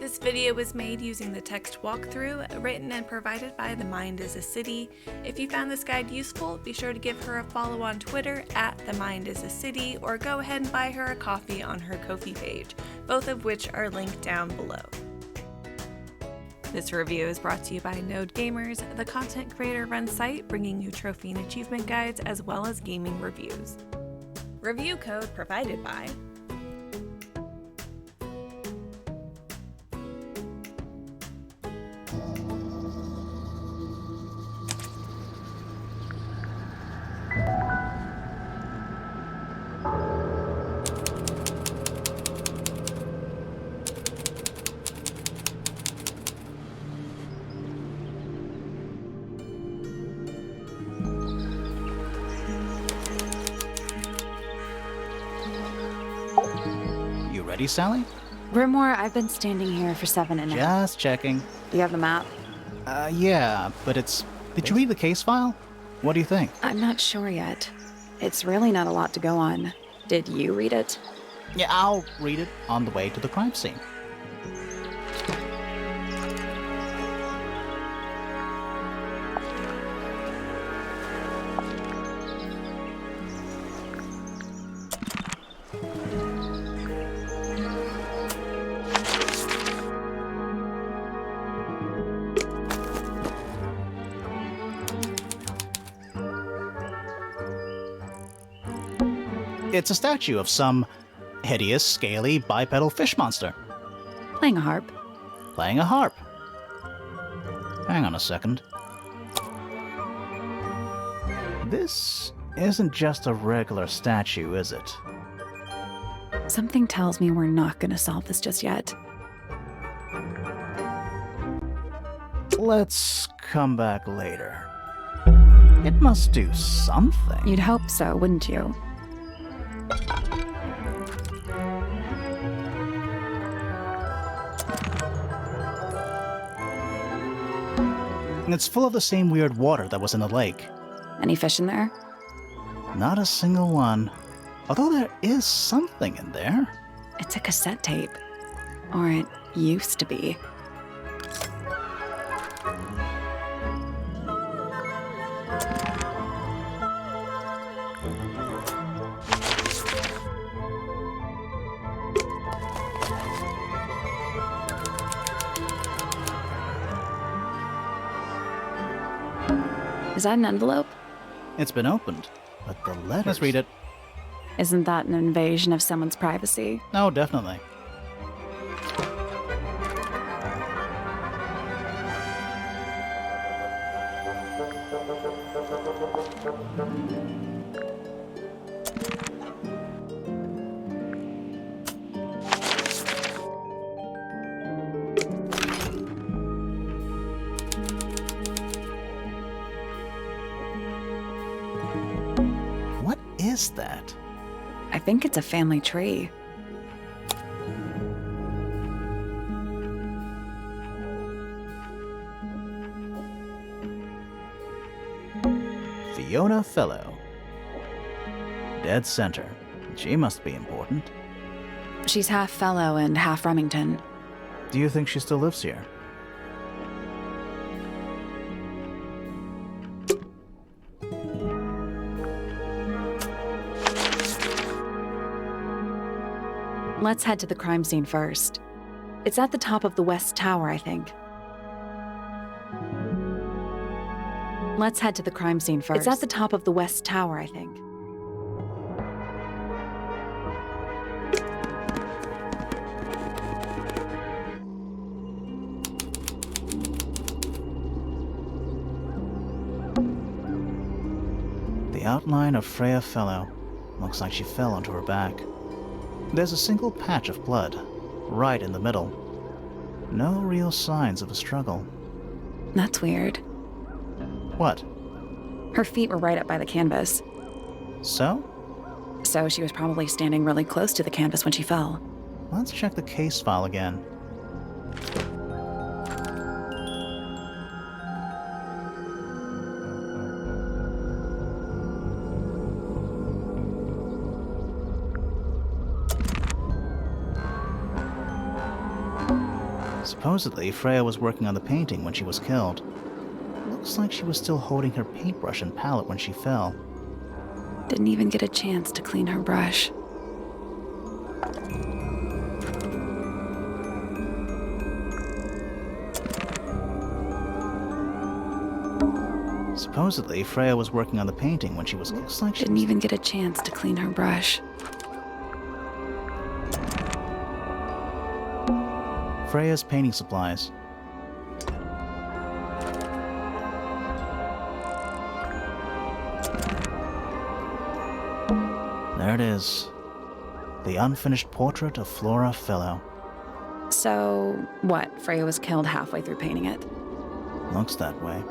This video was made using the text walkthrough, written and provided by themindisacity. If you found this guide useful, be sure to give her a follow on Twitter at themindisacity, or go ahead and buy her a coffee on her Ko-fi page, both of which are linked down below. This review is brought to you by Node Gamers, the content creator-run site bringing you trophy and achievement guides as well as gaming reviews. Review code provided by Ready, Sally? Grimoire, I've been standing here for 7.5. Just checking. Do you have the map? Yeah, but it's... Did you read the case file? What do you think? I'm not sure yet. It's really not a lot to go on. Did you read it? Yeah, I'll read it on the way to the crime scene. It's a statue of some hideous, scaly, bipedal fish monster. Playing a harp. Playing a harp. Hang on a second. This isn't just a regular statue, is it? Something tells me we're not going to solve this just yet. Let's come back later. It must do something. You'd hope so, wouldn't you? It's full of the same weird water that was in the lake. Any fish in there? Not a single one. Although there is something in there. It's a cassette tape. Or it used to be. Is that an envelope? It's been opened, but the letters... Let's read it. Isn't that an invasion of someone's privacy? No, definitely. What is that? I think it's a family tree. Fiona Fellow. Dead center. She must be important. She's half Fellow and half Remington. Do you think she still lives here? Let's head to the crime scene first. It's at the top of the West Tower, I think. Let's head to the crime scene first. It's at the top of the West Tower, I think. The outline of Freya Fellow. Looks like she fell onto her back. There's a single patch of blood, right in the middle. No real signs of a struggle. That's weird. What? Her feet were right up by the canvas. So? So she was probably standing really close to the canvas when she fell. Let's check the case file again. Supposedly, Freya was working on the painting when she was killed. Looks like she was still holding her paintbrush and palette when she fell. Didn't even get a chance to clean her brush. Supposedly, Freya was working on the painting when she was... Looks like she Didn't even get a chance to clean her brush. Freya's painting supplies. There it is. The unfinished portrait of Flora Fellow. So, what? Freya was killed halfway through painting it? Looks that way.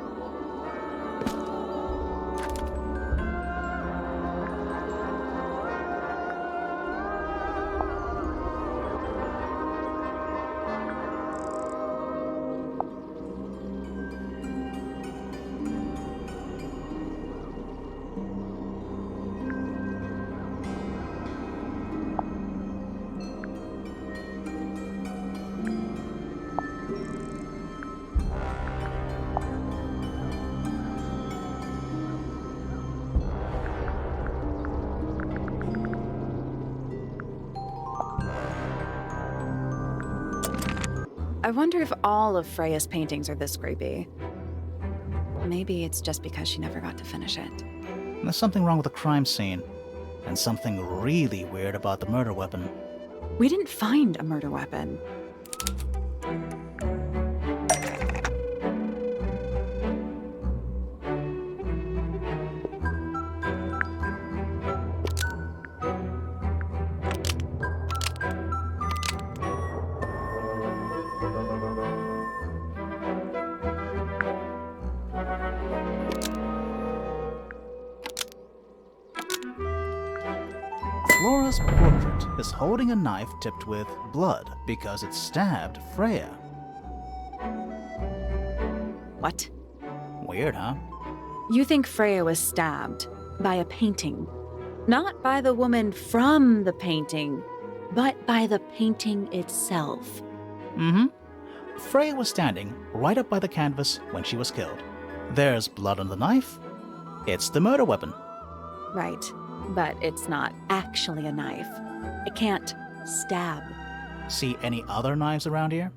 I wonder if all of Freya's paintings are this creepy. Maybe it's just because she never got to finish it. There's something wrong with the crime scene, and something really weird about the murder weapon. We didn't find a murder weapon. Flora's portrait is holding a knife tipped with blood because it stabbed Freya. What? Weird, huh? You think Freya was stabbed by a painting? Not by the woman from the painting, but by the painting itself. Mm-hmm. Freya was standing right up by the canvas when she was killed. There's blood on the knife. It's the murder weapon. Right, but it's not actually a knife. It can't stab. See any other knives around here?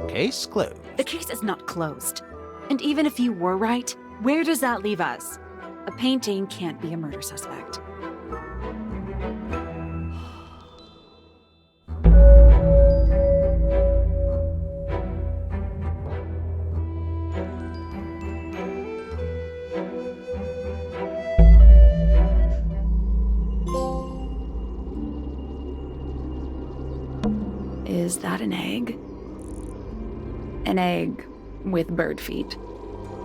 Case closed. The case is not closed. And even if you were right, where does that leave us? A painting can't be a murder suspect. Is that an egg? An egg with bird feet.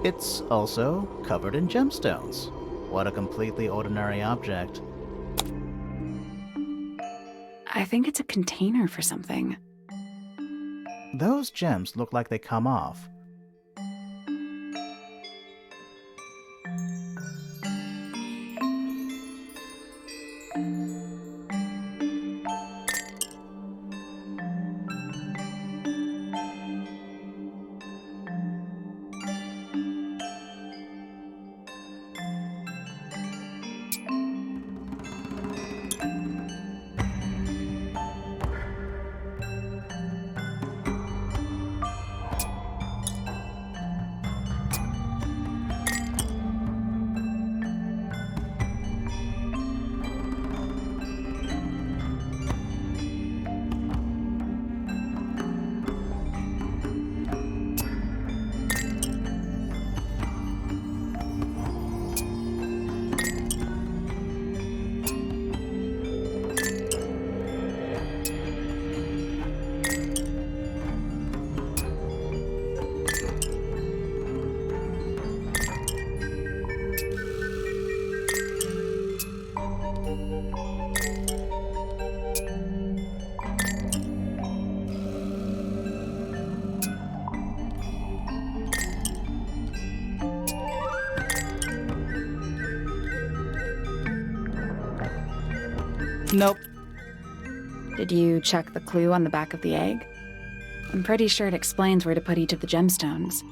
It's also covered in gemstones. What a completely ordinary object. I think it's a container for something. Those gems look like they come off. Nope. Did you check the clue on the back of the egg? I'm pretty sure it explains where to put each of the gemstones.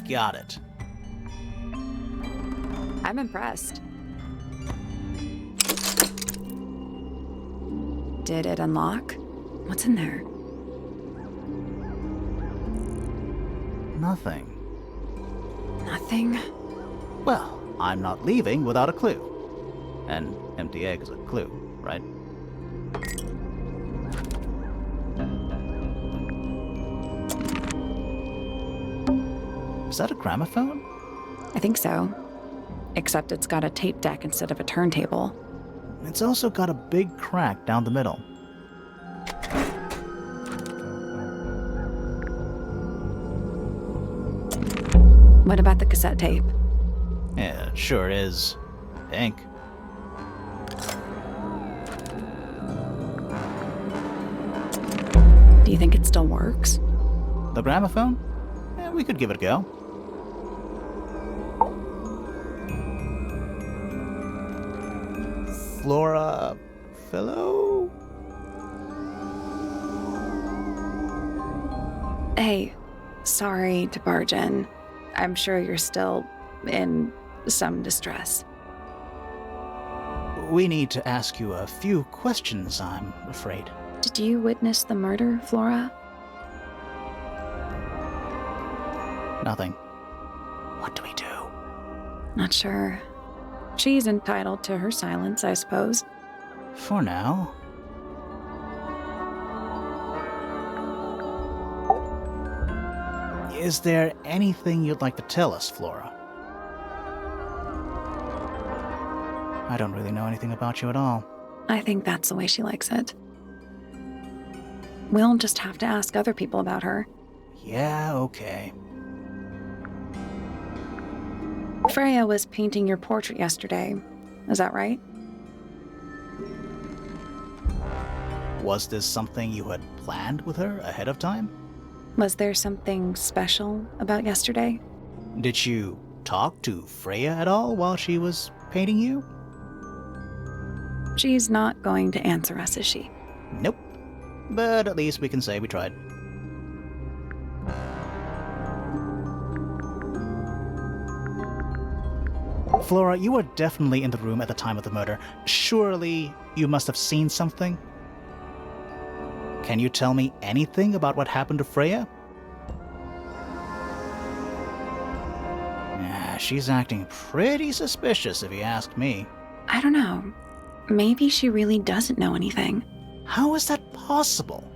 Got it. I'm impressed. Did it unlock? What's in there? Nothing. Nothing? Well, I'm not leaving without a clue. An empty egg is a clue, right? Is that a gramophone? I think so. Except it's got a tape deck instead of a turntable. It's also got a big crack down the middle. What about the cassette tape? Yeah, it sure is. Pink. Do you think it still works? The gramophone? Yeah, we could give it a go. Flora... fellow? Hey, sorry to barge in. I'm sure you're still in some distress. We need to ask you a few questions, I'm afraid. Did you witness the murder, Flora? Nothing. What do we do? Not sure. She's entitled to her silence, I suppose. For now. Is there anything you'd like to tell us, Flora? I don't really know anything about you at all. I think that's the way she likes it. We'll just have to ask other people about her. Yeah, okay. Freya was painting your portrait yesterday. Is that right? Was this something you had planned with her ahead of time? Was there something special about yesterday? Did you talk to Freya at all while she was painting you? She's not going to answer us, is she? Nope. But at least we can say we tried. Flora, you were definitely in the room at the time of the murder. Surely you must have seen something? Can you tell me anything about what happened to Freya? Yeah, she's acting pretty suspicious if you ask me. I don't know. Maybe she really doesn't know anything. How is that possible?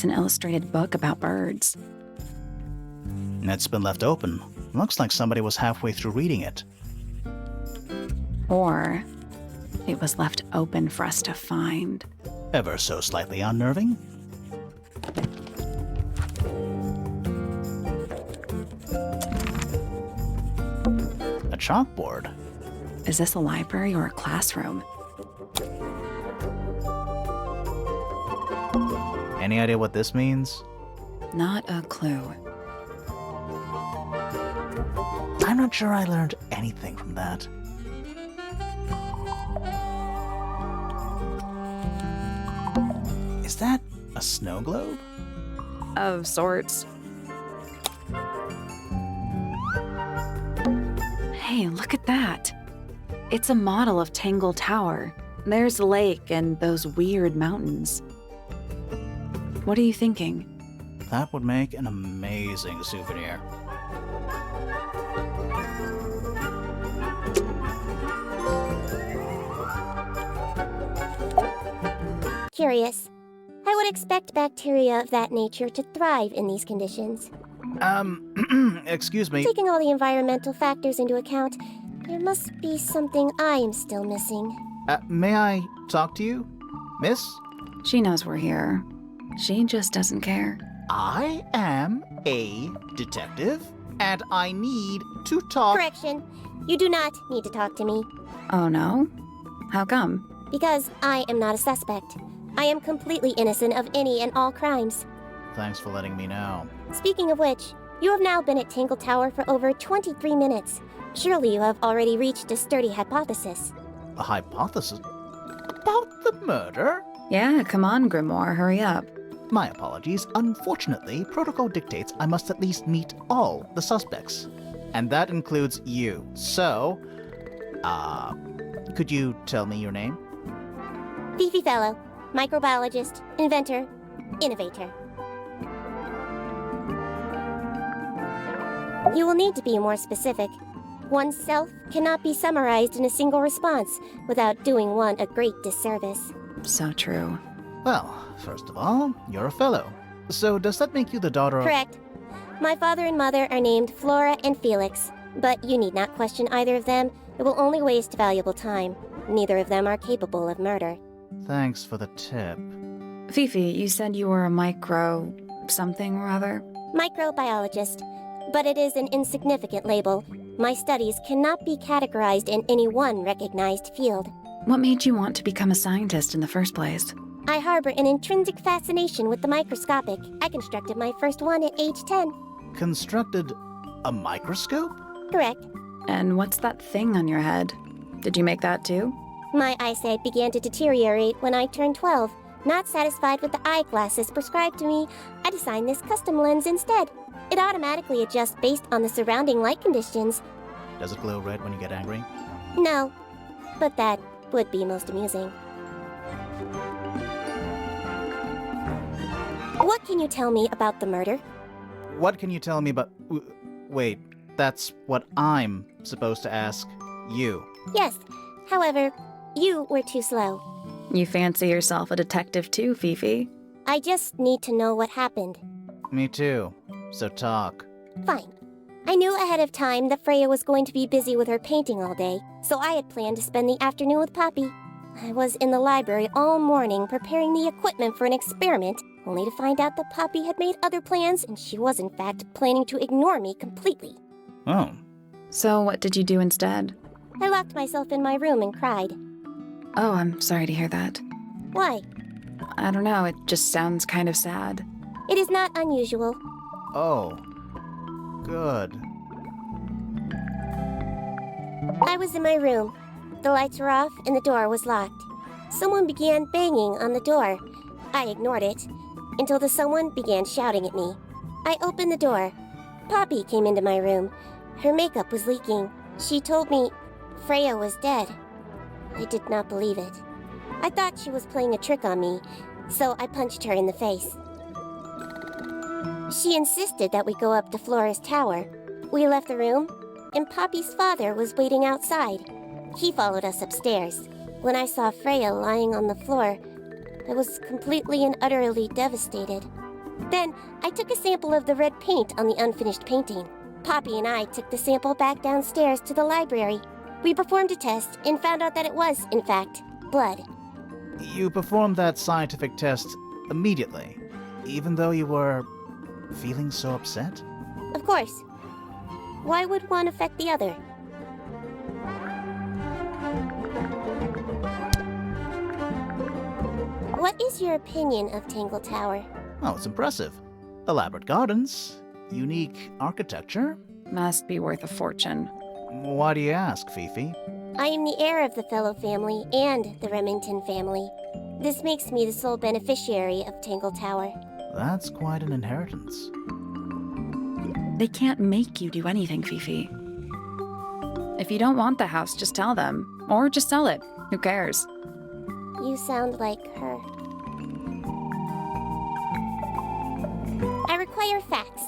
it's an illustrated book about birds. It's been left open. Looks like somebody was halfway through reading it. Or it was left open for us to find. Ever so slightly unnerving. A chalkboard. Is this a library or a classroom? Any idea what this means? Not a clue. I'm not sure I learned anything from that. Is that a snow globe? Of sorts. Hey, look at that. It's a model of Tangle Tower. There's the lake and those weird mountains. What are you thinking? That would make an amazing souvenir. Curious. I would expect bacteria of that nature to thrive in these conditions. Excuse me. Taking all the environmental factors into account, there must be something I am still missing. May I talk to you, miss? She knows we're here. She just doesn't care. I am a detective, and I need to talk. Correction. You do not need to talk to me, Oh no? How come? because I am not a suspect. I am completely innocent of any and all crimes. Thanks for letting me know. Speaking of which, you have now been at Tangle Tower for over 23 minutes. Surely you have already reached a sturdy hypothesis. A hypothesis? About the murder? Yeah, come on, Grimoire, hurry up. My apologies. Unfortunately, protocol dictates I must at least meet all the suspects. And that includes you. So, could you tell me your name? Fifi Fellow, microbiologist, inventor, innovator. You will need to be more specific. Oneself cannot be summarized in a single response without doing one a great disservice. So true. Well, first of all, you're a fellow. So does that make you the daughter of... Correct. My father and mother are named Flora and Felix, but you need not question either of them. It will only waste valuable time. Neither of them are capable of murder. Thanks for the tip. Fifi, you said you were a micro... something or other? Microbiologist, but it is an insignificant label. My studies cannot be categorized in any one recognized field. What made you want to become a scientist in the first place? I harbor an intrinsic fascination with the microscopic. I constructed my first one at age 10. Constructed a microscope? Correct. And what's that thing on your head? Did you make that too? My eyesight began to deteriorate when I turned 12. Not satisfied with the eyeglasses prescribed to me, I designed this custom lens instead. It automatically adjusts based on the surrounding light conditions. Does it glow red when you get angry? No, but that would be most amusing. What can you tell me about the murder? What can you tell me about... Wait, that's what I'm supposed to ask you. Yes, however, you were too slow. You fancy yourself a detective too, Fifi? I just need to know what happened. Me too. So talk. Fine. I knew ahead of time that Freya was going to be busy with her painting all day, so I had planned to spend the afternoon with Poppy. I was in the library all morning preparing the equipment for an experiment, only to find out that Poppy had made other plans and she was in fact planning to ignore me completely. Oh. So what did you do instead? I locked myself in my room and cried. Oh, I'm sorry to hear that. Why? I don't know, it just sounds kind of sad. It is not unusual. Oh. Good. I was in my room. The lights were off and the door was locked. Someone began banging on the door. I ignored it until the someone began shouting at me. I opened the door. Poppy came into my room. Her makeup was leaking. She told me Freya was dead. I did not believe it. I thought she was playing a trick on me, so I punched her in the face. She insisted that we go up to Flora's tower. We left the room, and Poppy's father was waiting outside. He followed us upstairs. When I saw Freya lying on the floor, I was completely and utterly devastated. Then I took a sample of the red paint on the unfinished painting. Poppy and I took the sample back downstairs to the library. We performed a test and found out that it was, in fact, blood. You performed that scientific test immediately, even though you were feeling so upset? Of course. Why would one affect the other? What is your opinion of Tangle Tower? Oh, it's impressive. Elaborate gardens, unique architecture. Must be worth a fortune. Why do you ask, Fifi? I am the heir of the Fellow family and the Remington family. This makes me the sole beneficiary of Tangle Tower. That's quite an inheritance. They can't make you do anything, Fifi. If you don't want the house, just tell them. Or just sell it. Who cares? You sound like her. I require facts.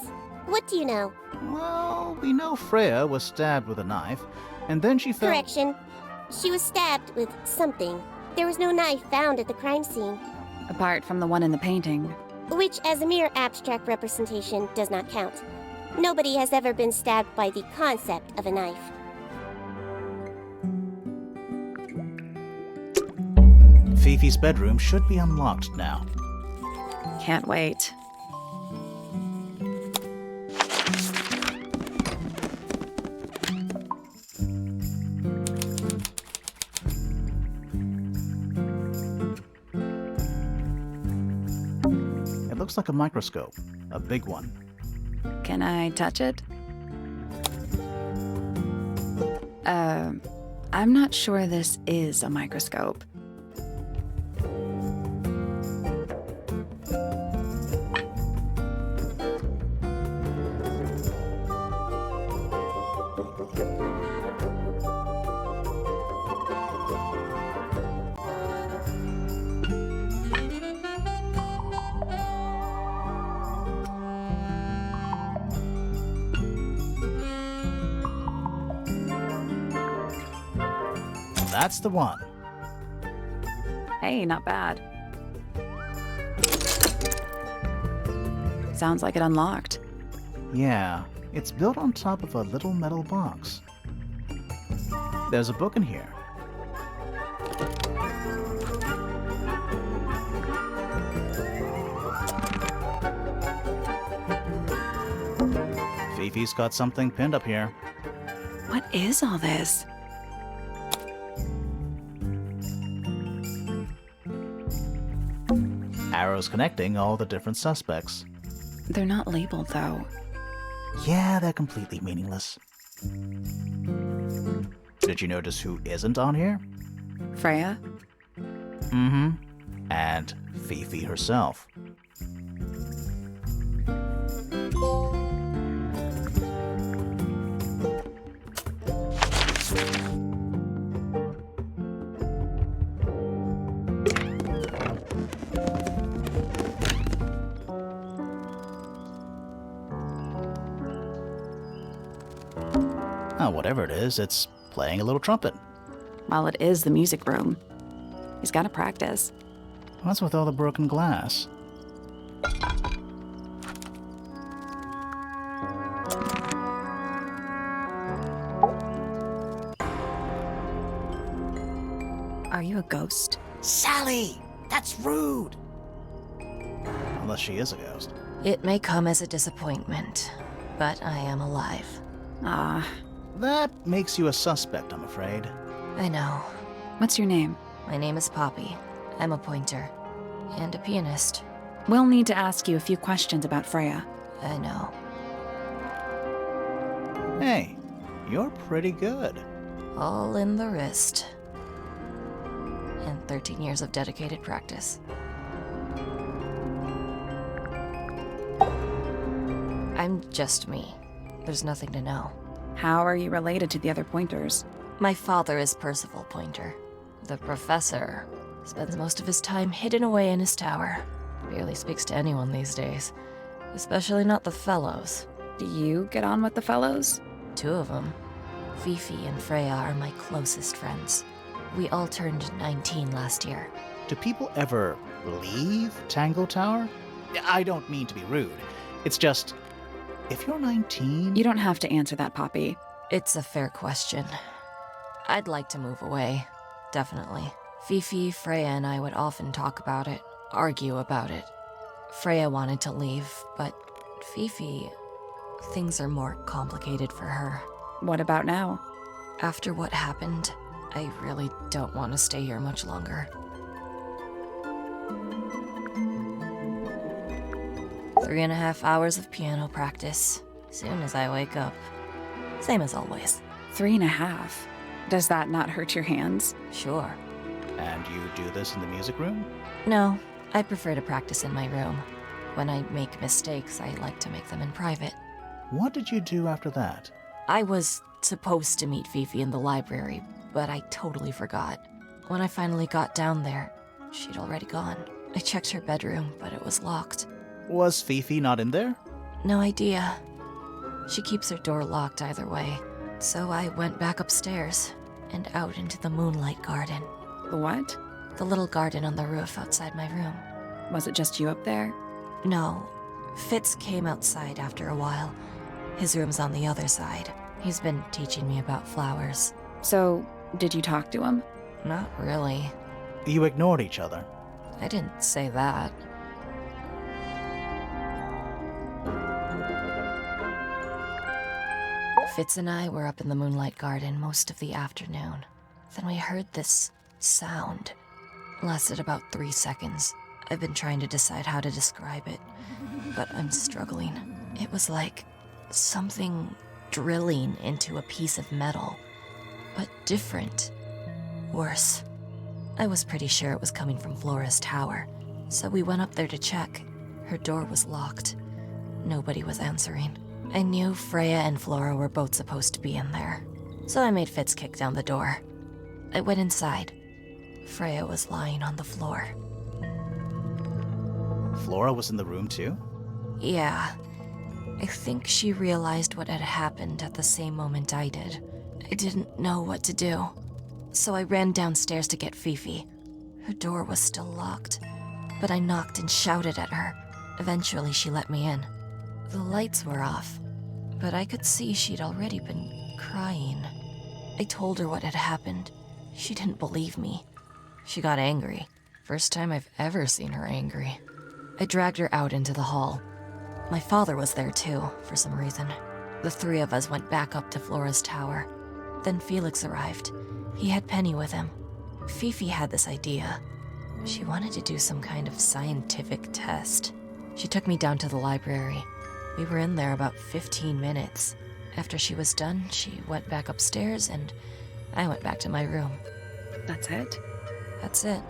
What do you know? Well, we know Freya was stabbed with a knife, and then she fell— Correction. She was stabbed with something. There was no knife found at the crime scene. Apart from the one in the painting. Which, as a mere abstract representation, does not count. Nobody has ever been stabbed by the concept of a knife. Fifi's bedroom should be unlocked now. Can't wait. It looks like a microscope, a big one. Can I touch it? I'm not sure this is a microscope. That's the one. Hey, not bad. Sounds like it unlocked. Yeah, it's built on top of a little metal box. There's a book in here. Fifi's got something pinned up here. What is all this? Arrows connecting all the different suspects. They're not labeled, though. Yeah, they're completely meaningless. Did you notice who isn't on here? Freya? Mm-hmm. And Fifi herself. Oh, whatever it is, it's playing a little trumpet. Well, it is the music room. He's got to practice. What's with all the broken glass? Are you a ghost? Sally! That's rude! Unless she is a ghost. It may come as a disappointment, but I am alive. Ah, That makes you a suspect, I'm afraid. I know. what's your name? My name is Poppy. I'm a pointer. And a pianist. We'll need to ask you a few questions about Freya. I know. Hey, you're pretty good. All in the wrist. And 13 years of dedicated practice. I'm just me. There's nothing to know. How are you related to the other pointers? My father is Percival Pointer. The professor spends most of his time hidden away in his tower. Barely speaks to anyone these days. Especially not the fellows. Do you get on with the fellows? 2 of them. Fifi and Freya are my closest friends. We all turned 19 last year. Do people ever leave Tangle Tower? I don't mean to be rude. It's just, if you're 19... You don't have to answer that, Poppy. It's a fair question. I'd like to move away, definitely. Fifi, Freya, and I would often talk about it, argue about it. Freya wanted to leave, but Fifi, things are more complicated for her. What about now? After what happened, I really don't want to stay here much longer. 3.5 hours of piano practice, soon as I wake up. Same as always. 3.5. Does that not hurt your hands? Sure. And you do this in the music room? No, I prefer to practice in my room. When I make mistakes, I like to make them in private. What did you do after that? I was supposed to meet Fifi in the library, but I totally forgot. When I finally got down there, she'd already gone. I checked her bedroom, but it was locked. Was Fifi not in there? No idea. She keeps her door locked either way. So I went back upstairs and out into the moonlight garden. The what? The little garden on the roof outside my room. Was it just you up there? No. Fitz came outside after a while. His room's on the other side. He's been teaching me about flowers. So, did you talk to him? Not really. You ignored each other. I didn't say that. Fitz and I were up in the moonlight garden most of the afternoon. Then we heard this sound. Lasted about 3 seconds. I've been trying to decide how to describe it, but I'm struggling. It was like something drilling into a piece of metal, but different. Worse. I was pretty sure it was coming from Flora's tower, so we went up there to check. Her door was locked. Nobody was answering. I knew Freya and Flora were both supposed to be in there, so I made Fitz kick down the door. I went inside. Freya was lying on the floor. Flora was in the room too? Yeah. I think she realized what had happened at the same moment I did. I didn't know what to do, so I ran downstairs to get Fifi. Her door was still locked, but I knocked and shouted at her. Eventually, she let me in. The lights were off, but I could see she'd already been crying. I told her what had happened. She didn't believe me. She got angry. First time I've ever seen her angry. I dragged her out into the hall. My father was there too, for some reason. The three of us went back up to Flora's tower. Then Felix arrived. He had Penny with him. Fifi had this idea. She wanted to do some kind of scientific test. She took me down to the library. We were in there about 15 minutes. After she was done, she went back upstairs and I went back to my room. That's it? That's it.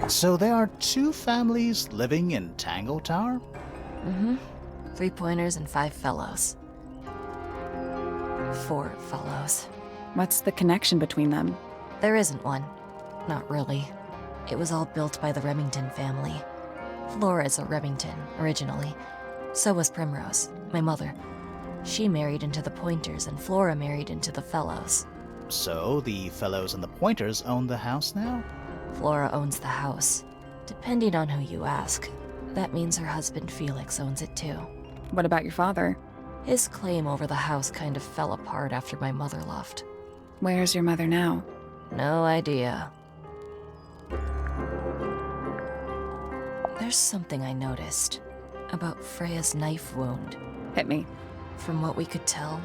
So there are 2 families living in Tangle Tower? Mm-hmm. 3 pointers and 5 fellows. 4 fellows. What's the connection between them? There isn't one. Not really. It was all built by the Remington family. Flora is a Remington, originally. So was Primrose, my mother. She married into the Pointers, and Flora married into the Fellows. So the Fellows and the Pointers own the house now? Flora owns the house. Depending on who you ask, that means her husband Felix owns it too. What about your father? His claim over the house kind of fell apart after my mother left. Where's your mother now? No idea. There's something I noticed about Freya's knife wound. Hit me. From what we could tell,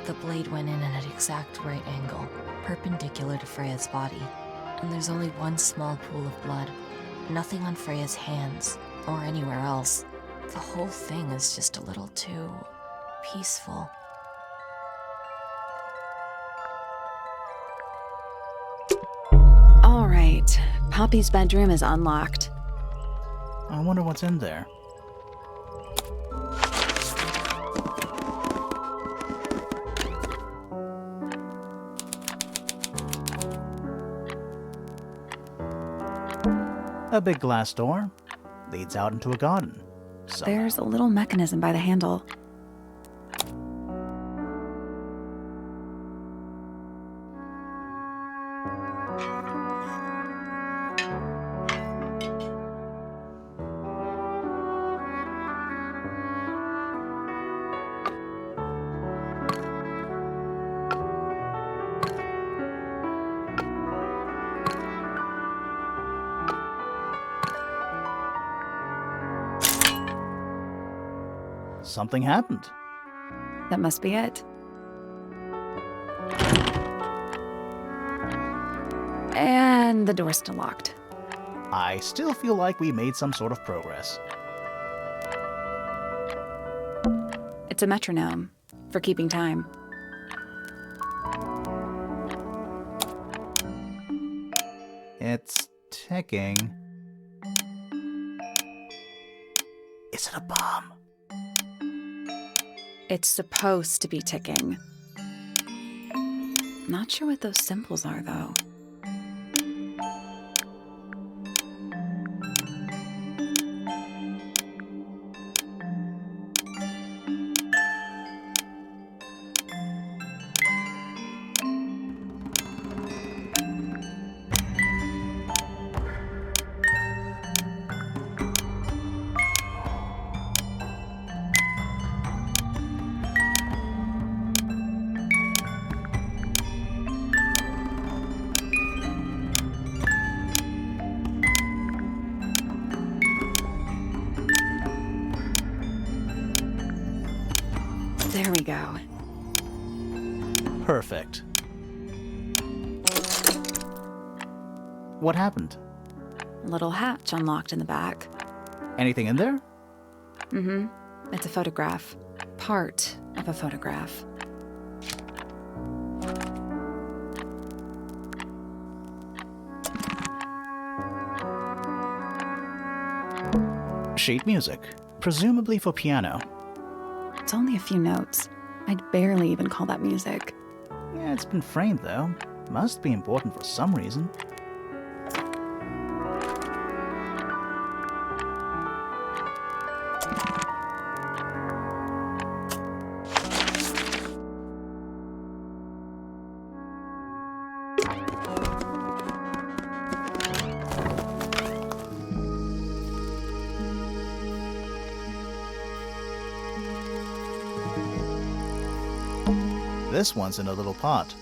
the blade went in at an exact right angle, perpendicular to Freya's body. And there's only one small pool of blood. Nothing on Freya's hands, or anywhere else. The whole thing is just a little too peaceful. All right. Poppy's bedroom is unlocked. I wonder what's in there. A big glass door leads out into a garden. There's a little mechanism by the handle. Something happened. That must be it. And the door's still locked. I still feel like we made some sort of progress. It's a metronome for keeping time. It's ticking. Is it a bomb? It's supposed to be ticking. Not sure what those symbols are, though. There we go. Perfect. What happened? A little hatch unlocked in the back. Anything in there? Mm-hmm. It's a photograph. Part of a photograph. Sheet music, presumably for piano. It's only a few notes. I'd barely even call that music. Yeah, it's been framed though. Must be important for some reason. This one's in a little pot.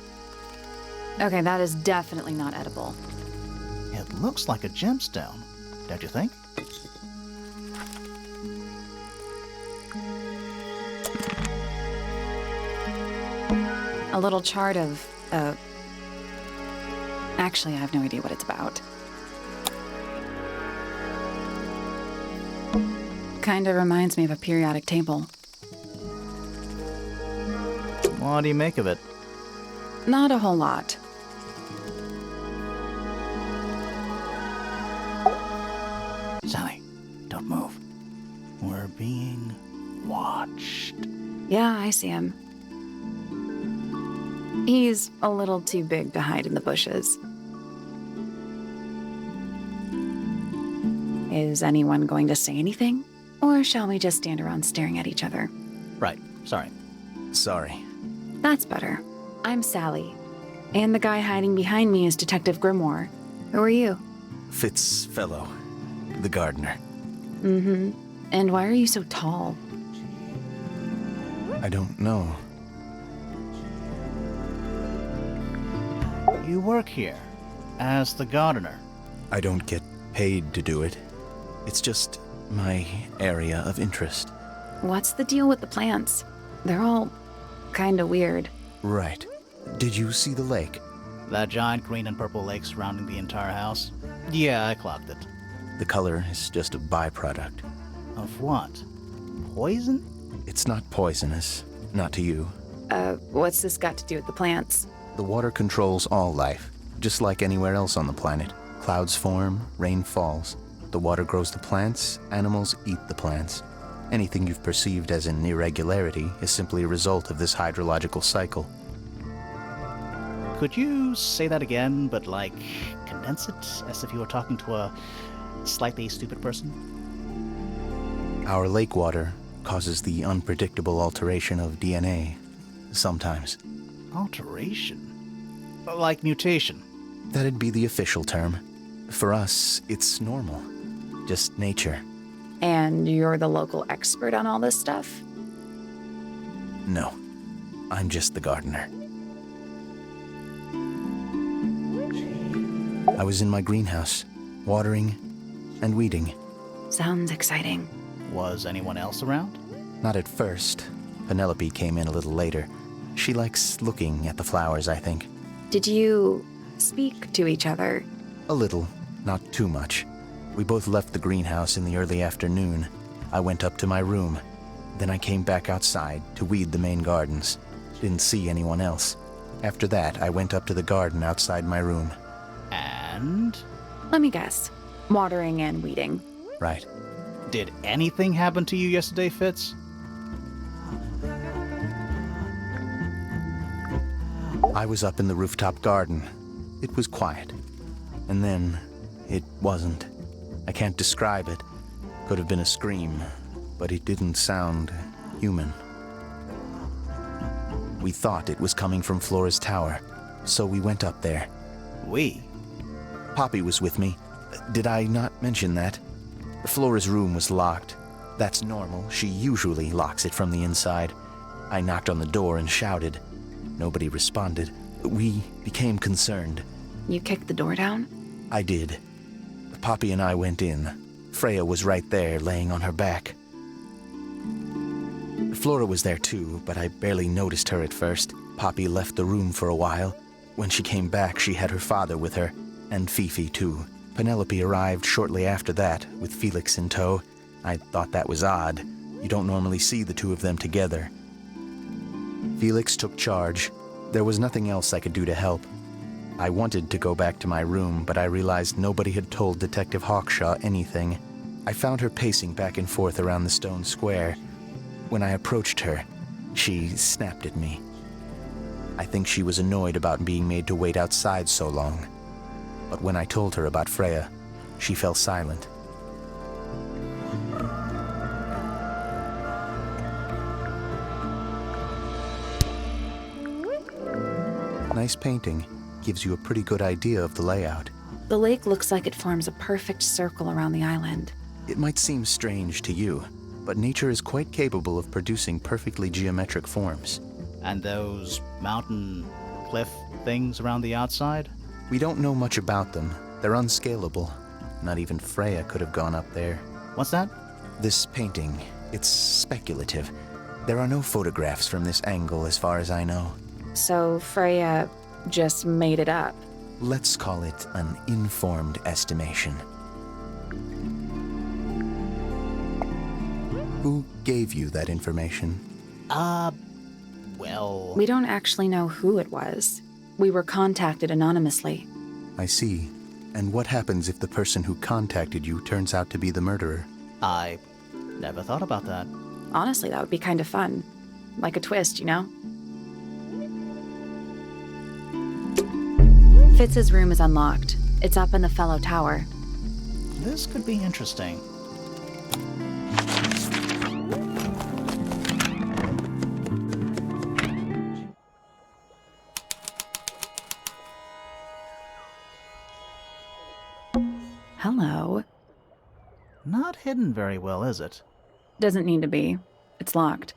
Okay, that is definitely not edible. It looks like a gemstone, don't you think? A little chart of, Actually, I have no idea what it's about. Kinda reminds me of a periodic table. What do you make of it? Not a whole lot. Sally, don't move. We're being watched. Yeah, I see him. He's a little too big to hide in the bushes. Is anyone going to say anything? Or shall we just stand around staring at each other? Right, sorry. Sorry. That's better. I'm Sally. And the guy hiding behind me is Detective Grimoire. Who are you? Fitz fellow, the gardener. Mm-hmm. And why are you so tall? I don't know. You work here as the gardener. I don't get paid to do it. It's just my area of interest. What's the deal with the plants? They're all kinda weird. Right. Did you see the lake? That giant green and purple lake surrounding the entire house? Yeah, I clocked it. The color is just a byproduct. Of what? Poison? It's not poisonous. Not to you. What's this got to do with the plants? The water controls all life, just like anywhere else on the planet. Clouds form, rain falls. The water grows the plants, animals eat the plants. Anything you've perceived as an irregularity is simply a result of this hydrological cycle. Could you say that again, but like, condense it as if you were talking to a slightly stupid person? Our lake water causes the unpredictable alteration of DNA. Sometimes. Alteration? Like mutation? That'd be the official term. For us, it's normal. Just nature. And you're the local expert on all this stuff? No, I'm just the gardener. I was in my greenhouse, watering and weeding. Sounds exciting. Was anyone else around? Not at first. Penelope came in a little later. She likes looking at the flowers, I think. Did you speak to each other? A little, not too much. We both left the greenhouse in the early afternoon. I went up to my room. Then I came back outside to weed the main gardens. Didn't see anyone else. After that, I went up to the garden outside my room. And? Let me guess. Watering and weeding. Right. Did anything happen to you yesterday, Fitz? I was up in the rooftop garden. It was quiet. And then, it wasn't. I can't describe it. Could have been a scream, but it didn't sound human. We thought it was coming from Flora's tower, so we went up there. We? Poppy was with me. Did I not mention that? Flora's room was locked. That's normal. She usually locks it from the inside. I knocked on the door and shouted. Nobody responded. We became concerned. You kicked the door down? I did. Poppy and I went in. Freya was right there, laying on her back. Flora was there too, but I barely noticed her at first. Poppy left the room for a while. When she came back, she had her father with her, and Fifi too. Penelope arrived shortly after that, with Felix in tow. I thought that was odd. You don't normally see the two of them together. Felix took charge. There was nothing else I could do to help. I wanted to go back to my room, but I realized nobody had told Detective Hawkshaw anything. I found her pacing back and forth around the stone square. When I approached her, she snapped at me. I think she was annoyed about being made to wait outside so long. But when I told her about Freya, she fell silent. Nice painting. Gives you a pretty good idea of the layout. The lake looks like it forms a perfect circle around the island. It might seem strange to you, but nature is quite capable of producing perfectly geometric forms. And those mountain cliff things around the outside? We don't know much about them. They're unscalable. Not even Freya could have gone up there. What's that? This painting, it's speculative. There are no photographs from this angle as far as I know. So Freya just made it up. Let's call it an informed estimation. Who gave you that information? Well... We don't actually know who it was. We were contacted anonymously. I see. And what happens if the person who contacted you turns out to be the murderer? I never thought about that. Honestly, that would be kind of fun. Like a twist, you know? Fitz's room is unlocked. It's up in the fellow tower. This could be interesting. Hello. Not hidden very well, is it? Doesn't need to be. It's locked.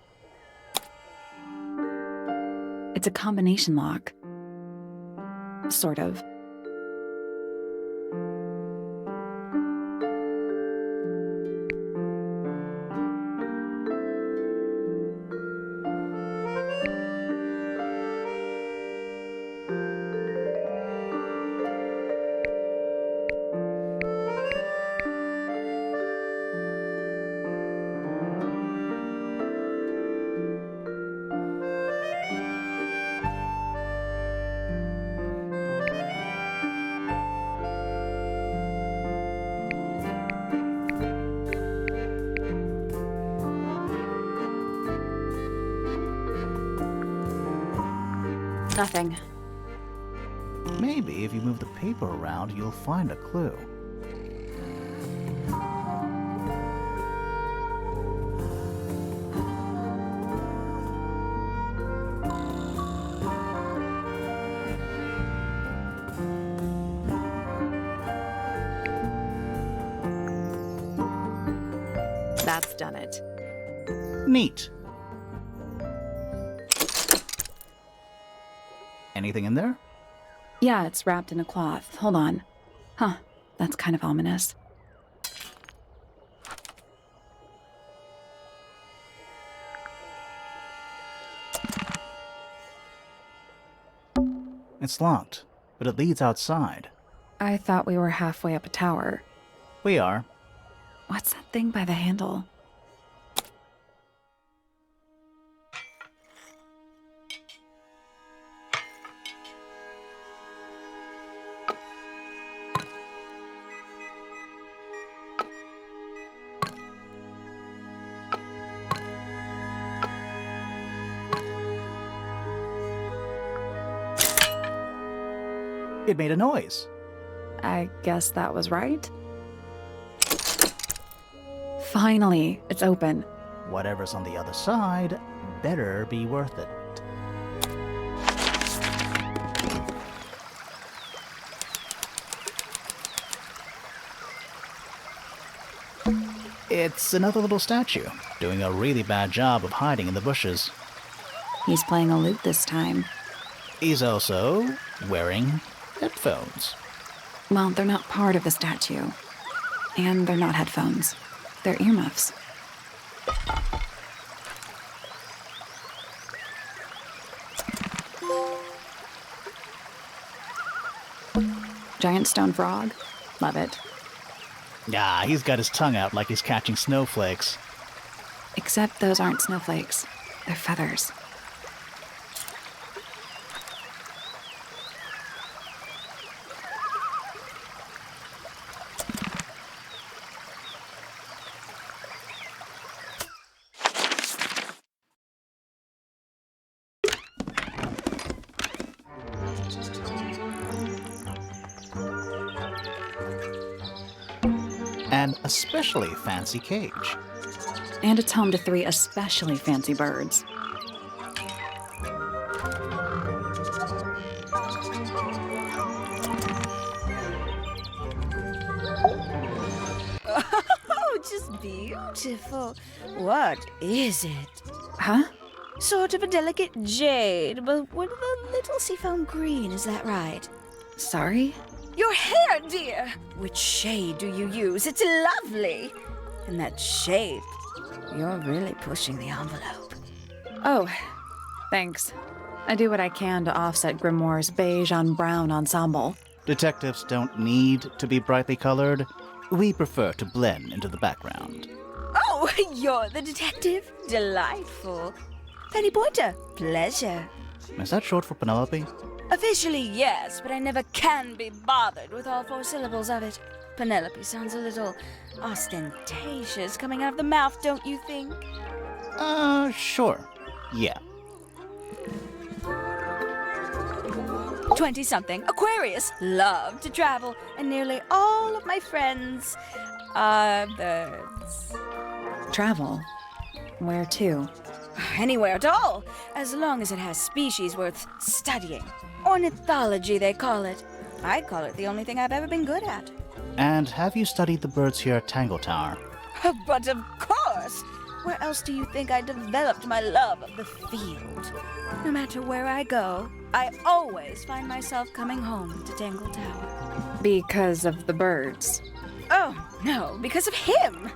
It's a combination lock. Sort of. Nothing. Maybe if you move the paper around, you'll find a clue. That's done it. Neat. Anything in there? Yeah, it's wrapped in a cloth. Hold on. Huh, that's kind of ominous. It's locked, but it leads outside. I thought we were halfway up a tower. We are. What's that thing by the handle? It made a noise. I guess that was right. Finally, it's open. Whatever's on the other side better be worth it. It's another little statue, doing a really bad job of hiding in the bushes. He's playing a lute this time. He's also wearing headphones. Well, they're not part of the statue. And they're not headphones. They're earmuffs. Giant stone frog. Love it. Ah, he's got his tongue out like he's catching snowflakes. Except those aren't snowflakes. They're feathers. An especially fancy cage. And it's home to 3 especially fancy birds. Oh, just beautiful. What is it? Huh? Sort of a delicate jade, but with a little seafoam green, is that right? Sorry? Your hair, dear! Which shade do you use? It's lovely! And that shape. You're really pushing the envelope. Oh, thanks. I do what I can to offset Grimoire's beige on brown ensemble. Detectives don't need to be brightly colored. We prefer to blend into the background. Oh, you're the detective? Delightful. Penny Pointer, pleasure. Is that short for Penelope? Officially, yes, but I never can be bothered with all 4 syllables of it. Penelope sounds a little ostentatious coming out of the mouth, don't you think? Sure. Yeah. 20-something, Aquarius, love to travel, and nearly all of my friends are birds. Travel? Where to? Anywhere at all, as long as it has species worth studying. Ornithology, they call it. I call it the only thing I've ever been good at. And have you studied the birds here at Tangle Tower? But of course! Where else do you think I developed my love of the field? No matter where I go, I always find myself coming home to Tangle Tower. Because of the birds. Oh, no, because of him!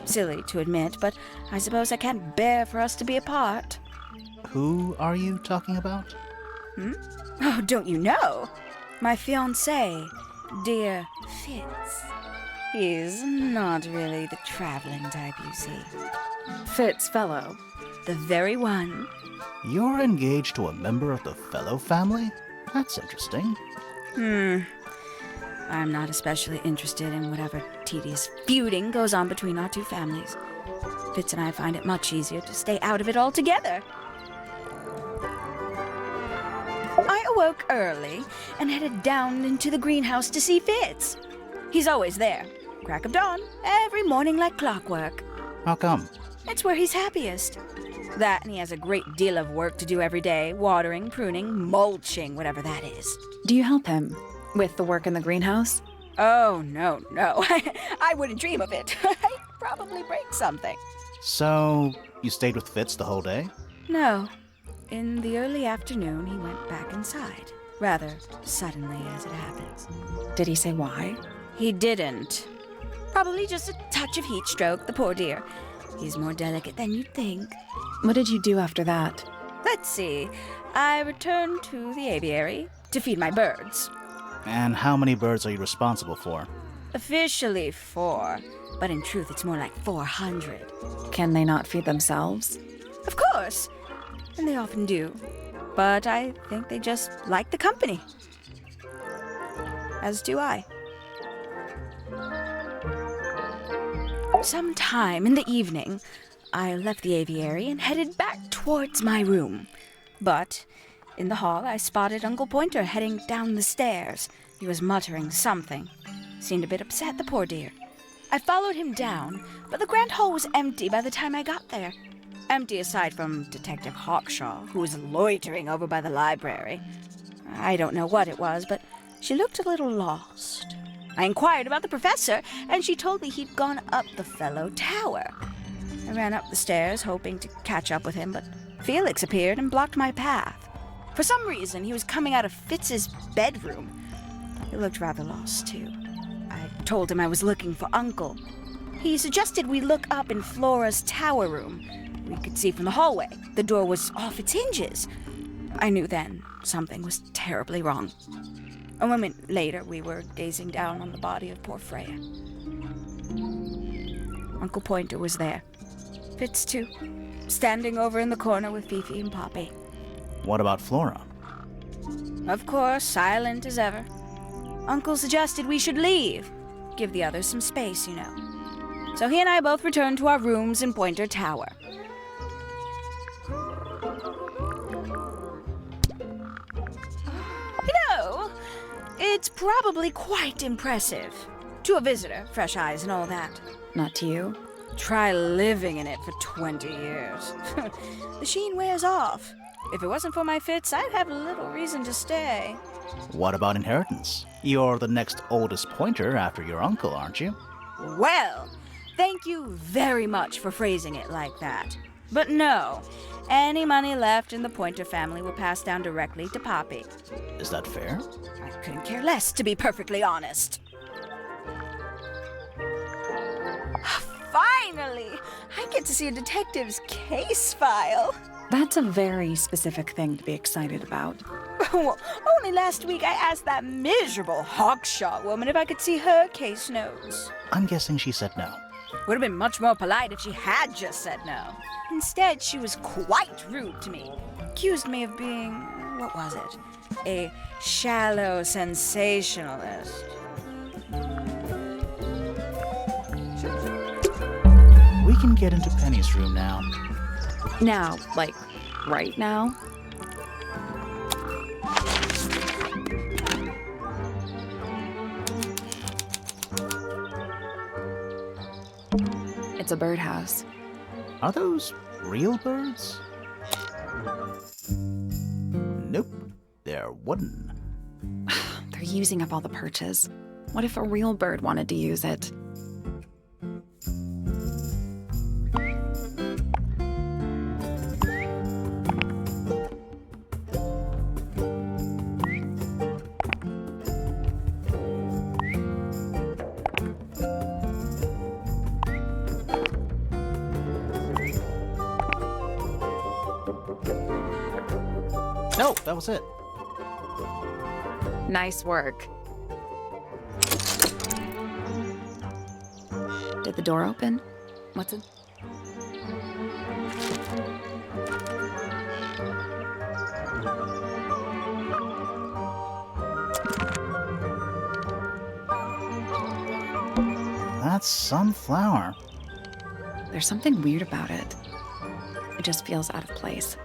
Silly to admit, but I suppose I can't bear for us to be apart. Who are you talking about? Oh, don't you know? My fiancé, dear Fitz. He's not really the traveling type, you see. Fitz fellow. The very one. You're engaged to a member of the Fellow family? That's interesting. I'm not especially interested in whatever tedious feuding goes on between our 2 families. Fitz and I find it much easier to stay out of it altogether. I awoke early and headed down into the greenhouse to see Fitz. He's always there, crack of dawn, every morning like clockwork. How come? It's where he's happiest. That, and he has a great deal of work to do every day, watering, pruning, mulching, whatever that is. Do you help him with the work in the greenhouse? Oh, no. I wouldn't dream of it. probably break something. So, you stayed with Fitz the whole day? No. In the early afternoon, he went back inside. Rather suddenly, as it happens. Did he say why? He didn't. Probably just a touch of heat stroke, the poor dear. He's more delicate than you'd think. What did you do after that? Let's see. I returned to the aviary to feed my birds. And how many birds are you responsible for? Officially 4, but in truth it's more like 400. Can they not feed themselves? Of course, and they often do. But I think they just like the company. As do I. Sometime in the evening, I left the aviary and headed back towards my room. But in the hall, I spotted Uncle Pointer heading down the stairs. He was muttering something. Seemed a bit upset, the poor dear. I followed him down, but the grand hall was empty by the time I got there. Empty aside from Detective Hawkshaw, who was loitering over by the library. I don't know what it was, but she looked a little lost. I inquired about the professor, and she told me he'd gone up the fellow tower. I ran up the stairs, hoping to catch up with him, but Felix appeared and blocked my path. For some reason, he was coming out of Fitz's bedroom. He looked rather lost, too. I told him I was looking for Uncle. He suggested we look up in Flora's tower room. We could see from the hallway. The door was off its hinges. I knew then something was terribly wrong. A moment later, we were gazing down on the body of poor Freya. Uncle Pointer was there. Fitz, too, standing over in the corner with Fifi and Poppy. What about Flora? Of course, silent as ever. Uncle suggested we should leave. Give the others some space, you know. So he and I both returned to our rooms in Pointer Tower. You know, it's probably quite impressive. To a visitor, fresh eyes and all that. Not to you? Try living in it for 20 years. The sheen wears off. If it wasn't for my Fitz, I'd have little reason to stay. What about inheritance? You're the next oldest Pointer after your uncle, aren't you? Well, thank you very much for phrasing it like that. But no, any money left in the Pointer family will pass down directly to Poppy. Is that fair? I couldn't care less, to be perfectly honest. Finally! I get to see a detective's case file. That's a very specific thing to be excited about. Well, only last week I asked that miserable Hawkshaw woman if I could see her case notes. I'm guessing she said no. Would have been much more polite if she had just said no. Instead, she was quite rude to me. Accused me of being, what was it? A shallow sensationalist. We can get into Penny's room now. Now, like, right now? It's a birdhouse. Are those real birds? Nope, they're wooden. They're using up all the perches. What if a real bird wanted to use it? No, that was it. Nice work. Did the door open? What's it? That's some flower. There's something weird about it. It just feels out of place.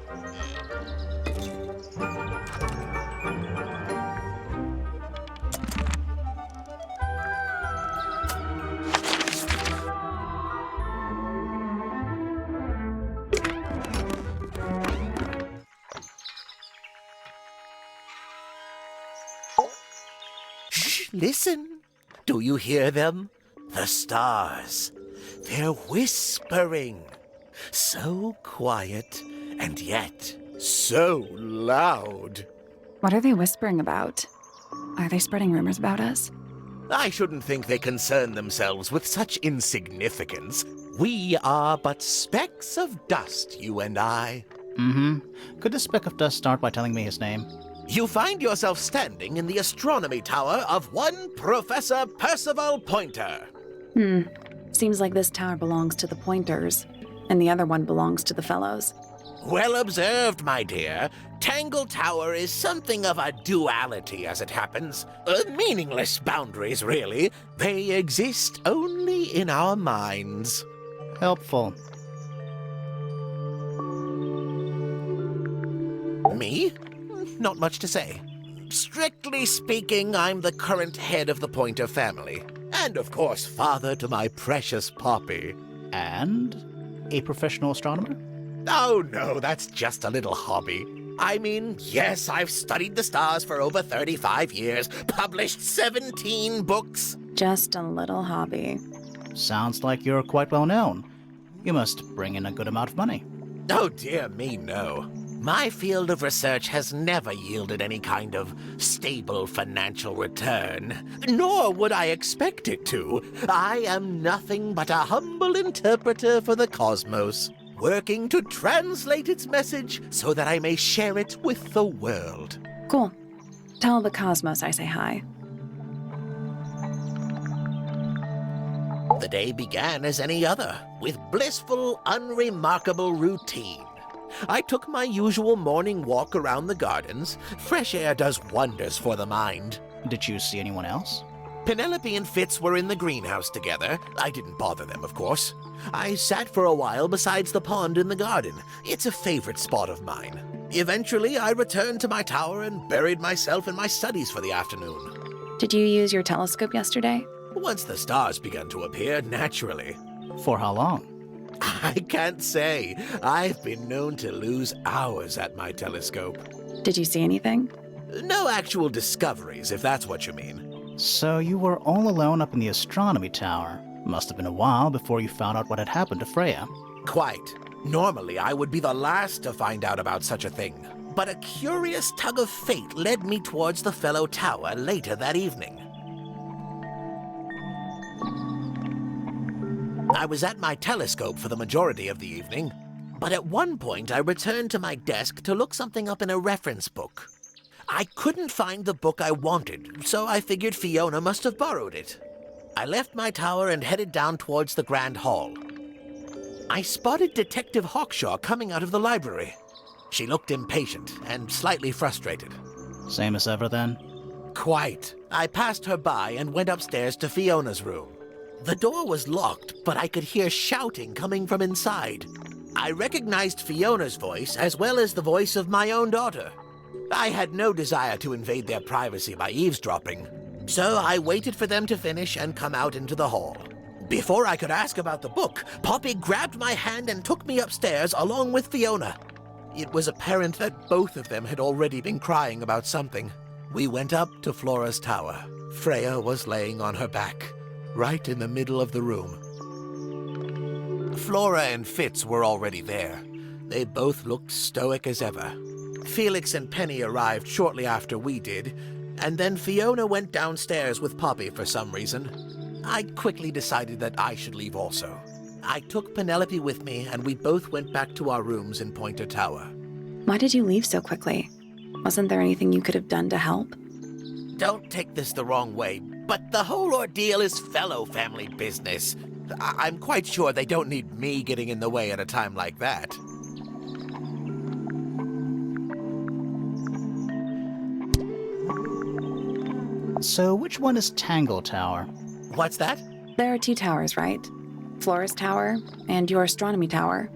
Listen. Do you hear them? The stars. They're whispering. So quiet, and yet so loud. What are they whispering about? Are they spreading rumors about us? I shouldn't think they concern themselves with such insignificance. We are but specks of dust, you and I. Mm-hmm. Could the speck of dust start by telling me his name? You find yourself standing in the astronomy tower of one Professor Percival Pointer. Seems like this tower belongs to the Pointers, and the other one belongs to the Fellows. Well observed, my dear. Tangle Tower is something of a duality, as it happens. Meaningless boundaries, really. They exist only in our minds. Helpful. Me? Not much to say. Strictly speaking, I'm the current head of the Pointer family. And of course, father to my precious Poppy. And a professional astronomer? Oh no, that's just a little hobby. I mean, yes, I've studied the stars for over 35 years, published 17 books. Just a little hobby. Sounds like you're quite well known. You must bring in a good amount of money. Oh dear me, no. My field of research has never yielded any kind of stable financial return, nor would I expect it to. I am nothing but a humble interpreter for the cosmos, working to translate its message so that I may share it with the world. Cool. Tell the cosmos I say hi. The day began as any other, with blissful, unremarkable routine. I took my usual morning walk around the gardens. Fresh air does wonders for the mind. Did you see anyone else? Penelope and Fitz were in the greenhouse together. I didn't bother them, of course. I sat for a while besides the pond in the garden. It's a favorite spot of mine. Eventually, I returned to my tower and buried myself in my studies for the afternoon. Did you use your telescope yesterday? Once the stars began to appear, naturally. For how long? I can't say. I've been known to lose hours at my telescope. Did you see anything? No actual discoveries, if that's what you mean. So you were all alone up in the astronomy tower. Must have been a while before you found out what had happened to Freya. Quite. Normally, I would be the last to find out about such a thing. But a curious tug of fate led me towards the fellow tower later that evening. I was at my telescope for the majority of the evening, but at one point I returned to my desk to look something up in a reference book. I couldn't find the book I wanted, so I figured Fiona must have borrowed it. I left my tower and headed down towards the Grand Hall. I spotted Detective Hawkshaw coming out of the library. She looked impatient and slightly frustrated. Same as ever, then? Quite. I passed her by and went upstairs to Fiona's room. The door was locked, but I could hear shouting coming from inside. I recognized Fiona's voice as well as the voice of my own daughter. I had no desire to invade their privacy by eavesdropping, so I waited for them to finish and come out into the hall. Before I could ask about the book, Poppy grabbed my hand and took me upstairs along with Fiona. It was apparent that both of them had already been crying about something. We went up to Flora's tower. Freya was laying on her back, right in the middle of the room. Flora and Fitz were already there. They both looked stoic as ever. Felix and Penny arrived shortly after we did, and then Fiona went downstairs with Poppy for some reason. I quickly decided that I should leave also. I took Penelope with me, and we both went back to our rooms in Pointer Tower. Why did you leave so quickly? Wasn't there anything you could have done to help? Don't take this the wrong way, but the whole ordeal is fellow family business. I'm quite sure they don't need me getting in the way at a time like that. So which one is Tangle Tower? What's that? There are two towers, right? Flora's tower and your astronomy tower.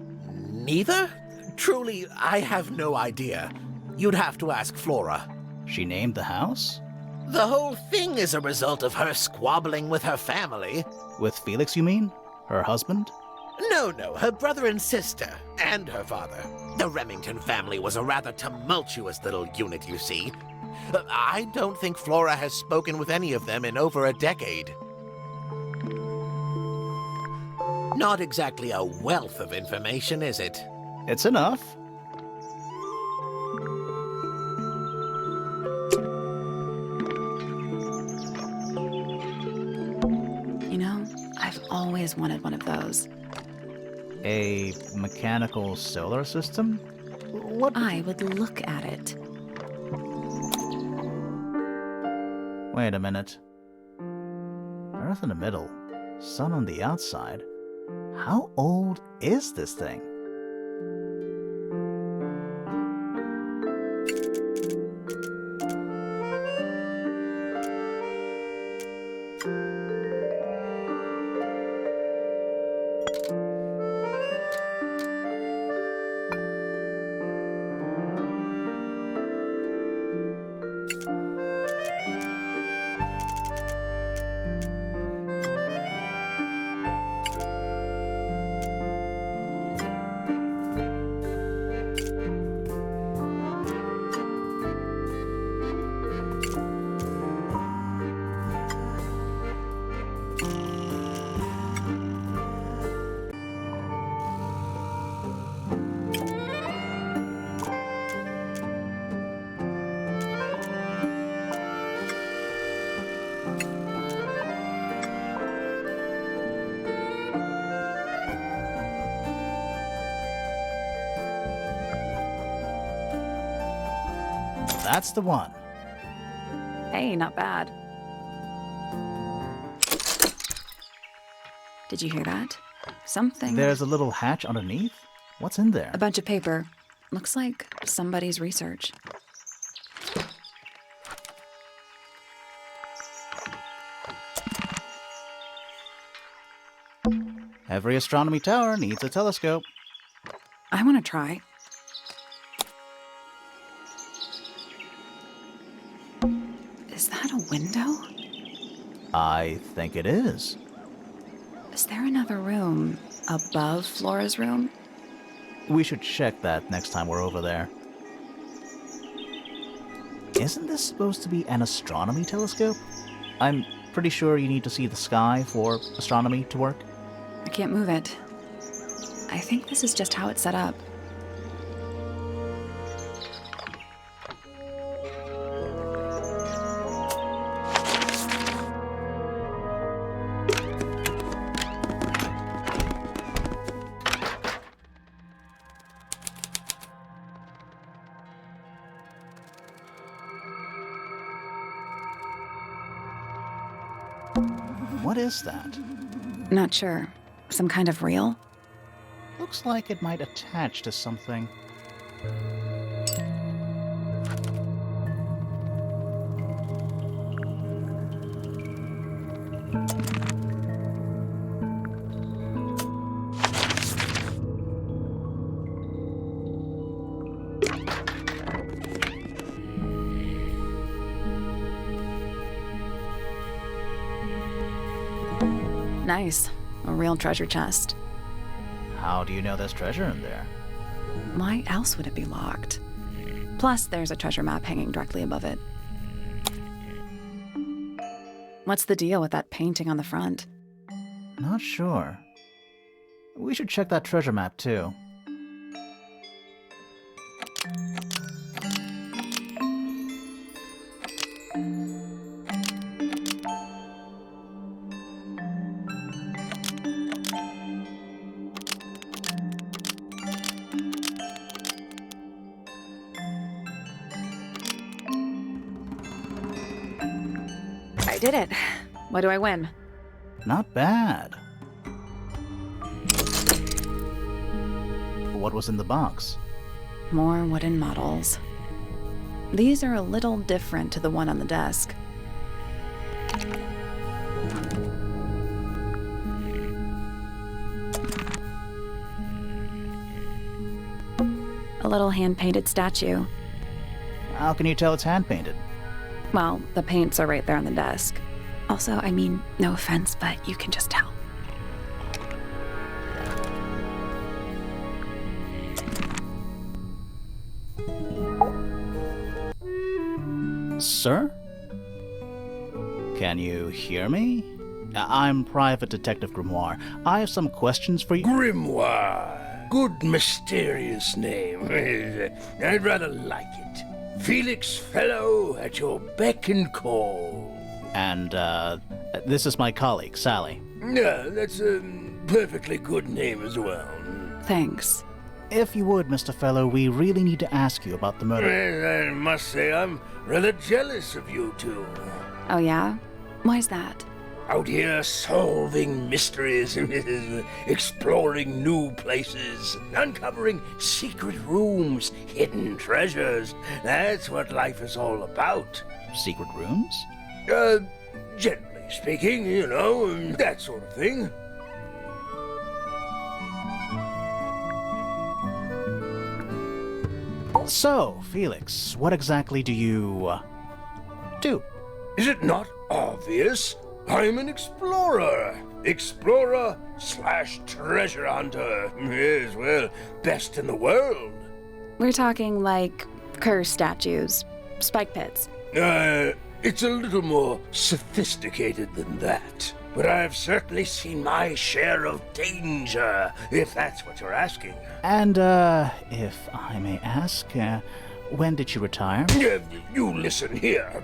Neither? Truly, I have no idea. You'd have to ask Flora. She named the house? The whole thing is a result of her squabbling with her family. With Felix, you mean? Her husband? No, her brother and sister, and her father. The Remington family was a rather tumultuous little unit, you see. I don't think Flora has spoken with any of them in over a decade. Not exactly a wealth of information, is it? It's enough. You know, I've always wanted one of those. A mechanical solar system? What? I would look at it. Wait a minute. Earth in the middle, sun on the outside. How old is this thing? That's the one. Hey, not bad. Did you hear that? Something. There's a little hatch underneath? What's in there? A bunch of paper. Looks like somebody's research. Every astronomy tower needs a telescope. I want to try. Is that a window? I think it is. Is there another room above Flora's room? We should check that next time we're over there. Isn't this supposed to be an astronomy telescope? I'm pretty sure you need to see the sky for astronomy to work. I can't move it. I think this is just how it's set up. What is that? Not sure. Some kind of reel? Looks like it might attach to something. Nice. A real treasure chest. How do you know there's treasure in there? Why else would it be locked? Plus, there's a treasure map hanging directly above it. What's the deal with that painting on the front? Not sure. We should check that treasure map too. I did it. What do I win? Not bad. What was in the box? More wooden models. These are a little different to the one on the desk. A little hand-painted statue. How can you tell it's hand-painted? Well, the paints are right there on the desk. Also, I mean, no offense, but you can just tell. Sir? Can you hear me? I'm Private Detective Grimoire. I have some questions for you. Grimoire. Good mysterious name. I'd rather like it. Felix Fellow at your beck and call. And, this is my colleague, Sally. Yeah, that's a perfectly good name as well. Thanks. If you would, Mr. Fellow, we really need to ask you about the murder. Well, I must say I'm rather jealous of you two. Oh, yeah? Why's that? Out here solving mysteries, exploring new places, uncovering secret rooms, hidden treasures. That's what life is all about. Secret rooms? Generally speaking, you know, that sort of thing. So, Felix, what exactly do you, do? Is it not obvious? I'm an explorer. Explorer / treasure hunter. Yes, well, best in the world. We're talking like curse statues, spike pits. It's a little more sophisticated than that. But I've certainly seen my share of danger, if that's what you're asking. And, if I may ask, when did you retire? You listen here.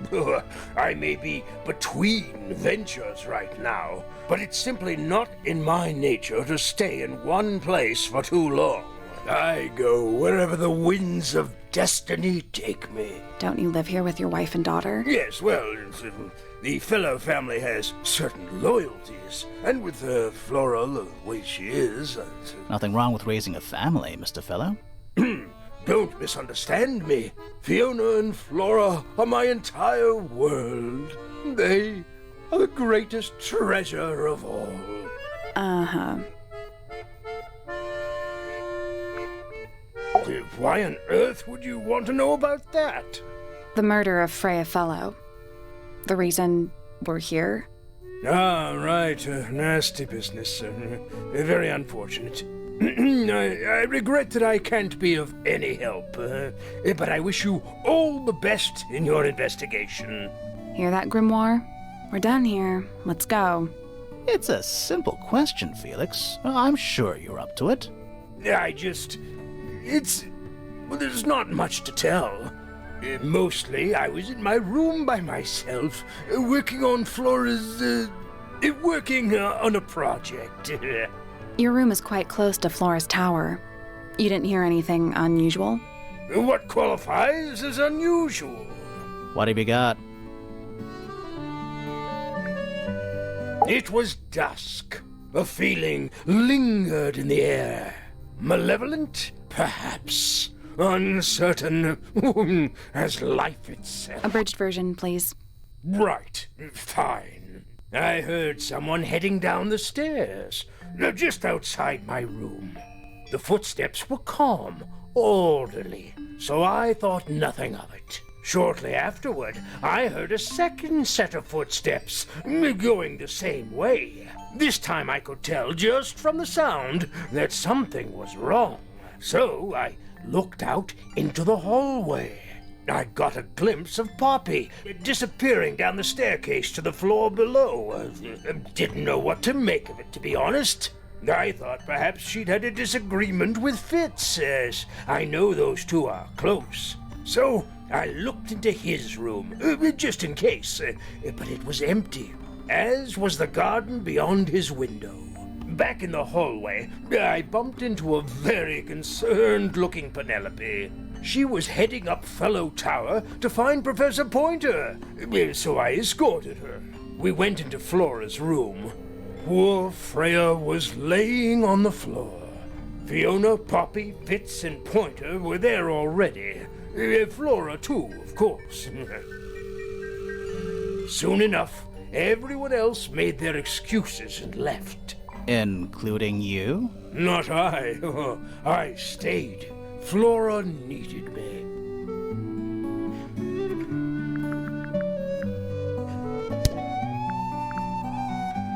I may be between ventures right now, but it's simply not in my nature to stay in one place for too long. I go wherever the winds of destiny take me. Don't you live here with your wife and daughter? Yes, well, the Fellow family has certain loyalties, and with Flora the way she is... Nothing wrong with raising a family, Mr. Fellow. Don't misunderstand me. Fiona and Flora are my entire world. They are the greatest treasure of all. Uh-huh. Why on earth would you want to know about that? The murder of Freya Fellow. The reason we're here? Ah, right. Nasty business. Very unfortunate. I regret that I can't be of any help, but I wish you all the best in your investigation. Hear that, Grimoire? We're done here. Let's go. It's a simple question, Felix. I'm sure you're up to it. There's not much to tell. Mostly, I was in my room by myself, working on Flora's, working on a project. Your room is quite close to Flora's tower. You didn't hear anything unusual? What qualifies as unusual? What have you got? It was dusk. A feeling lingered in the air. Malevolent, perhaps. Uncertain as life itself. Abridged version, please. Right. Fine. I heard someone heading down the stairs, just outside my room. The footsteps were calm, orderly, so I thought nothing of it. Shortly afterward, I heard a second set of footsteps, going the same way. This time I could tell just from the sound that something was wrong. So I looked out into the hallway. I got a glimpse of Poppy disappearing down the staircase to the floor below. Didn't know what to make of it, to be honest. I thought perhaps she'd had a disagreement with Fitz, as I know those two are close. So I looked into his room, just in case, but it was empty, as was the garden beyond his window. Back in the hallway, I bumped into a very concerned-looking Penelope. She was heading up Fellow Tower to find Professor Pointer, so I escorted her. We went into Flora's room. Poor Freya was laying on the floor. Fiona, Poppy, Fitz, and Pointer were there already. Flora, too, of course. Soon enough, everyone else made their excuses and left. Including you? Not I. I stayed. Flora needed me.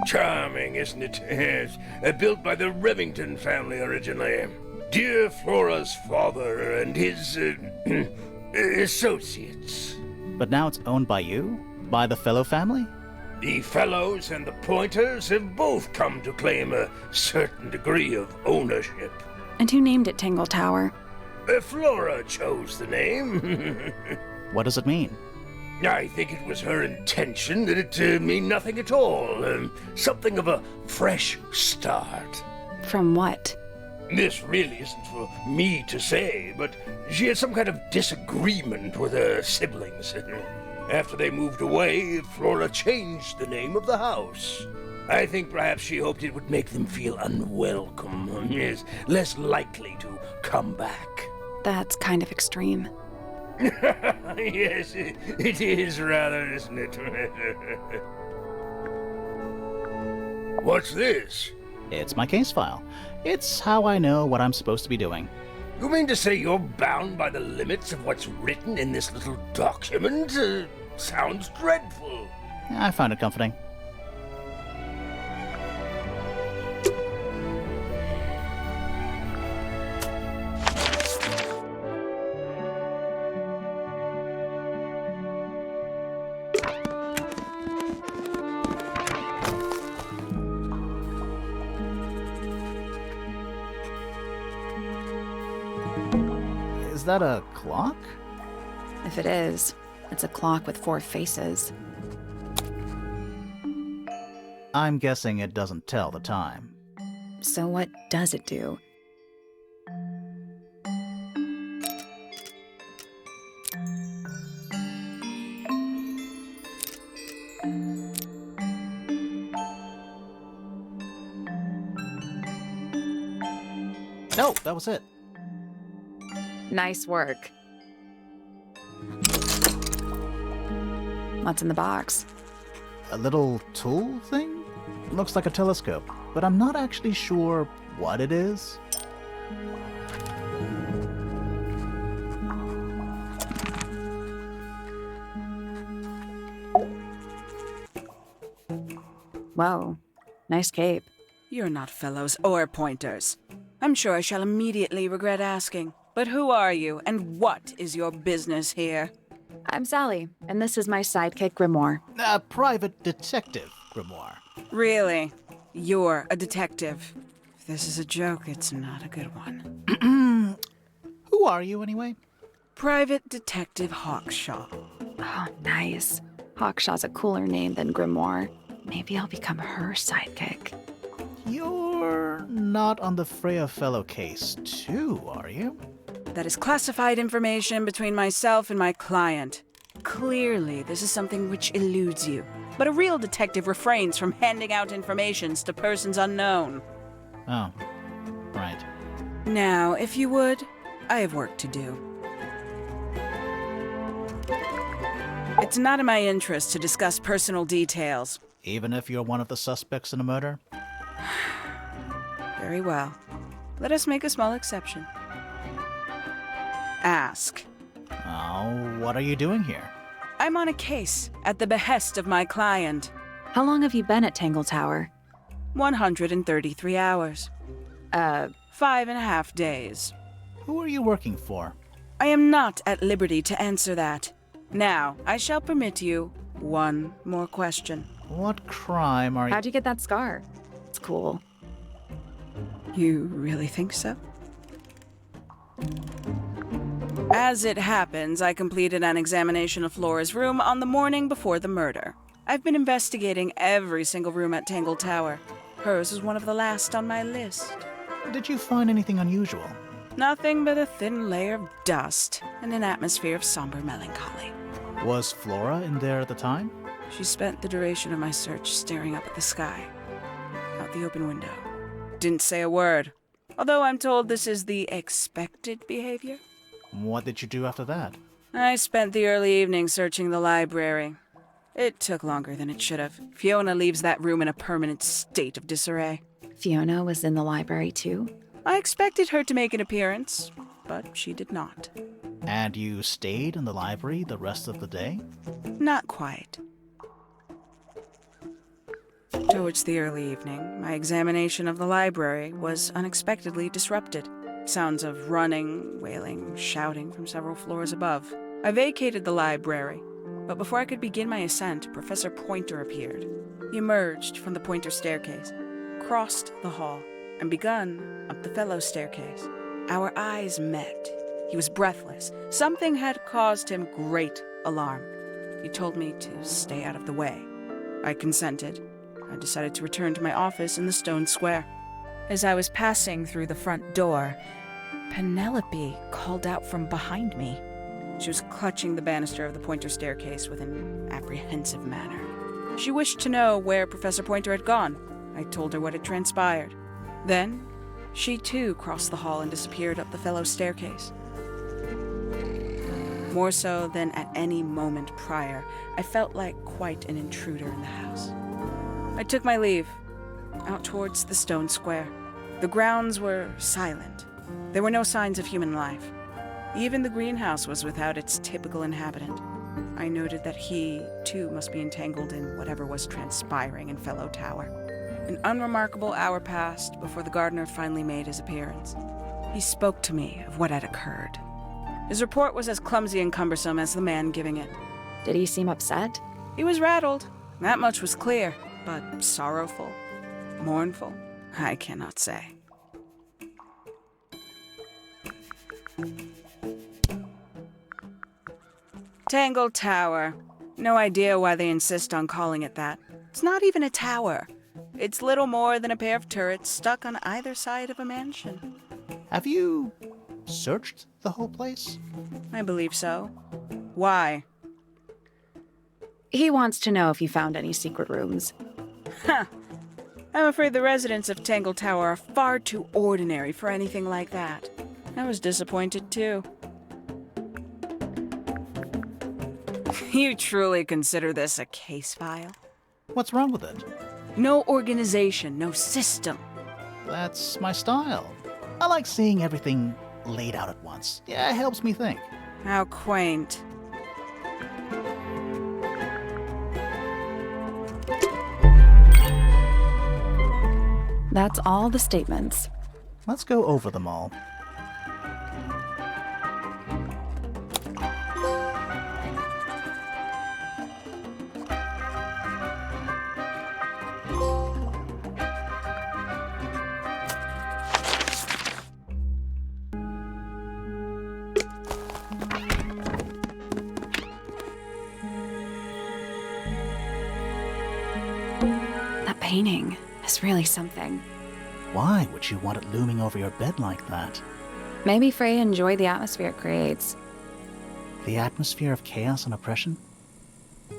Charming, isn't it? Yes. Built by the Remington family originally. Dear Flora's father and his associates. But now it's owned by you? By the Fellow family? The fellows and the pointers have both come to claim a certain degree of ownership. And who named it Tangle Tower? Flora chose the name. What does it mean? I think it was her intention that it mean nothing at all. Something of a fresh start. From what? This really isn't for me to say, but she had some kind of disagreement with her siblings. After they moved away, Flora changed the name of the house. I think perhaps she hoped it would make them feel unwelcome, yes, less likely to come back. That's kind of extreme. Yes, it is rather, isn't it? What's this? It's my case file. It's how I know what I'm supposed to be doing. You mean to say you're bound by the limits of what's written in this little document? Sounds dreadful. I find it comforting. Is that a clock? If it is, it's a clock with 4 faces. I'm guessing it doesn't tell the time. So what does it do? No, that was it. Nice work. What's in the box? A little tool thing? Looks like a telescope, but I'm not actually sure what it is. Whoa, nice cape. You're not fellows or pointers. I'm sure I shall immediately regret asking. But who are you, and what is your business here? I'm Sally, and this is my sidekick Grimoire. A private detective, Grimoire. Really? You're a detective. If this is a joke, it's not a good one. Who are you, anyway? Private Detective Hawkshaw. Oh, nice. Hawkshaw's a cooler name than Grimoire. Maybe I'll become her sidekick. You're not on the Freya fellow case, too, are you? That is classified information between myself and my client. Clearly, this is something which eludes you. But a real detective refrains from handing out informations to persons unknown. Oh, right. Now, if you would, I have work to do. It's not in my interest to discuss personal details. Even if you're one of the suspects in a murder? Very well. Let us make a small exception. Ask. Oh, what are you doing here? I'm on a case at the behest of my client. How long have you been at Tangle Tower? 133 hours. 5.5 days. Who are you working for? I am not at liberty to answer that. Now, I shall permit you one more question. What crime are you— How'd you get that scar? It's cool. You really think so? As it happens, I completed an examination of Flora's room on the morning before the murder. I've been investigating every single room at Tangle Tower. Hers was one of the last on my list. Did you find anything unusual? Nothing but a thin layer of dust and an atmosphere of somber melancholy. Was Flora in there at the time? She spent the duration of my search staring up at the sky, out the open window. Didn't say a word, although I'm told this is the expected behavior. What did you do after that? I spent the early evening searching the library. It took longer than it should have. Fiona leaves that room in a permanent state of disarray. Fiona was in the library too? I expected her to make an appearance, but she did not. And you stayed in the library the rest of the day? Not quite. Towards the early evening, my examination of the library was unexpectedly disrupted. Sounds of running, wailing, shouting from several floors above. I vacated the library, But before I could begin my ascent, Professor Pointer appeared. He emerged from the Pointer staircase, crossed the hall, and begun up the Fellows staircase. Our eyes met. He was breathless. Something had caused him great alarm. He told me to stay out of the way. I consented. I decided to return to my office in the stone square. As I was passing through the front door, Penelope called out from behind me. She was clutching the banister of the Pointer staircase with an apprehensive manner. She wished to know where Professor Pointer had gone. I told her what had transpired. Then, she too crossed the hall and disappeared up the Fellows staircase. More so than at any moment prior, I felt like quite an intruder in the house. I took my leave, out towards the stone square. The grounds were silent. There were no signs of human life. Even the greenhouse was without its typical inhabitant. I noted that he, too, must be entangled in whatever was transpiring in Fellow Tower. An unremarkable hour passed before the gardener finally made his appearance. He spoke to me of what had occurred. His report was as clumsy and cumbersome as the man giving it. Did he seem upset? He was rattled. That much was clear, but sorrowful, mournful, I cannot say. Tangle Tower. No idea why they insist on calling it that. It's not even a tower. It's little more than a pair of turrets stuck on either side of a mansion. Have you searched the whole place? I believe so. Why? He wants to know if you found any secret rooms. Ha! I'm afraid the residents of Tangle Tower are far too ordinary for anything like that. I was disappointed, too. You truly consider this a case file? What's wrong with it? No organization, no system. That's my style. I like seeing everything laid out at once. Yeah, it helps me think. How quaint. That's all the statements. Let's go over them all. That painting is really something. Why would you want it looming over your bed like that? Maybe Freya enjoyed the atmosphere it creates. The atmosphere of chaos and oppression?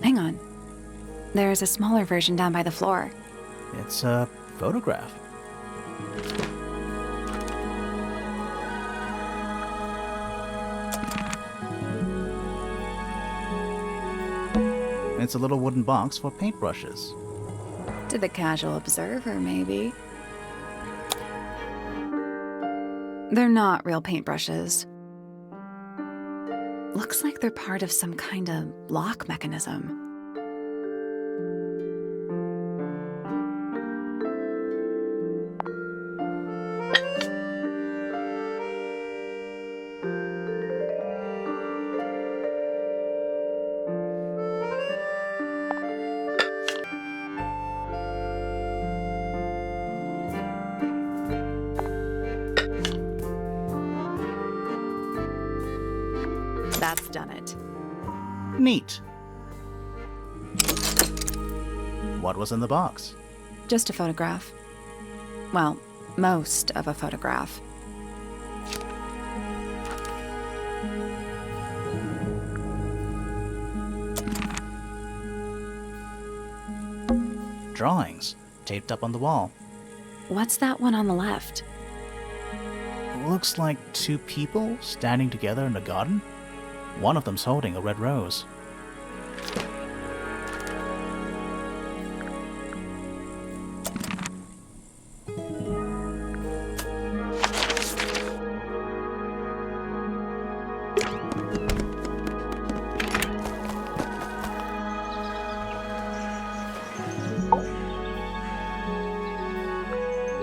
Hang on. There's a smaller version down by the floor. It's a photograph. It's a little wooden box for paintbrushes. To the casual observer, maybe. They're not real paintbrushes. Looks like they're part of some kind of lock mechanism. That's done it. Neat. What was in the box? Just a photograph. Well, most of a photograph. Drawings, taped up on the wall. What's that one on the left? Looks like two people standing together in a garden. One of them's holding a red rose.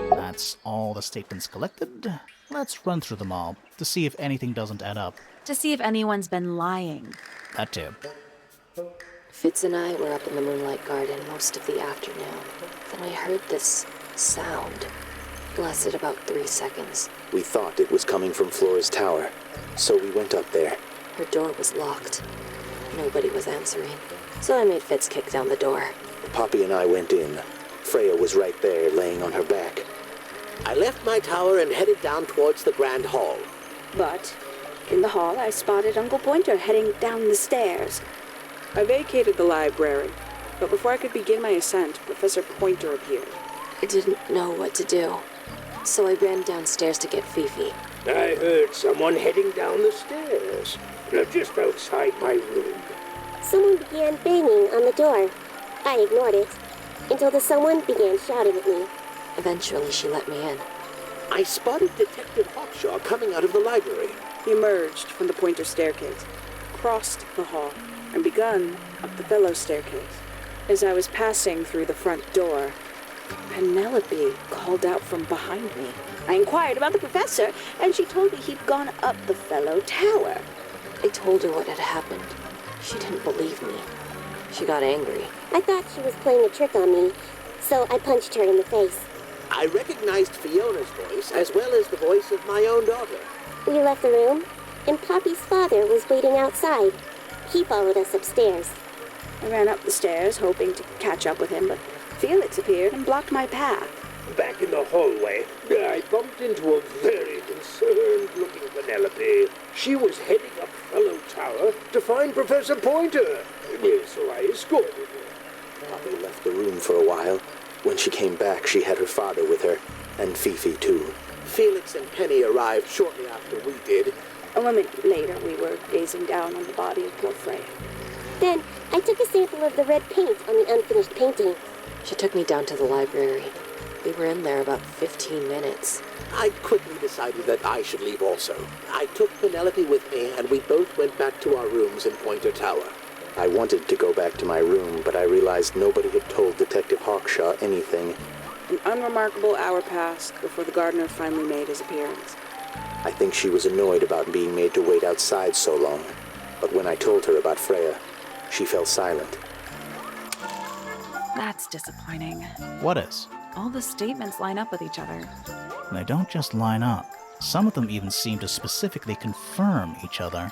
That's all the statements collected. Let's run through them all to see if anything doesn't add up. To see if anyone's been lying. That too. Fitz and I were up in the moonlight garden most of the afternoon. Then I heard this sound. Lasted about 3 seconds. We thought it was coming from Flora's tower, so we went up there. Her door was locked. Nobody was answering. So I made Fitz kick down the door. Poppy and I went in. Freya was right there, laying on her back. I left my tower and headed down towards the Grand Hall. But in the hall, I spotted Uncle Pointer heading down the stairs. I vacated the library, but before I could begin my ascent, Professor Pointer appeared. I didn't know what to do. So I ran downstairs to get Fifi. I heard someone heading down the stairs, just outside my room. Someone began banging on the door. I ignored it until the someone began shouting at me. Eventually, she let me in. I spotted Detective Hawkshaw coming out of the library. He emerged from the Pointer staircase, crossed the hall, and begun up the fellow staircase. As I was passing through the front door, Penelope called out from behind me. I inquired about the professor, and she told me he'd gone up the fellow tower. I told her what had happened. She didn't believe me. She got angry. I thought she was playing a trick on me, so I punched her in the face. I recognized Fiona's voice as well as the voice of my own daughter. We left the room, and Poppy's father was waiting outside. He followed us upstairs. I ran up the stairs, hoping to catch up with him, but Felix appeared and blocked my path. Back in the hallway, I bumped into a very concerned-looking Penelope. She was heading up Fellow Tower to find Professor Pointer, so I escorted her. Poppy left the room for a while. When she came back, she had her father with her, and Fifi too. Felix and Penny arrived shortly after we did. A moment later, we were gazing down on the body of poor Freya. Then I took a sample of the red paint on the unfinished painting. She took me down to the library. We were in there about 15 minutes. I quickly decided that I should leave also. I took Penelope with me, and we both went back to our rooms in Pointer Tower. I wanted to go back to my room, but I realized nobody had told Detective Hawkshaw anything. An unremarkable hour passed before the gardener finally made his appearance. I think she was annoyed about being made to wait outside so long. But when I told her about Freya, she fell silent. That's disappointing. What is? All the statements line up with each other. They don't just line up. Some of them even seem to specifically confirm each other.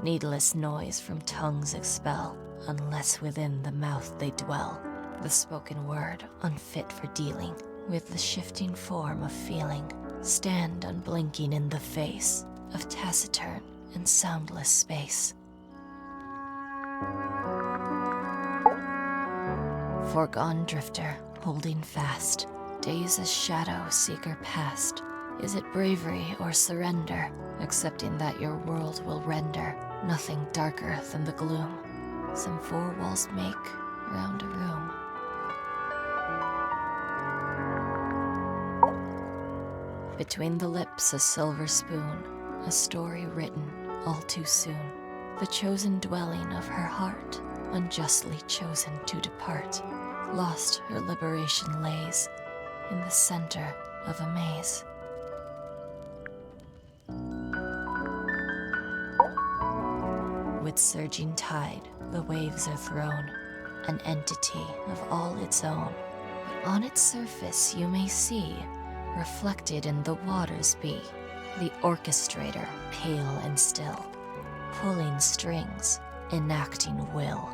Needless noise from tongues expel, unless within the mouth they dwell. The spoken word, unfit for dealing with the shifting form of feeling, stand unblinking in the face of taciturn and soundless space. Foregone drifter, holding fast, days as shadow seeker past. Is it bravery or surrender, accepting that your world will render nothing darker than the gloom some four walls make round a room? Between the lips a silver spoon, a story written all too soon. The chosen dwelling of her heart, unjustly chosen to depart. Lost her liberation lays in the center of a maze. With surging tide, the waves are thrown, an entity of all its own. But on its surface you may see, reflected in the waters be, the orchestrator, pale and still, pulling strings, enacting will.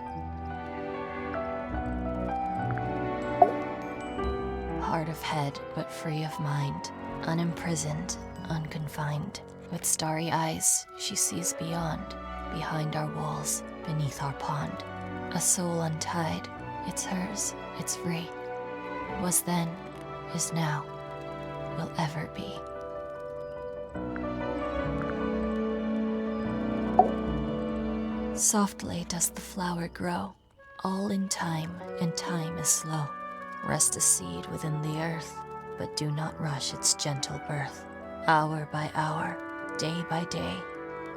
Hard of head, but free of mind, unimprisoned, unconfined. With starry eyes, she sees beyond, behind our walls, beneath our pond. A soul untied, it's hers, it's free. Was then, is now, will ever be. Softly does the flower grow, all in time, and time is slow. Rest a seed within the earth, but do not rush its gentle birth. Hour by hour, day by day,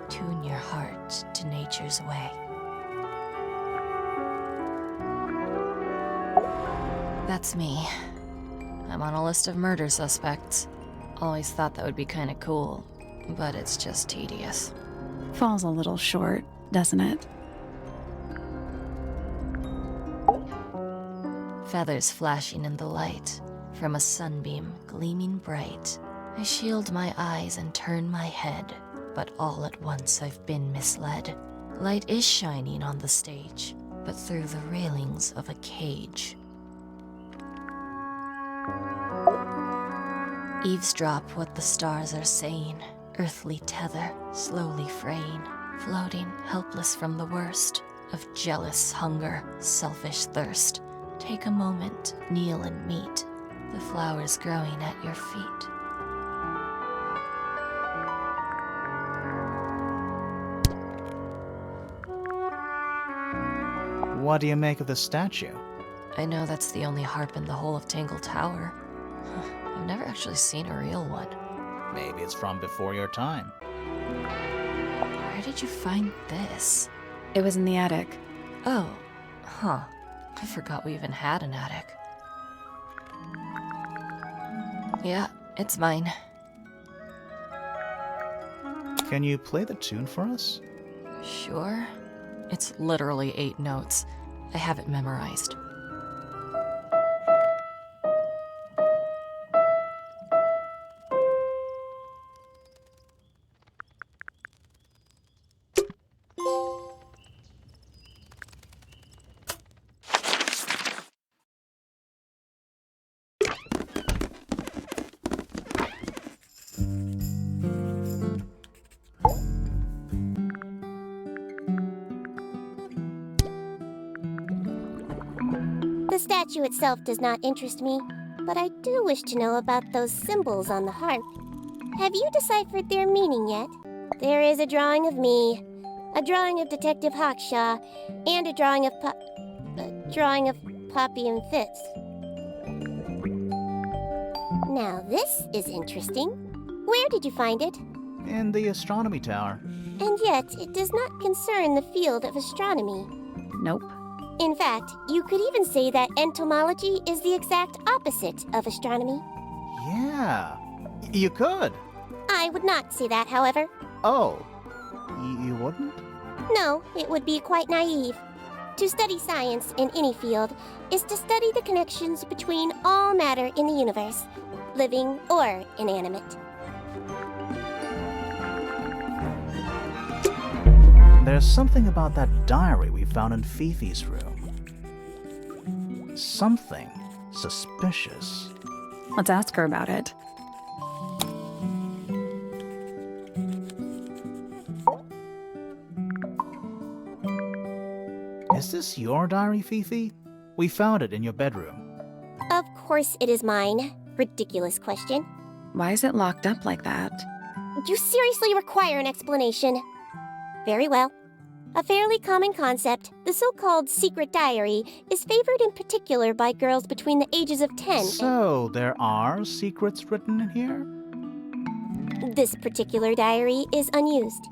tune your heart to nature's way. That's me. I'm on a list of murder suspects. Always thought that would be kinda cool, but it's just tedious. Falls a little short, doesn't it? Feathers flashing in the light, from a sunbeam gleaming bright. I shield my eyes and turn my head, but all at once I've been misled. Light is shining on the stage, but through the railings of a cage. Eavesdrop what the stars are saying, earthly tether slowly fraying, floating helpless from the worst of jealous hunger, selfish thirst. Take a moment, kneel and meet the flowers growing at your feet. What do you make of the statue? I know that's the only harp in the whole of Tangle Tower. I've never actually seen a real one. Maybe it's from before your time. Where did you find this? It was in the attic. Oh, huh. I forgot we even had an attic. Yeah, it's mine. Can you play the tune for us? Sure. It's literally 8 notes. I have it memorized. The statue itself does not interest me, but I do wish to know about those symbols on the harp. Have you deciphered their meaning yet? There is a drawing of me, a drawing of Detective Hawkshaw, and a drawing of Poppy and Fitz. Now this is interesting. Where did you find it? In the astronomy tower. And yet, it does not concern the field of astronomy. Nope. In fact, you could even say that entomology is the exact opposite of astronomy. Yeah, you could. I would not say that, however. Oh, you wouldn't? No, it would be quite naive. To study science in any field is to study the connections between all matter in the universe, living or inanimate. There's something about that diary we found in Fifi's room. Something suspicious. Let's ask her about it. Is this your diary, Fifi? We found it in your bedroom. Of course it is mine. Ridiculous question. Why is it locked up like that? You seriously require an explanation. Very well. A fairly common concept, the so-called secret diary, is favored in particular by girls between the ages of 10 So, there are secrets written in here? This particular diary is unused.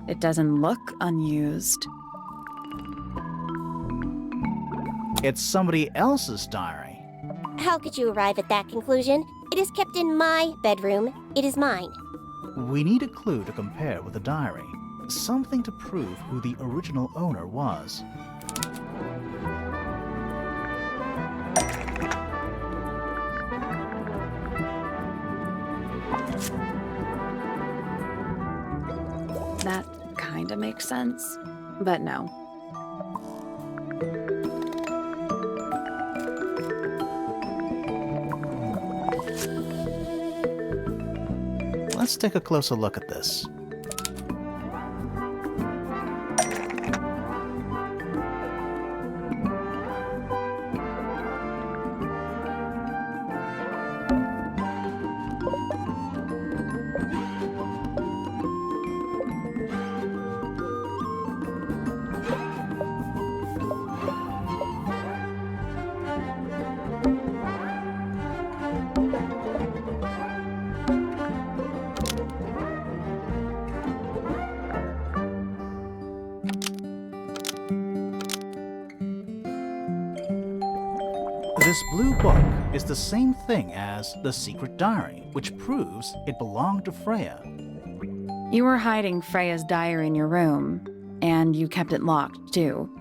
It doesn't look unused. It's somebody else's diary. How could you arrive at that conclusion? It is kept in my bedroom. It is mine. We need a clue to compare with the diary. Something to prove who the original owner was. That kinda makes sense, but no. Let's take a closer look at this. This blue book is the same thing as the secret diary, which proves it belonged to Freya. You were hiding Freya's diary in your room, and you kept it locked, too.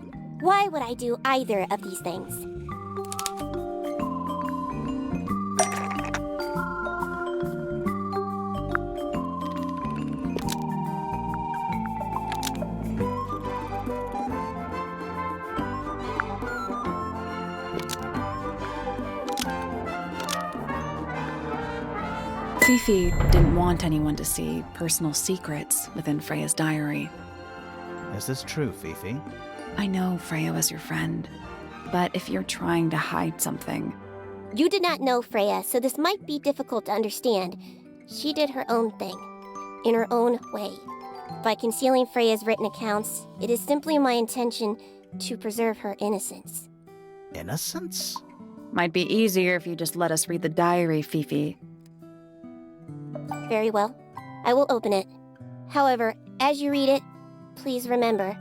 Why would I do either of these things? Fifi didn't want anyone to see personal secrets within Freya's diary. Is this true, Fifi? I know Freya was your friend, but if you're trying to hide something... You did not know Freya, so this might be difficult to understand. She did her own thing, in her own way. By concealing Freya's written accounts, it is simply my intention to preserve her innocence. Innocence? Might be easier if you just let us read the diary, Fifi. Very well. I will open it. However, as you read it, please remember,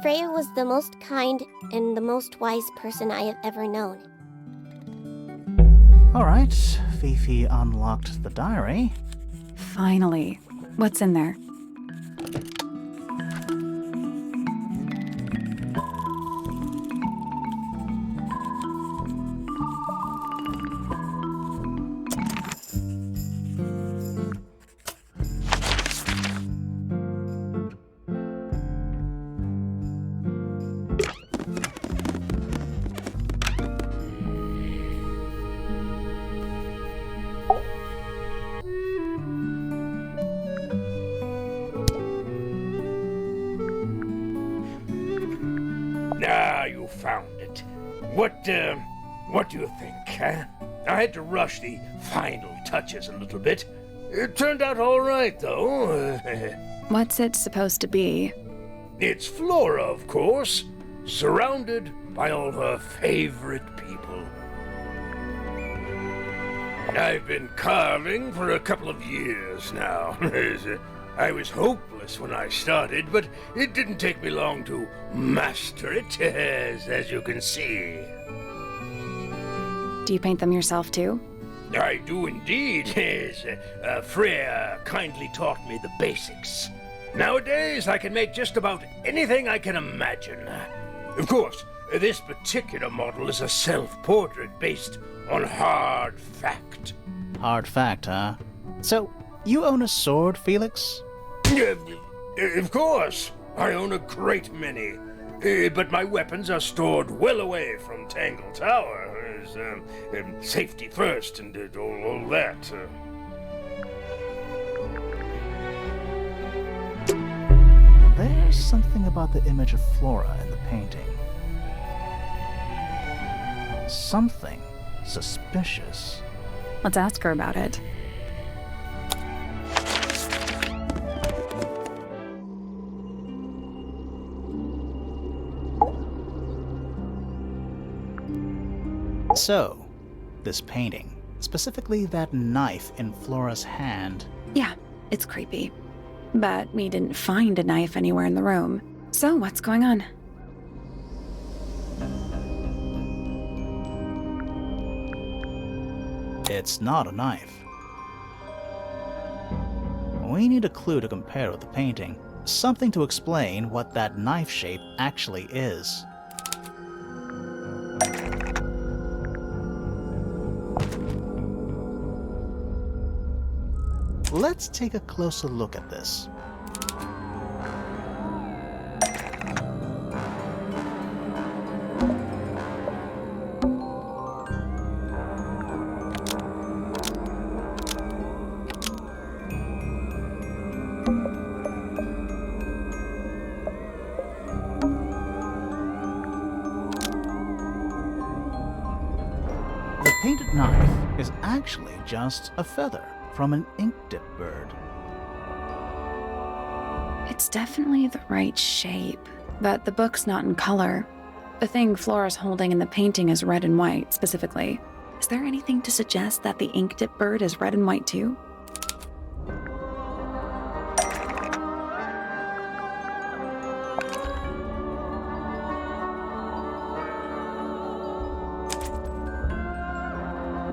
Freya was the most kind and the most wise person I have ever known. Alright, Fifi unlocked the diary. Finally. What's in there? Ah, you found it. What do you think, huh? I had to rush the final touches a little bit. It turned out all right, though. What's it supposed to be? It's Flora, of course, surrounded by all her favorite people. I've been carving for a couple of years now. I was hopeless when I started, but it didn't take me long to master it, as you can see. Do you paint them yourself, too? I do indeed, Freya kindly taught me the basics. Nowadays, I can make just about anything I can imagine. Of course, this particular model is a self-portrait based on hard fact. Hard fact, huh? So, you own a sword, Felix? Of course. I own a great many. But my weapons are stored well away from Tangle Tower. Safety first and all that. There's something about the image of Flora in the painting. Something suspicious. Let's ask her about it. So, this painting, specifically that knife in Flora's hand. Yeah, it's creepy. But we didn't find a knife anywhere in the room. So what's going on? It's not a knife. We need a clue to compare with the painting. Something to explain what that knife shape actually is. Let's take a closer look at this. The painted knife is actually just a feather from an ink-dip bird. It's definitely the right shape, but the book's not in color. The thing Flora's holding in the painting is red and white, specifically. Is there anything to suggest that the ink-dip bird is red and white too?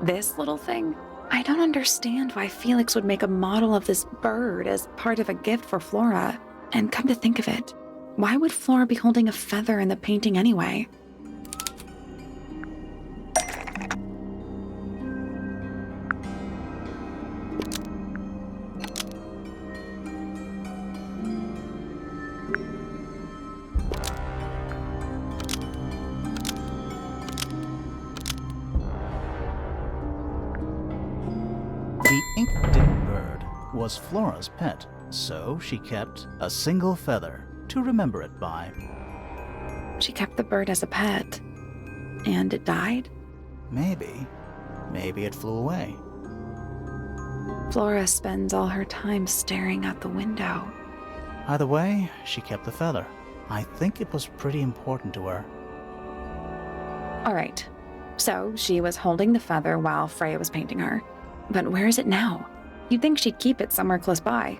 This little thing? I don't understand why Felix would make a model of this bird as part of a gift for Flora. And come to think of it, why would Flora be holding a feather in the painting anyway? The ink-dipped bird was Flora's pet, so she kept a single feather to remember it by. She kept the bird as a pet. And it died? Maybe it flew away. Flora spends all her time staring out the window. Either way, she kept the feather. I think it was pretty important to her. All right, so she was holding the feather while Freya was painting her. But where is it now? You'd think she'd keep it somewhere close by.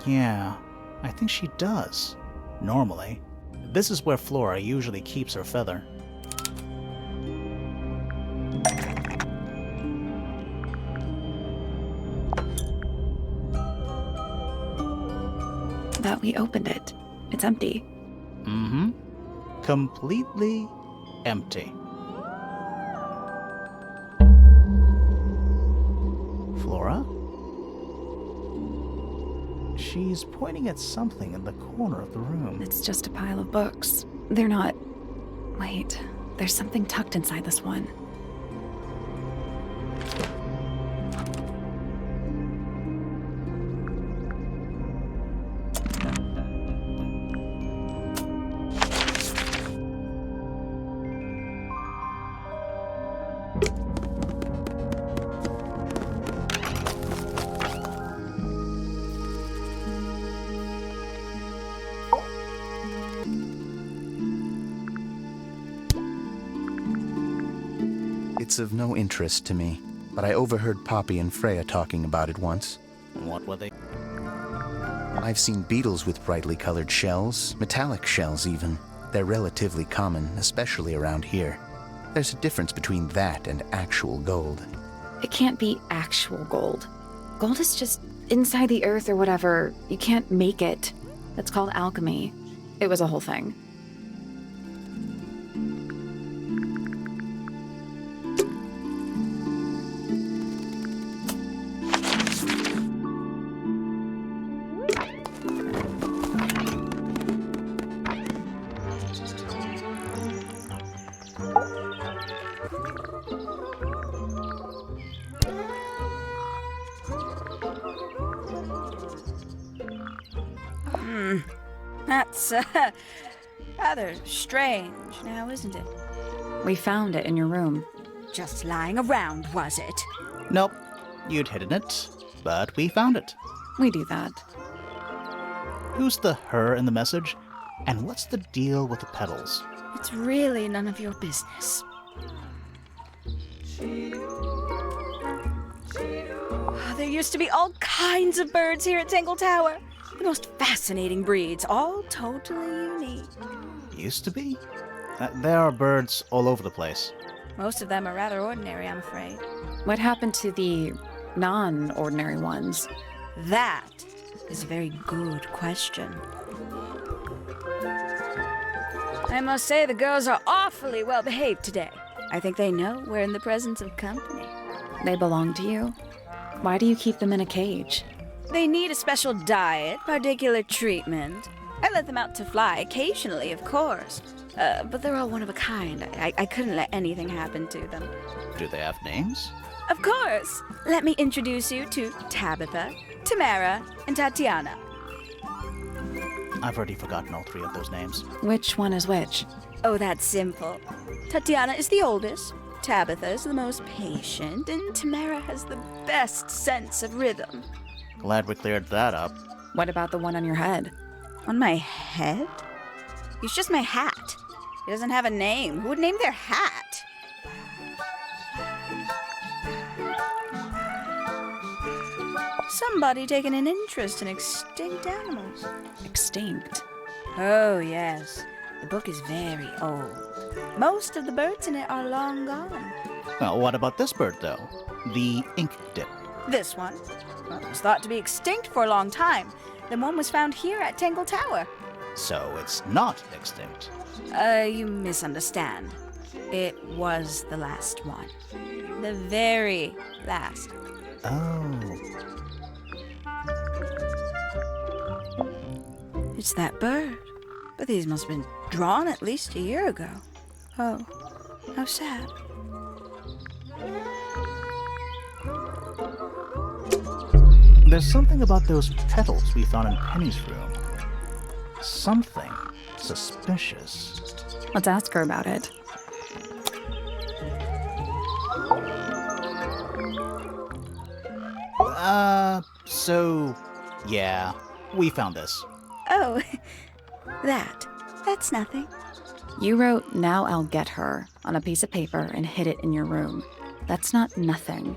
Yeah, I think she does. Normally. This is where Flora usually keeps her feather. But we opened it. It's empty. Mm-hmm. Completely empty. Flora? She's pointing at something in the corner of the room. It's just a pile of books. They're not... Wait, there's something tucked inside this one. It's of no interest to me, but I overheard Poppy and Freya talking about it once. What were they? I've seen beetles with brightly colored shells, metallic shells even. They're relatively common, especially around here. There's a difference between that and actual gold. It can't be actual gold. Gold is just inside the earth or whatever. You can't make it. It's called alchemy. It was a whole thing. That's rather strange now, isn't it? We found it in your room. Just lying around, was it? Nope. You'd hidden it, but we found it. We do that. Who's the her in the message? And what's the deal with the petals? It's really none of your business. There used to be all kinds of birds here at Tangle Tower. The most fascinating breeds, all totally unique. Used to be? There are birds all over the place. Most of them are rather ordinary, I'm afraid. What happened to the non-ordinary ones? That is a very good question. I must say the girls are awfully well behaved today. I think they know we're in the presence of company. They belong to you? Why do you keep them in a cage? They need a special diet, particular treatment. I let them out to fly occasionally, of course. But they're all one of a kind. I couldn't let anything happen to them. Do they have names? Of course. Let me introduce you to Tabitha, Tamara, and Tatiana. I've already forgotten all three of those names. Which one is which? Oh, that's simple. Tatiana is the oldest, Tabitha is the most patient, and Tamara has the best sense of rhythm. Glad we cleared that up. What about the one on your head? On my head? It's just my hat. It doesn't have a name. Who would name their hat? Somebody taking an interest in extinct animals. Extinct? Oh, yes. The book is very old. Most of the birds in it are long gone. Well, what about this bird, though? The ink dip. This one? Well, it was thought to be extinct for a long time. Then one was found here at Tangle Tower. So it's not extinct. You misunderstand. It was the last one. The very last. Oh. It's that bird. But these must have been drawn at least a year ago. Oh, how sad. There's something about those petals we found in Penny's room. Something suspicious. Let's ask her about it. Yeah, we found this. Oh, that's nothing. You wrote, "Now I'll get her," on a piece of paper and hid it in your room. That's not nothing.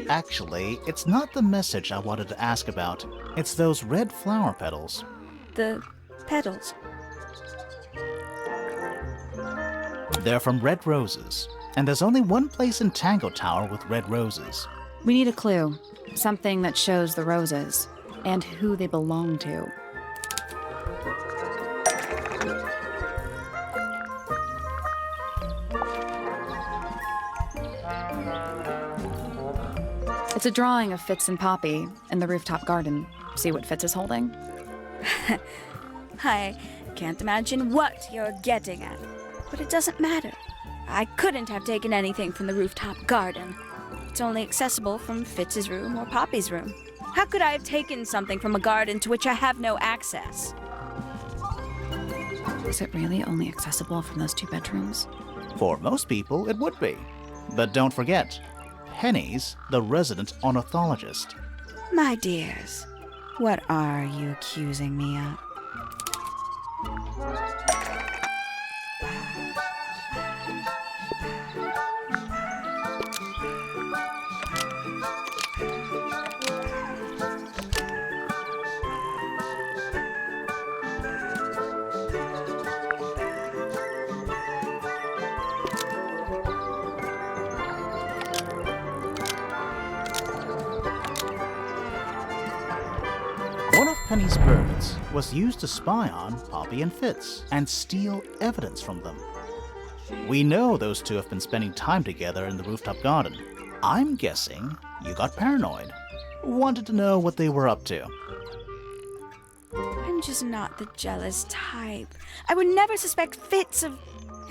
Actually, it's not the message I wanted to ask about. It's those red flower petals. The petals. They're from red roses, and there's only one place in Tangle Tower with red roses. We need a clue. Something that shows the roses and who they belong to. It's a drawing of Fitz and Poppy in the rooftop garden. See what Fitz is holding? I can't imagine what you're getting at, but it doesn't matter. I couldn't have taken anything from the rooftop garden. It's only accessible from Fitz's room or Poppy's room. How could I have taken something from a garden to which I have no access? Is it really only accessible from those two bedrooms? For most people, it would be. But don't forget, Penny's the resident ornithologist. My dears, what are you accusing me of? One of Penny's birds was used to spy on Poppy and Fitz and steal evidence from them. We know those two have been spending time together in the rooftop garden. I'm guessing you got paranoid. Wanted to know what they were up to. I'm just not the jealous type. I would never suspect Fitz of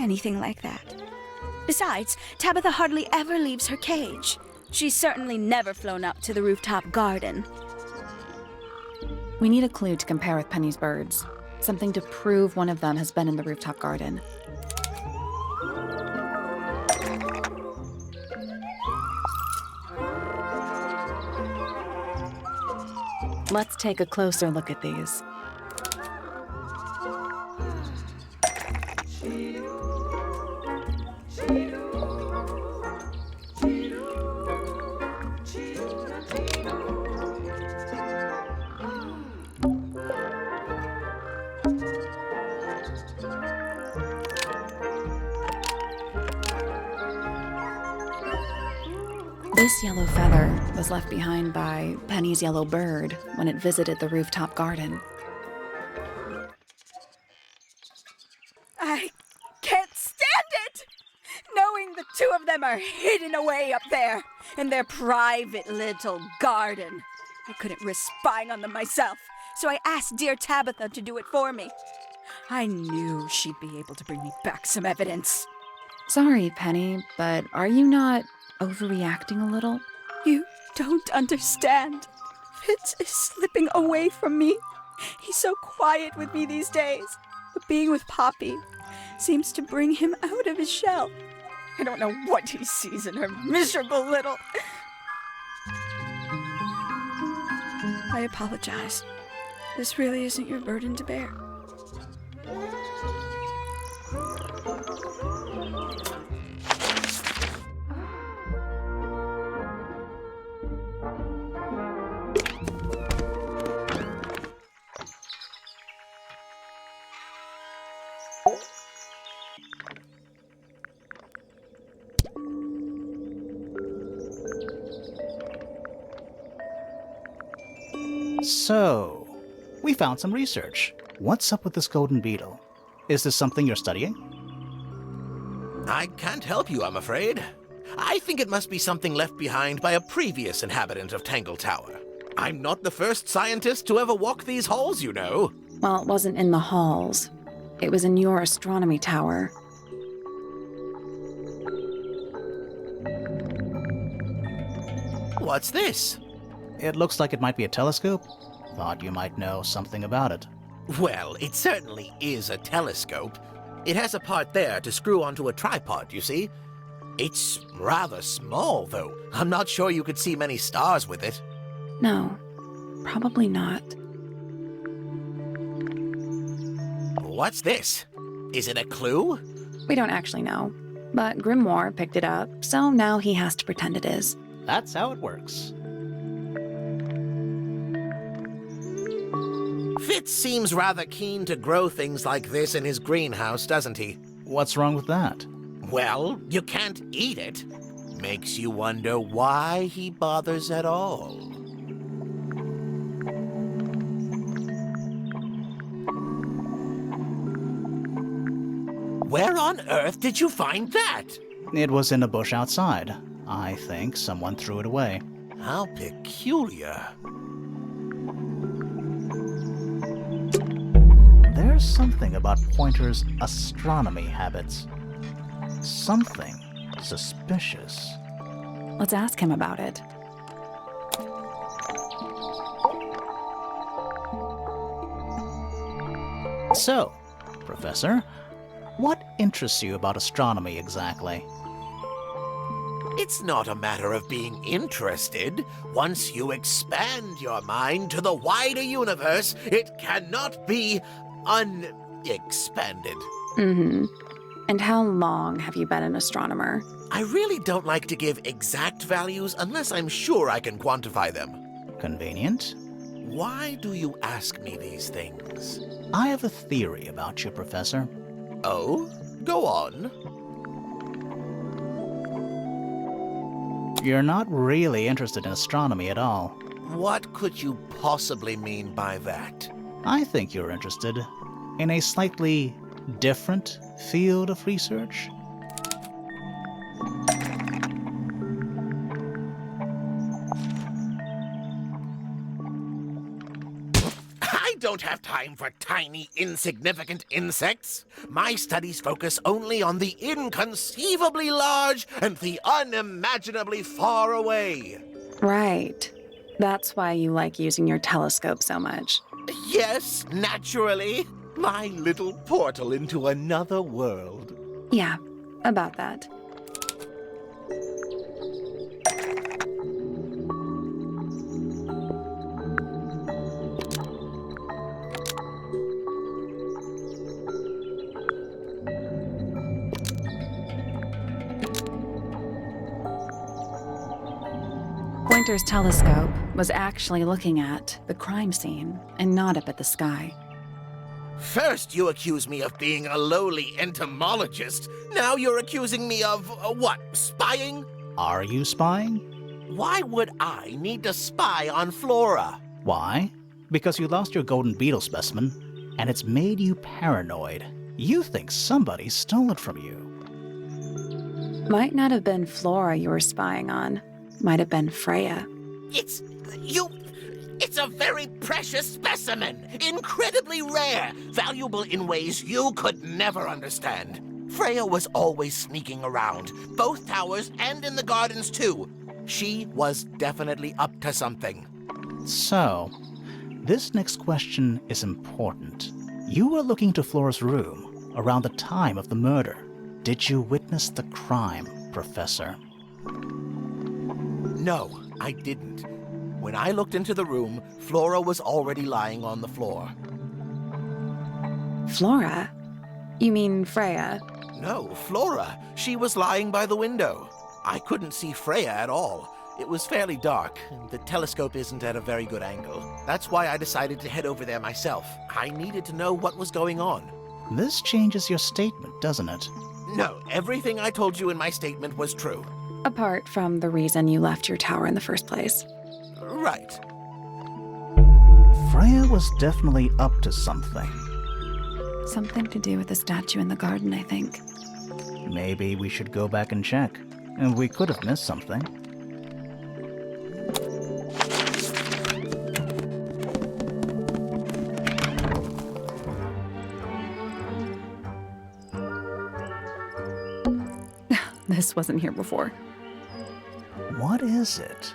anything like that. Besides, Tabitha hardly ever leaves her cage. She's certainly never flown up to the rooftop garden. We need a clue to compare with Penny's birds. Something to prove one of them has been in the rooftop garden. Let's take a closer look at these. This yellow feather was left behind by Penny's yellow bird when it visited the rooftop garden. I can't stand it! Knowing the two of them are hidden away up there in their private little garden. I couldn't risk spying on them myself, so I asked dear Tabitha to do it for me. I knew she'd be able to bring me back some evidence. Sorry, Penny, but are you not overreacting a little? You don't understand. Fitz is slipping away from me. He's so quiet with me these days, but being with Poppy seems to bring him out of his shell. I don't know what he sees in her miserable little... I apologize. This really isn't your burden to bear. So, we found some research. What's up with this golden beetle? Is this something you're studying? I can't help you, I'm afraid. I think it must be something left behind by a previous inhabitant of Tangle Tower. I'm not the first scientist to ever walk these halls, you know. Well, it wasn't in the halls. It was in your astronomy tower. What's this? It looks like it might be a telescope. Thought you might know something about it. Well, it certainly is a telescope. It has a part there to screw onto a tripod, you see. It's rather small, though. I'm not sure you could see many stars with it. No, probably not. What's this? Is it a clue? We don't actually know. But Grimoire picked it up, so now he has to pretend it is. That's how it works. Fitz seems rather keen to grow things like this in his greenhouse, doesn't he? What's wrong with that? Well, you can't eat it. Makes you wonder why he bothers at all. Where on earth did you find that? It was in a bush outside. I think someone threw it away. How peculiar. There's something about Pointer's astronomy habits. Something suspicious. Let's ask him about it. So, Professor, what interests you about astronomy exactly? It's not a matter of being interested. Once you expand your mind to the wider universe, it cannot be unexpanded. Mm-hmm. And how long have you been an astronomer? I really don't like to give exact values unless I'm sure I can quantify them. Convenient. Why do you ask me these things? I have a theory about you, Professor. Oh? Go on. You're not really interested in astronomy at all. What could you possibly mean by that? I think you're interested in a slightly different field of research. I don't have time for tiny, insignificant insects. My studies focus only on the inconceivably large and the unimaginably far away. Right. That's why you like using your telescope so much. Yes, naturally. My little portal into another world. Yeah, about that. Pointer's telescope was actually looking at the crime scene and not up at the sky. First, you accuse me of being a lowly entomologist. Now you're accusing me of, what, spying? Are you spying? Why would I need to spy on Flora? Why? Because you lost your golden beetle specimen, and it's made you paranoid. You think somebody stole it from you. Might not have been Flora you were spying on. Might have been Freya. It's a very precious specimen. Incredibly rare. Valuable in ways you could never understand. Freya was always sneaking around, both towers and in the gardens too. She was definitely up to something. So, this next question is important. You were looking to Flora's room around the time of the murder. Did you witness the crime, Professor? No, I didn't. When I looked into the room, Flora was already lying on the floor. Flora? You mean Freya? No, Flora. She was lying by the window. I couldn't see Freya at all. It was fairly dark, and the telescope isn't at a very good angle. That's why I decided to head over there myself. I needed to know what was going on. This changes your statement, doesn't it? No, everything I told you in my statement was true. Apart from the reason you left your tower in the first place. Right. Freya was definitely up to something. Something to do with the statue in the garden, I think. Maybe we should go back and check. And we could have missed something. This wasn't here before. What is it?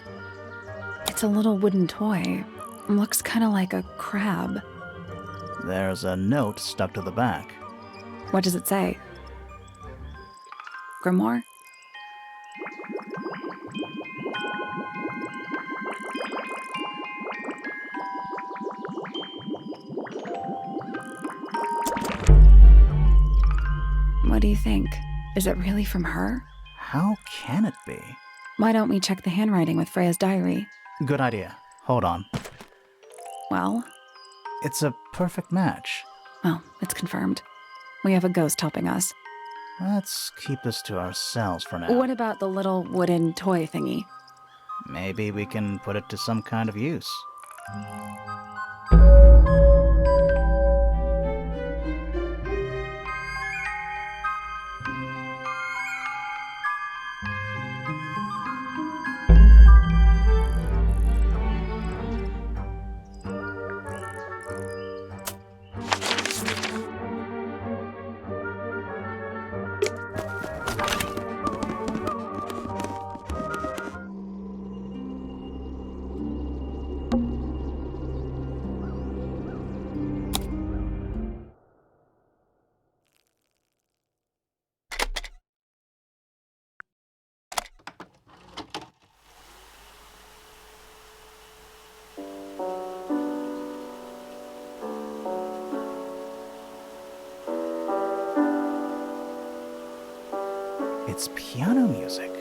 It's a little wooden toy. Looks kind of like a crab. There's a note stuck to the back. What does it say? Grimoire? What do you think? Is it really from her? How can it be? Why don't we check the handwriting with Freya's diary? Good idea. Hold on. Well? It's a perfect match. Well, it's confirmed. We have a ghost helping us. Let's keep this to ourselves for now. What about the little wooden toy thingy? Maybe we can put it to some kind of use. It's piano music.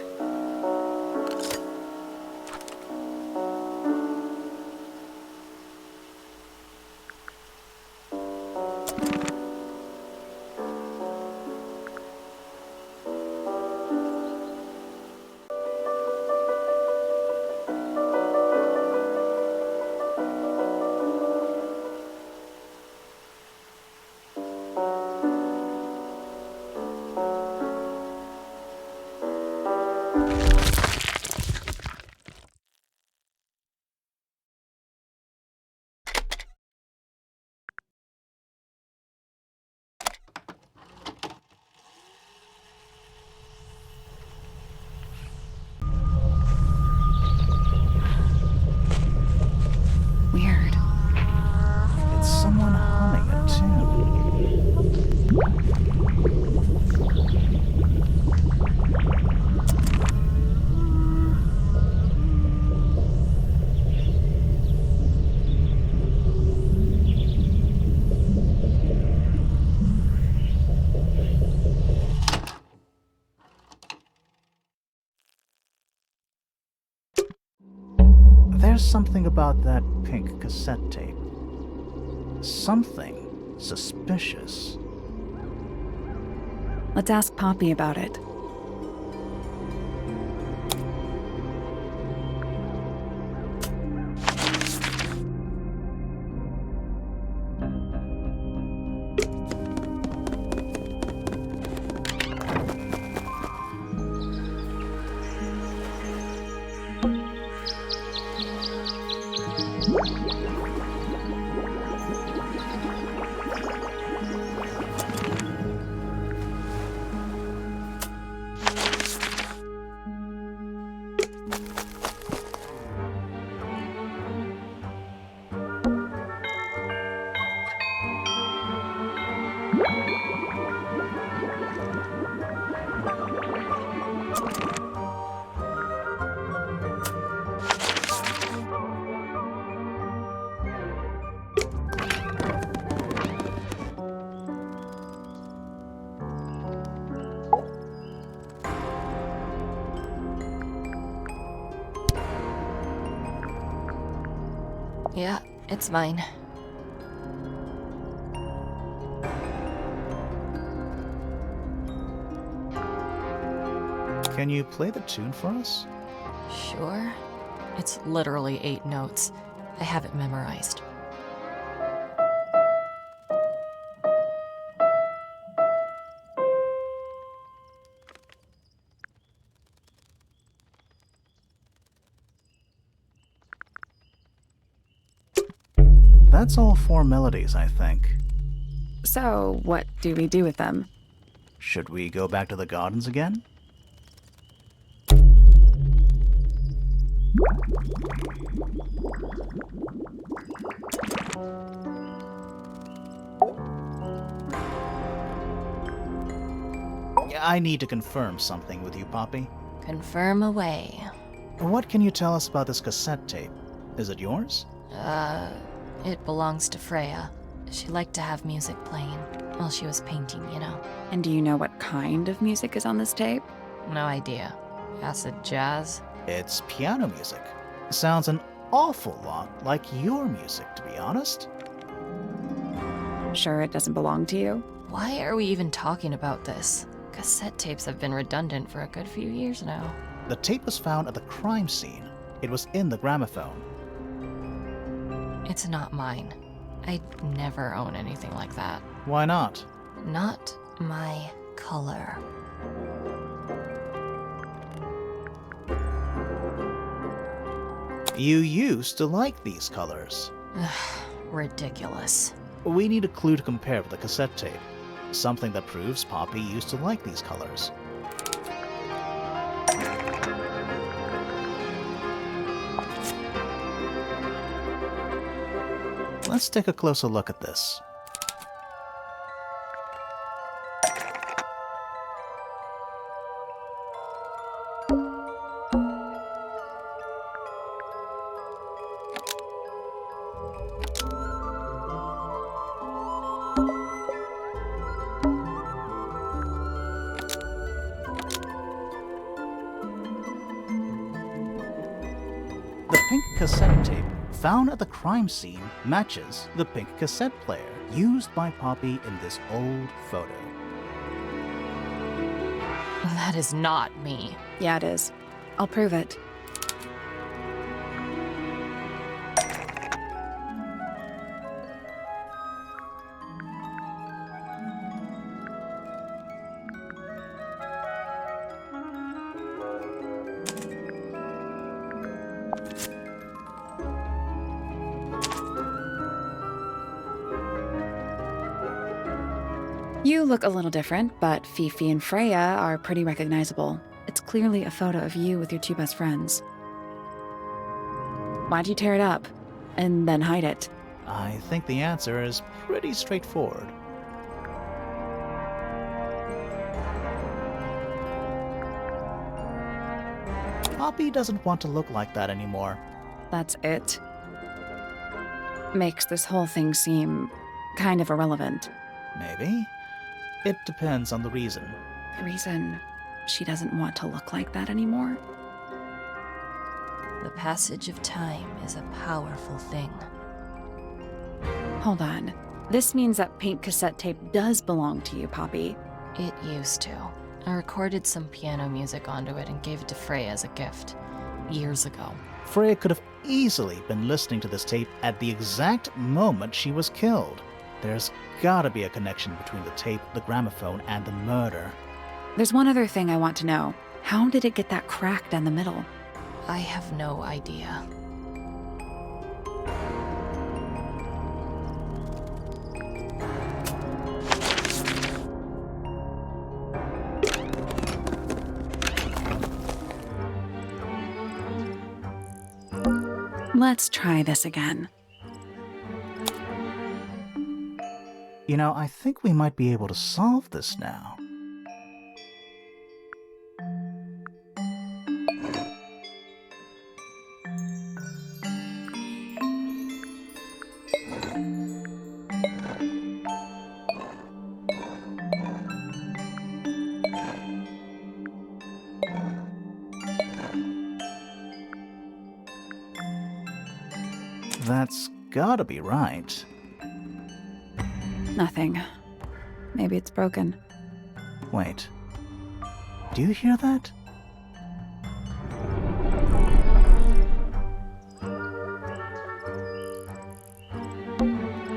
Weird. It's someone humming a There's something about that pink cassette tape. Something suspicious. Let's ask Poppy about it. Yeah, it's mine. Can you play the tune for us? Sure. It's literally 8 notes. I have it memorized. That's all 4 melodies, I think. So, what do we do with them? Should we go back to the gardens again? I need to confirm something with you, Poppy. Confirm away. What can you tell us about this cassette tape? Is it yours? It belongs to Freya. She liked to have music playing while she was painting, you know. And do you know what kind of music is on this tape? No idea. Acid jazz? It's piano music. Sounds an awful lot like your music, to be honest. Sure it doesn't belong to you? Why are we even talking about this? Cassette tapes have been redundant for a good few years now. The tape was found at the crime scene. It was in the gramophone. It's not mine. I'd never own anything like that. Why not? Not my color. You used to like these colors. Ridiculous. We need a clue to compare with the cassette tape. Something that proves Poppy used to like these colors. Let's take a closer look at this. The pink cassette tape found at the crime scene matches the pink cassette player used by Poppy in this old photo. That is not me. Yeah, it is. I'll prove it. You look a little different, but Fifi and Freya are pretty recognizable. It's clearly a photo of you with your 2 best friends. Why'd you tear it up and then hide it? I think the answer is pretty straightforward. Poppy doesn't want to look like that anymore. That's it. Makes this whole thing seem kind of irrelevant. Maybe. It depends on the reason. The reason she doesn't want to look like that anymore? The passage of time is a powerful thing. Hold on. This means that pink cassette tape does belong to you, Poppy. It used to. I recorded some piano music onto it and gave it to Freya as a gift. Years ago. Freya could have easily been listening to this tape at the exact moment she was killed. There's gotta be a connection between the tape, the gramophone, and the murder. There's one other thing I want to know. How did it get that crack down the middle? I have no idea. Let's try this again. You know, I think we might be able to solve this now. That's gotta be right. Nothing. Maybe it's broken. Wait. Do you hear that?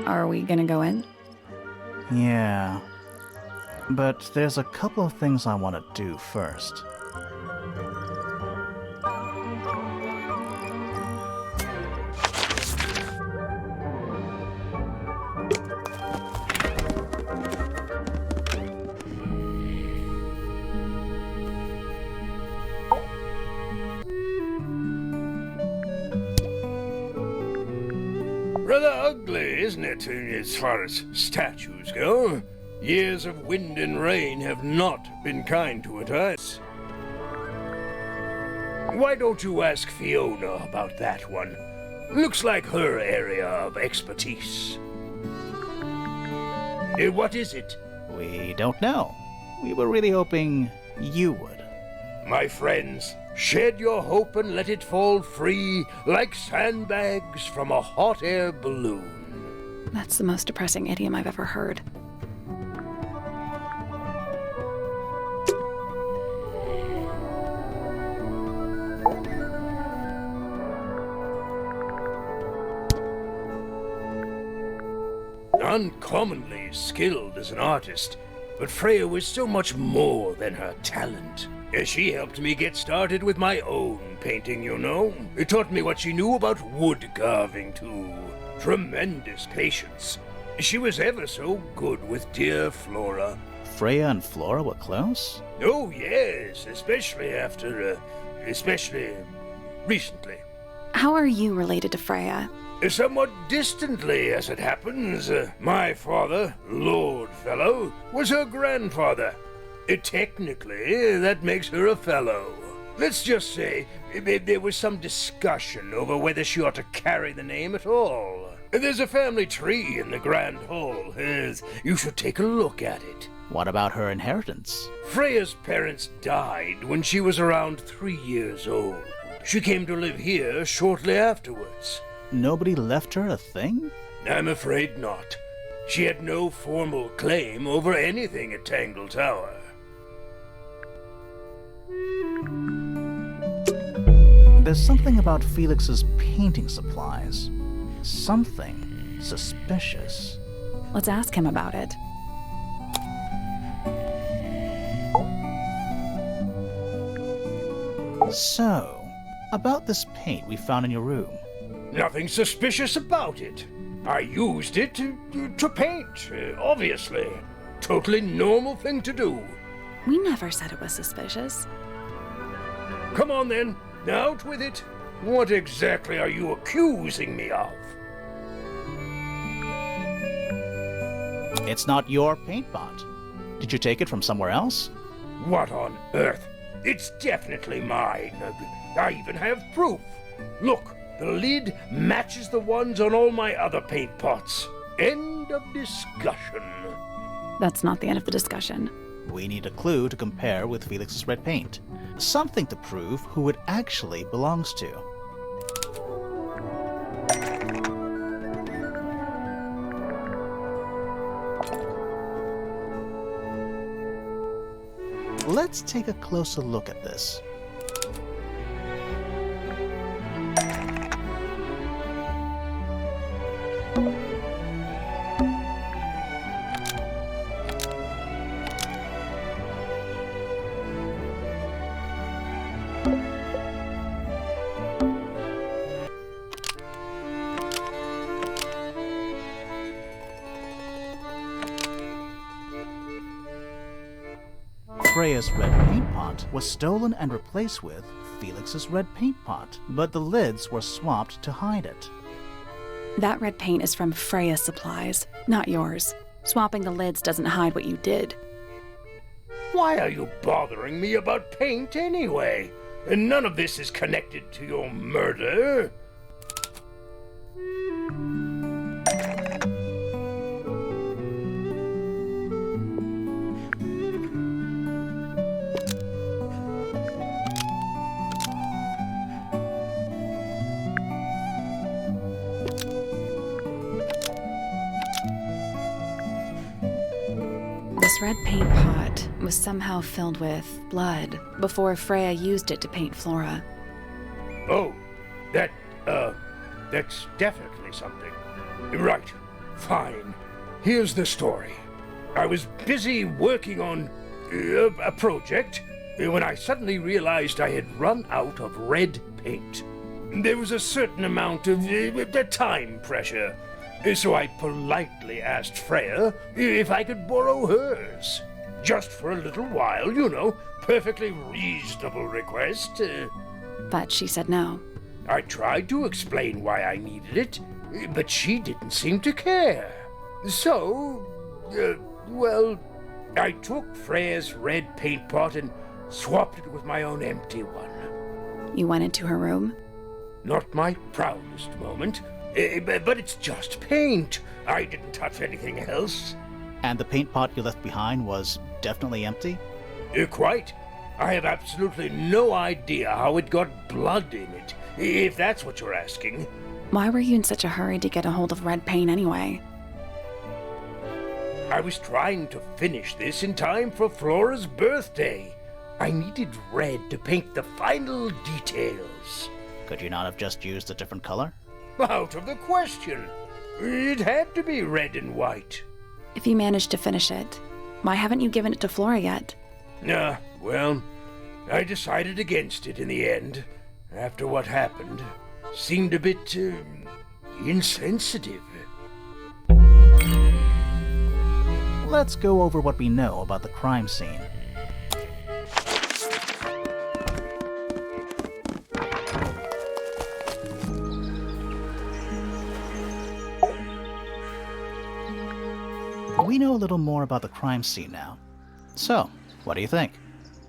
Are we gonna go in? Yeah. But there's a couple of things I want to do first. Rather ugly, isn't it, as far as statues go? Years of wind and rain have not been kind to it, either. Why don't you ask Fiona about that one? Looks like her area of expertise. What is it? We don't know. We were really hoping you would. My friends, shed your hope and let it fall free like sandbags from a hot air balloon. That's the most depressing idiom I've ever heard. Uncommonly skilled as an artist, but Freya was so much more than her talent. She helped me get started with my own painting, you know. It taught me what she knew about wood carving, too. Tremendous patience. She was ever so good with dear Flora. Freya and Flora were close? Oh, yes, especially recently. How are you related to Freya? Somewhat distantly, as it happens. My father, Lord Fellow, was her grandfather. Technically, that makes her a fellow. Let's just say there was some discussion over whether she ought to carry the name at all. There's a family tree in the Grand Hall. You should take a look at it. What about her inheritance? Freya's parents died when she was around 3 years old. She came to live here shortly afterwards. Nobody left her a thing? I'm afraid not. She had no formal claim over anything at Tangle Tower. There's something about Felix's painting supplies. Something suspicious. Let's ask him about it. So, about this paint we found in your room. Nothing suspicious about it. I used it to paint, obviously. Totally normal thing to do. We never said it was suspicious. Come on then, out with it. What exactly are you accusing me of? It's not your paint pot. Did you take it from somewhere else? What on earth? It's definitely mine. I even have proof. Look. The lid matches the ones on all my other paint pots. End of discussion. That's not the end of the discussion. We need a clue to compare with Felix's red paint. Something to prove who it actually belongs to. Let's take a closer look at this. Freya's red paint pot was stolen and replaced with Felix's red paint pot, but the lids were swapped to hide it. That red paint is from Freya's supplies, not yours. Swapping the lids doesn't hide what you did. Why are you bothering me about paint anyway? And none of this is connected to your murder. This red paint pot was somehow filled with blood before Freya used it to paint Flora. Oh, that's definitely something. Right, fine. Here's the story. I was busy working on a project when I suddenly realized I had run out of red paint. There was a certain amount of time pressure. So I politely asked Freya if I could borrow hers. Just for a little while, you know. Perfectly reasonable request. But she said no. I tried to explain why I needed it, but she didn't seem to care. So, well, I took Freya's red paint pot and swapped it with my own empty one. You went into her room? Not my proudest moment, but it's just paint. I didn't touch anything else. And the paint pot you left behind was definitely empty? Quite. I have absolutely no idea how it got blood in it, if that's what you're asking. Why were you in such a hurry to get a hold of red paint anyway? I was trying to finish this in time for Flora's birthday. I needed red to paint the final details. Could you not have just used a different color? Out of the question. It had to be red and white. If you managed to finish it, why haven't you given it to Flora yet? Well, I decided against it in the end. After what happened, seemed a bit, insensitive. Let's go over what we know about the crime scene. We know a little more about the crime scene now. So, what do you think?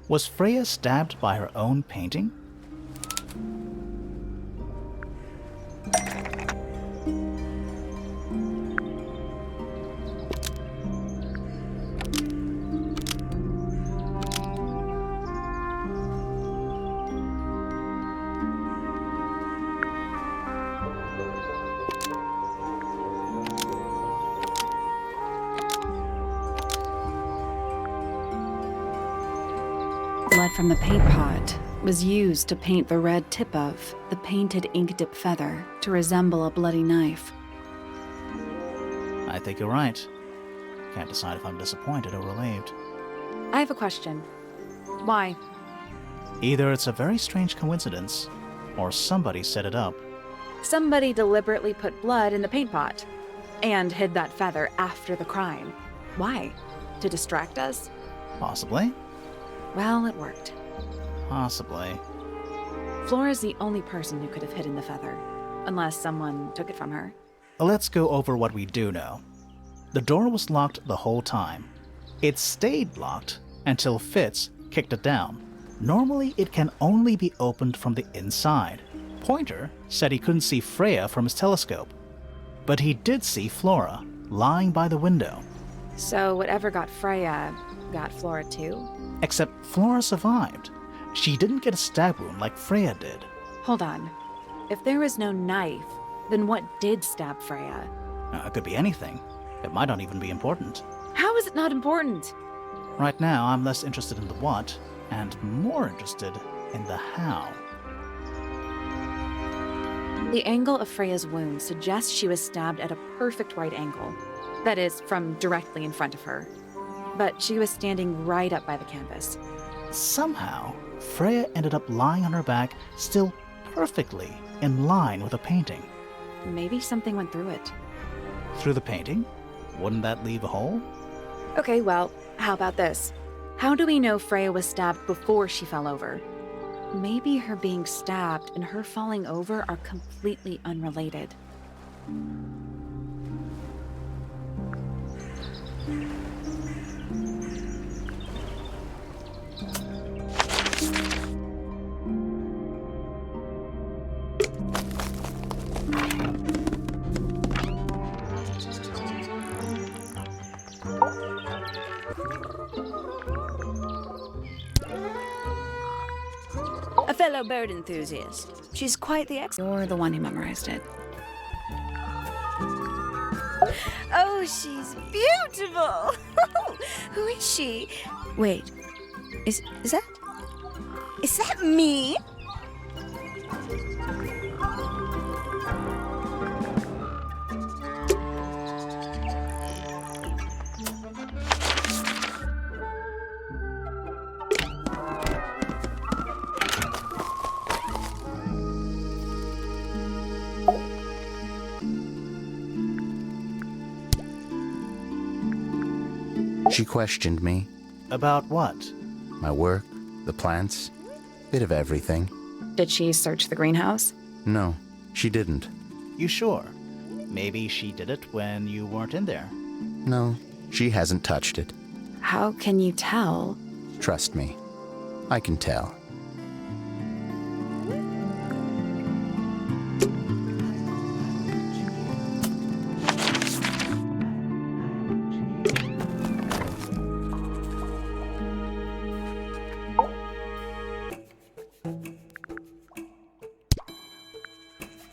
Was Freya stabbed by her own painting? Blood from the paint pot was used to paint the red tip of the painted ink dip feather to resemble a bloody knife. I think you're right. Can't decide if I'm disappointed or relieved. I have a question. Why? Either it's a very strange coincidence, or somebody set it up. Somebody deliberately put blood in the paint pot and hid that feather after the crime. Why? To distract us? Possibly. Well, it worked. Possibly. Flora's the only person who could have hidden the feather, unless someone took it from her. Let's go over what we do know. The door was locked the whole time. It stayed locked until Fitz kicked it down. Normally, it can only be opened from the inside. Pointer said he couldn't see Freya from his telescope, but he did see Flora lying by the window. So whatever got Freya got Flora too? Except Flora survived. She didn't get a stab wound like Freya did. Hold on. If there was no knife, then what did stab Freya? It could be anything. It might not even be important. How is it not important? Right now, I'm less interested in the what, and more interested in the how. The angle of Freya's wound suggests she was stabbed at a perfect right angle. That is, from directly in front of her. But she was standing right up by the canvas. Somehow, Freya ended up lying on her back, still perfectly in line with the painting. Maybe something went through it. Through the painting? Wouldn't that leave a hole? Okay, well, how about this? How do we know Freya was stabbed before she fell over? Maybe her being stabbed and her falling over are completely unrelated. A fellow bird enthusiast. She's quite the expert. You're the one who memorized it. Oh, she's beautiful. Who is she? Wait, is that me? She questioned me. About what? My work, the plants, bit of everything. Did she search the greenhouse? No, she didn't. You sure? Maybe she did it when you weren't in there. No, she hasn't touched it. How can you tell? Trust me, I can tell.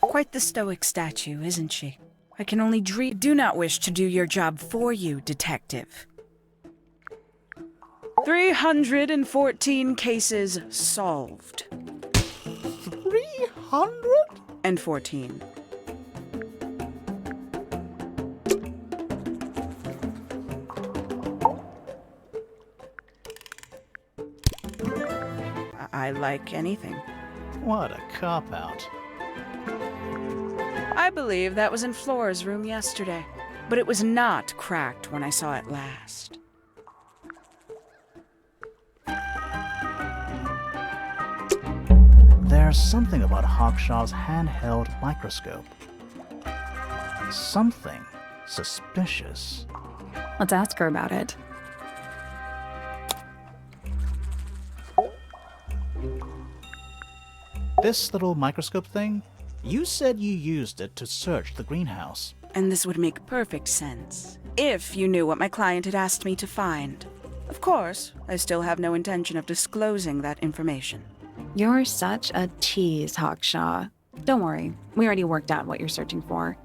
Quite the stoic statue, isn't she? I can only dream. Do not wish to do your job for you, detective. 314 cases solved. 314? 14. I like anything. What a cop-out. I believe that was in Flora's room yesterday, but it was not cracked when I saw it last. There's something about Hawkshaw's handheld microscope. Something suspicious. Let's ask her about it. This little microscope thing? You said you used it to search the greenhouse. And this would make perfect sense, if you knew what my client had asked me to find. Of course, I still have no intention of disclosing that information. You're such a tease, Hawkshaw. Don't worry, we already worked out what you're searching for.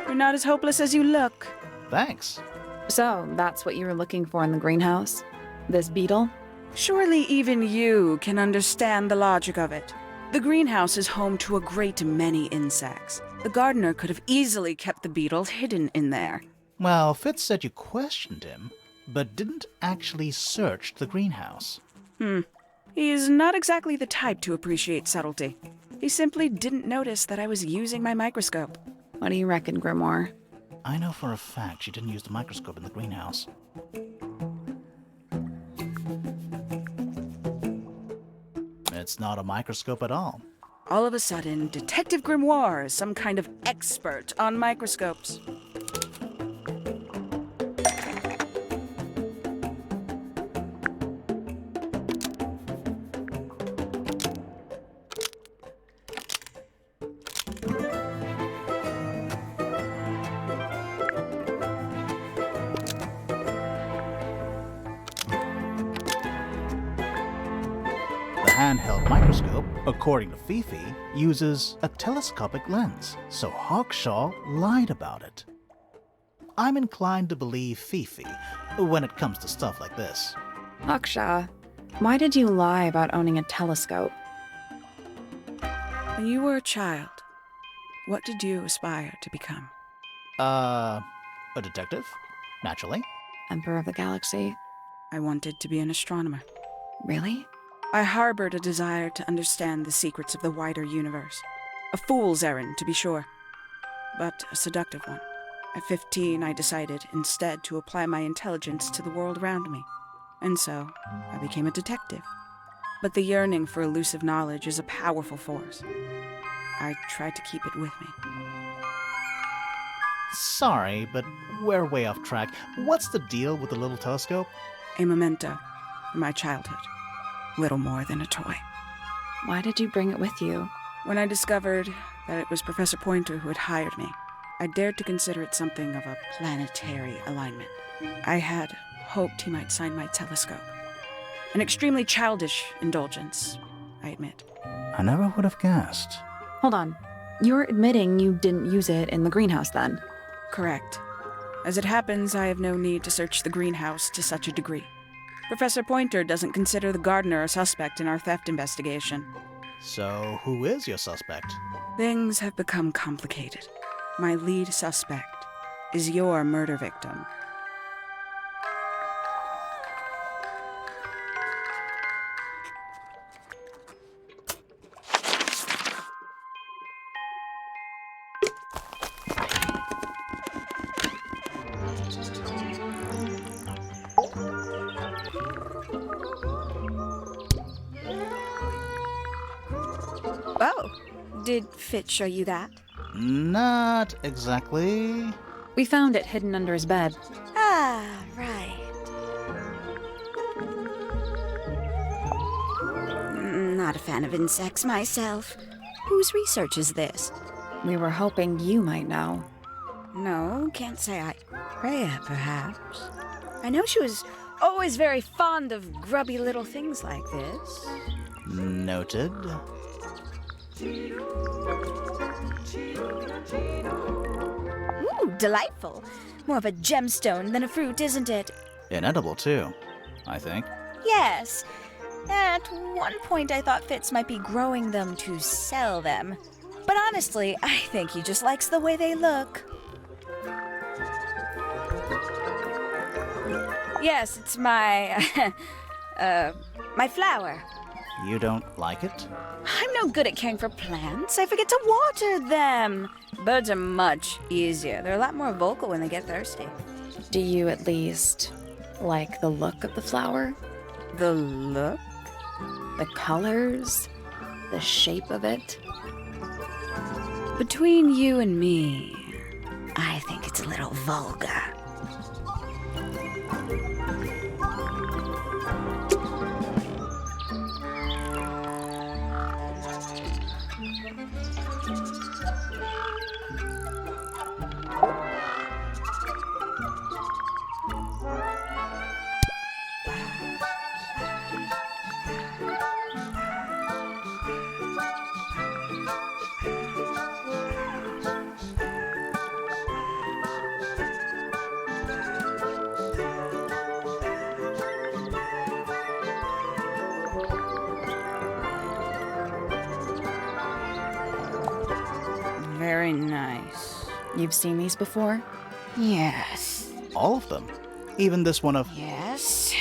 You're not as hopeless as you look. Thanks. So, that's what you were looking for in the greenhouse? This beetle? Surely even you can understand the logic of it. The greenhouse is home to a great many insects. The gardener could have easily kept the beetle hidden in there. Well, Fitz said you questioned him, but didn't actually search the greenhouse. He is not exactly the type to appreciate subtlety. He simply didn't notice that I was using my microscope. What do you reckon, Grimoire? I know for a fact she didn't use the microscope in the greenhouse. It's not a microscope at all. All of a sudden, Detective Grimoire is some kind of expert on microscopes. Handheld microscope, according to Fifi, uses a telescopic lens, so Hawkshaw lied about it. I'm inclined to believe Fifi when it comes to stuff like this. Hawkshaw, why did you lie about owning a telescope? When you were a child, what did you aspire to become? A detective? Naturally. Emperor of the Galaxy? I wanted to be an astronomer. Really? I harbored a desire to understand the secrets of the wider universe. A fool's errand, to be sure, but a seductive one. At 15, I decided instead to apply my intelligence to the world around me. And so, I became a detective. But the yearning for elusive knowledge is a powerful force. I tried to keep it with me. Sorry, but we're way off track. What's the deal with the little telescope? A memento from my childhood. Little more than a toy. Why did you bring it with you? When I discovered that it was Professor Pointer who had hired me, I dared to consider it something of a planetary alignment. I had hoped he might sign my telescope. An extremely childish indulgence, I admit. I never would have guessed. Hold on. You're admitting you didn't use it in the greenhouse then? Correct. As it happens, I have no need to search the greenhouse to such a degree. Professor Pointer doesn't consider the gardener a suspect in our theft investigation. So, who is your suspect? Things have become complicated. My lead suspect is your murder victim. Oh, did Fitz show you that? Not exactly. We found it hidden under his bed. Ah, right. Not a fan of insects myself. Whose research is this? We were hoping you might know. No, can't say I... Freya, perhaps. I know she was always very fond of grubby little things like this. Noted. Ooh, delightful. More of a gemstone than a fruit, isn't it? Inedible, too, I think. Yes. At one point I thought Fitz might be growing them to sell them. But honestly, I think he just likes the way they look. Yes, it's my... my flower. You don't like it? I'm no good at caring for plants. I forget to water them. Birds are much easier. They're a lot more vocal when they get thirsty. Do you at least like the look of the flower? The look? The colors? The shape of it? Between you and me, I think it's a little vulgar. Very nice. You've seen these before? Yes. All of them. Even this one of... Yes.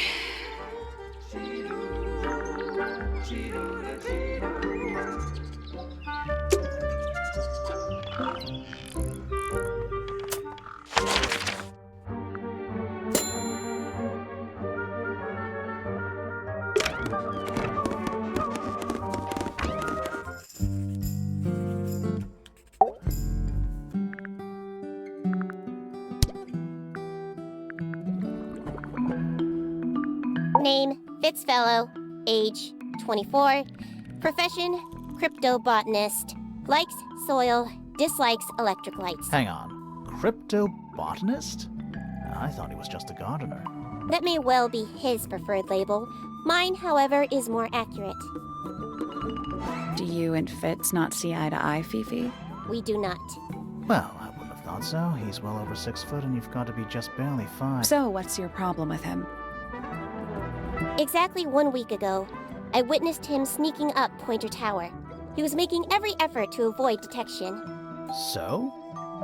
Name, Fitz Fellow. Age, 24. Profession, cryptobotanist. Likes soil, dislikes electric lights. Hang on. Cryptobotanist? I thought he was just a gardener. That may well be his preferred label. Mine, however, is more accurate. Do you and Fitz not see eye to eye, Fifi? We do not. Well, I wouldn't have thought so. He's well over 6 foot and you've got to be just barely 5. So what's your problem with him? Exactly 1 week ago, I witnessed him sneaking up Pointer Tower. He was making every effort to avoid detection. So?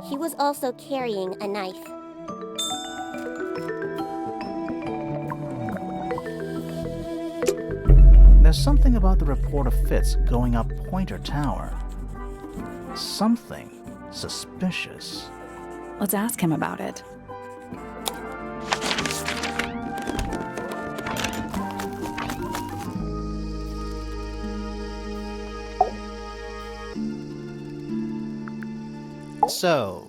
He was also carrying a knife. There's something about the report of Fitz going up Pointer Tower. Something suspicious. Let's ask him about it. So,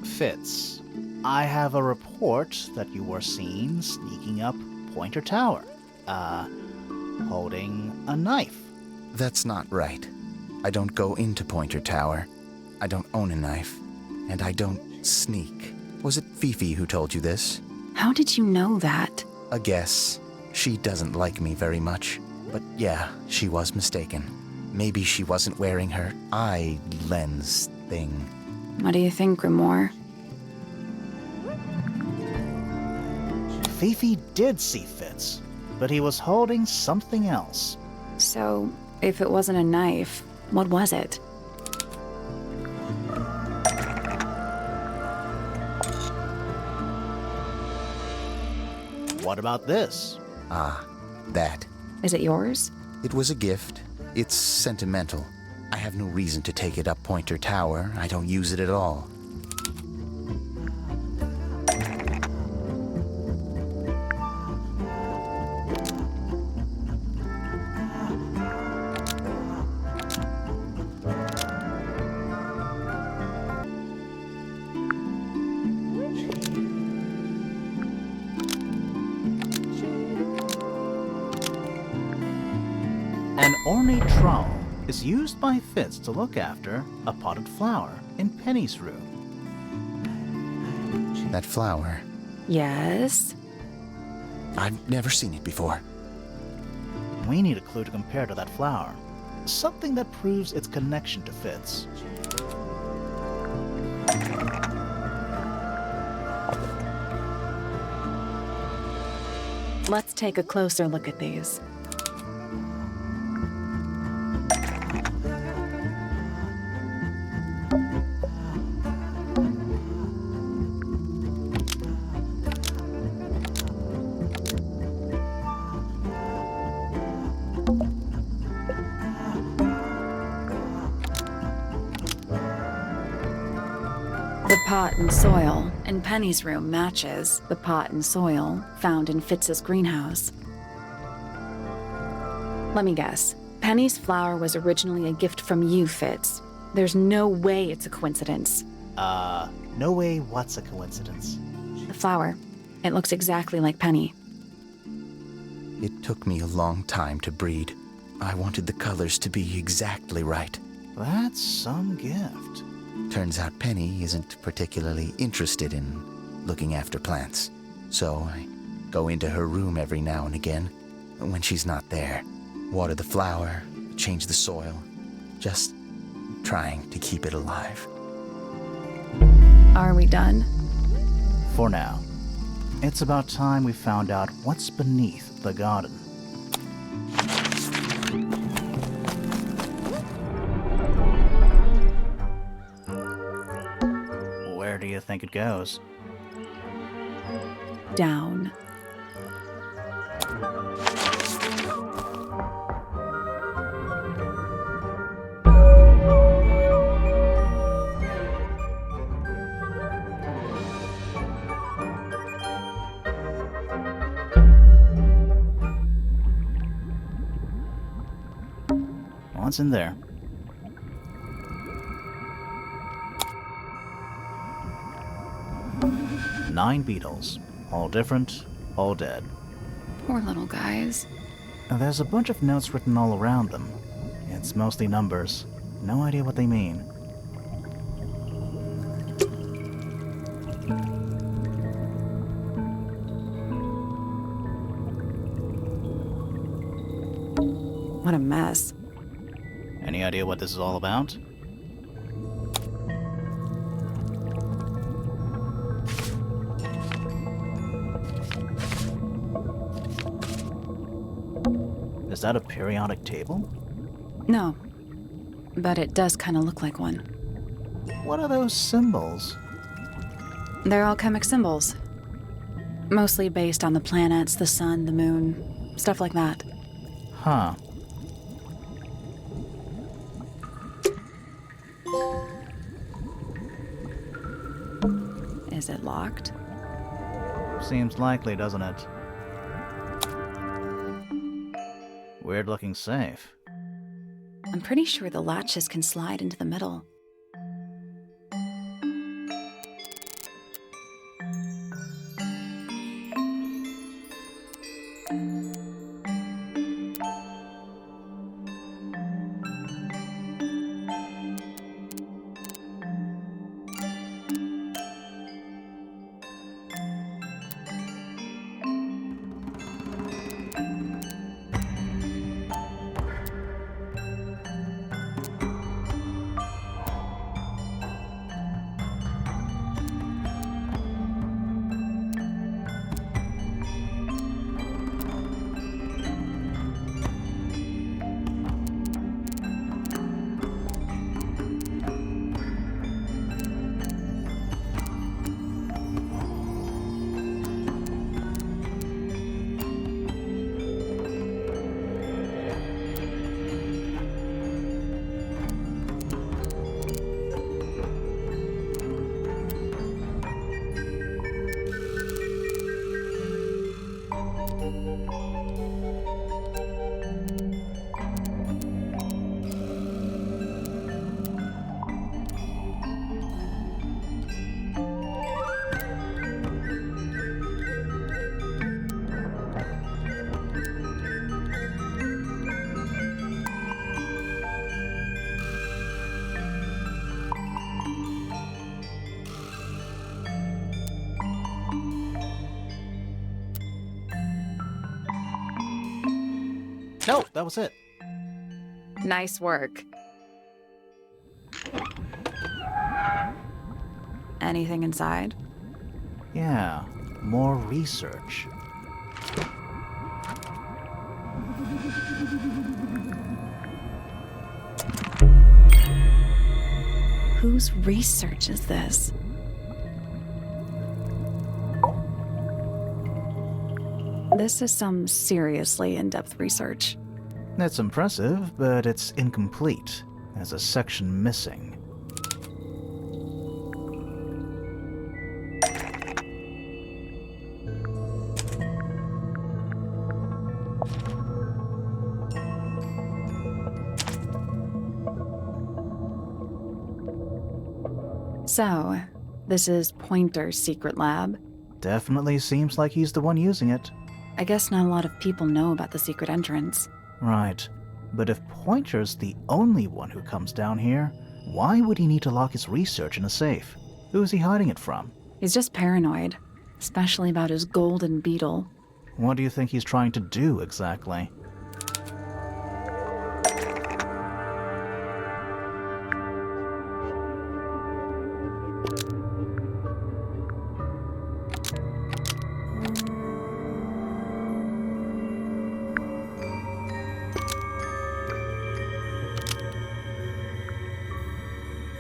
Fitz, I have a report that you were seen sneaking up Pointer Tower. Holding a knife. That's not right. I don't go into Pointer Tower. I don't own a knife. And I don't sneak. Was it Fifi who told you this? How did you know that? A guess. She doesn't like me very much. But yeah, she was mistaken. Maybe she wasn't wearing her eye lens thing. What do you think, Grimoire? Fifi did see Fitz, but he was holding something else. So, if it wasn't a knife, what was it? What about this? Ah, that. Is it yours? It was a gift. It's sentimental. I have no reason to take it up Pointer Tower. I don't use it at all. An ornate trowel is used by Fitz to look after a potted flower in Penny's room. That flower, Yes? I've never seen it before. We need a clue to compare to that flower. Something that proves its connection to Fitz. Let's take a closer look at these. The pot and soil in Penny's room matches the pot and soil found in Fitz's greenhouse. Let me guess. Penny's flower was originally a gift from you, Fitz. There's no way it's a coincidence. No way what's a coincidence. The flower. It looks exactly like Penny. It took me a long time to breed. I wanted the colors to be exactly right. That's some gift. Turns out Penny isn't particularly interested in looking after plants. So I go into her room every now and again when she's not there. Water the flower, change the soil. Just trying to keep it alive. Are we done? For now. It's about time we found out what's beneath the garden. Where do you think it goes? Down. What's in there? Nine beetles. All different, all dead. Poor little guys. There's a bunch of notes written all around them. It's mostly numbers. No idea what they mean. What a mess. Any idea what this is all about? Is that a periodic table? No. But it does kind of look like one. What are those symbols? They're alchemic symbols. Mostly based on the planets, the sun, the moon, stuff like that. Huh. Is it locked? Seems likely, doesn't it? Weird looking safe. I'm pretty sure the latches can slide into the middle. No, that was it. Nice work. Anything inside? Yeah, more research. Whose research is this? This is some seriously in-depth research. That's impressive, but it's incomplete. There's a section missing. So, this is Pointer's secret lab. Definitely seems like he's the one using it. I guess not a lot of people know about the secret entrance. Right. But if Pointer's the only one who comes down here, why would he need to lock his research in a safe? Who's he hiding it from? He's just paranoid, especially about his golden beetle. What do you think he's trying to do exactly?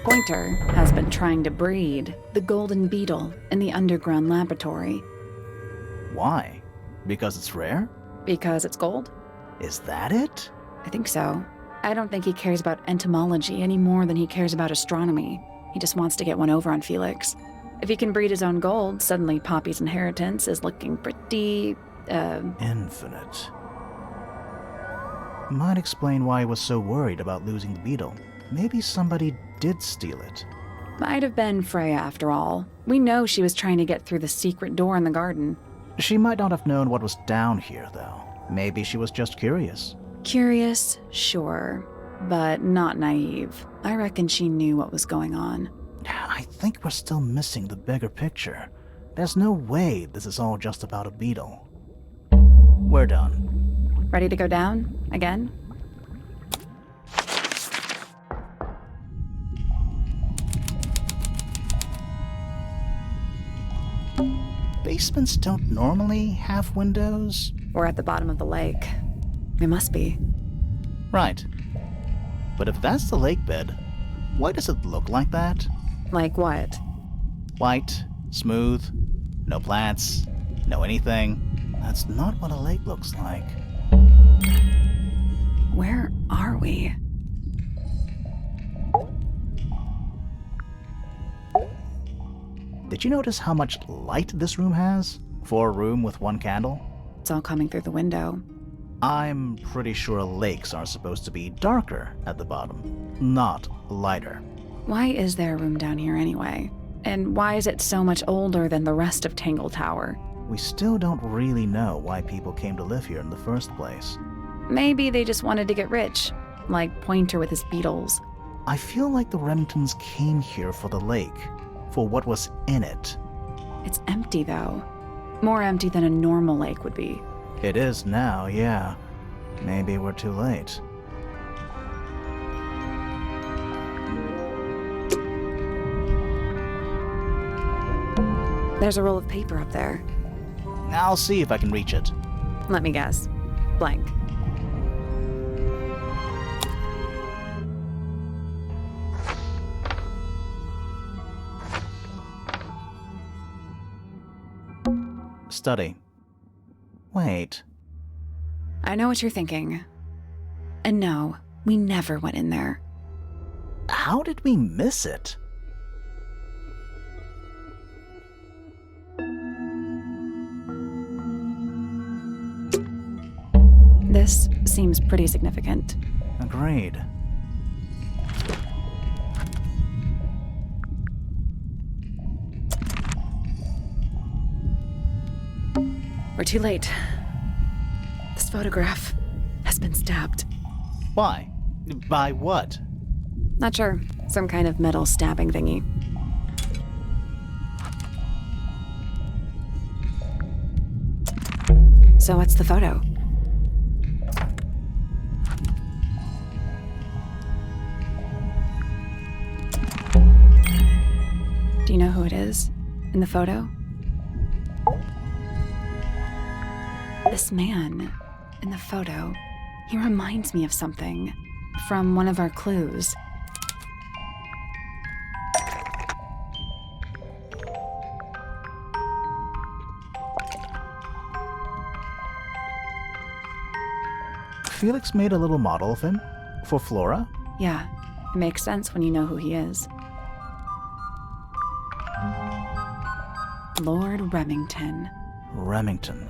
Pointer has been trying to breed the golden beetle in the underground laboratory. Why? Because it's rare? Because it's gold? Is that it? I think so. I don't think he cares about entomology any more than he cares about astronomy. He just wants to get one over on Felix. If he can breed his own gold, suddenly Poppy's inheritance is looking pretty, Infinite. Might explain why he was so worried about losing the beetle. Maybe somebody did steal it. Might have been Freya after all. We know she was trying to get through the secret door in the garden. She might not have known what was down here, though. Maybe she was just curious. Curious, sure, but not naive. I reckon she knew what was going on. I think we're still missing the bigger picture. There's no way this is all just about a beetle. We're done. Ready to go down? Again? Basements don't normally have windows? We're at the bottom of the lake. We must be. Right. But if that's the lake bed, why does it look like that? Like what? White, smooth, no plants, no anything. That's not what a lake looks like. Where are we? Did you notice how much light this room has? For a room with one candle? It's all coming through the window. I'm pretty sure lakes are supposed to be darker at the bottom, not lighter. Why is there a room down here anyway? And why is it so much older than the rest of Tangle Tower? We still don't really know why people came to live here in the first place. Maybe they just wanted to get rich, like Pointer with his beetles. I feel like the Remingtons came here for the lake, for what was in it. It's empty, though. More empty than a normal lake would be. It is now, yeah. Maybe we're too late. There's a roll of paper up there. I'll see if I can reach it. Let me guess. Blank. Study. Wait. I know what you're thinking. And no, we never went in there. How did we miss it? This seems pretty significant. Agreed. We're too late. This photograph has been stabbed. Why? By what? Not sure. Some kind of metal stabbing thingy. So what's the photo? Do you know who it is? In the photo? This man in the photo, he reminds me of something from one of our clues. Felix made a little model of him for Flora. Yeah, it makes sense when you know who he is. Lord Remington. Remington.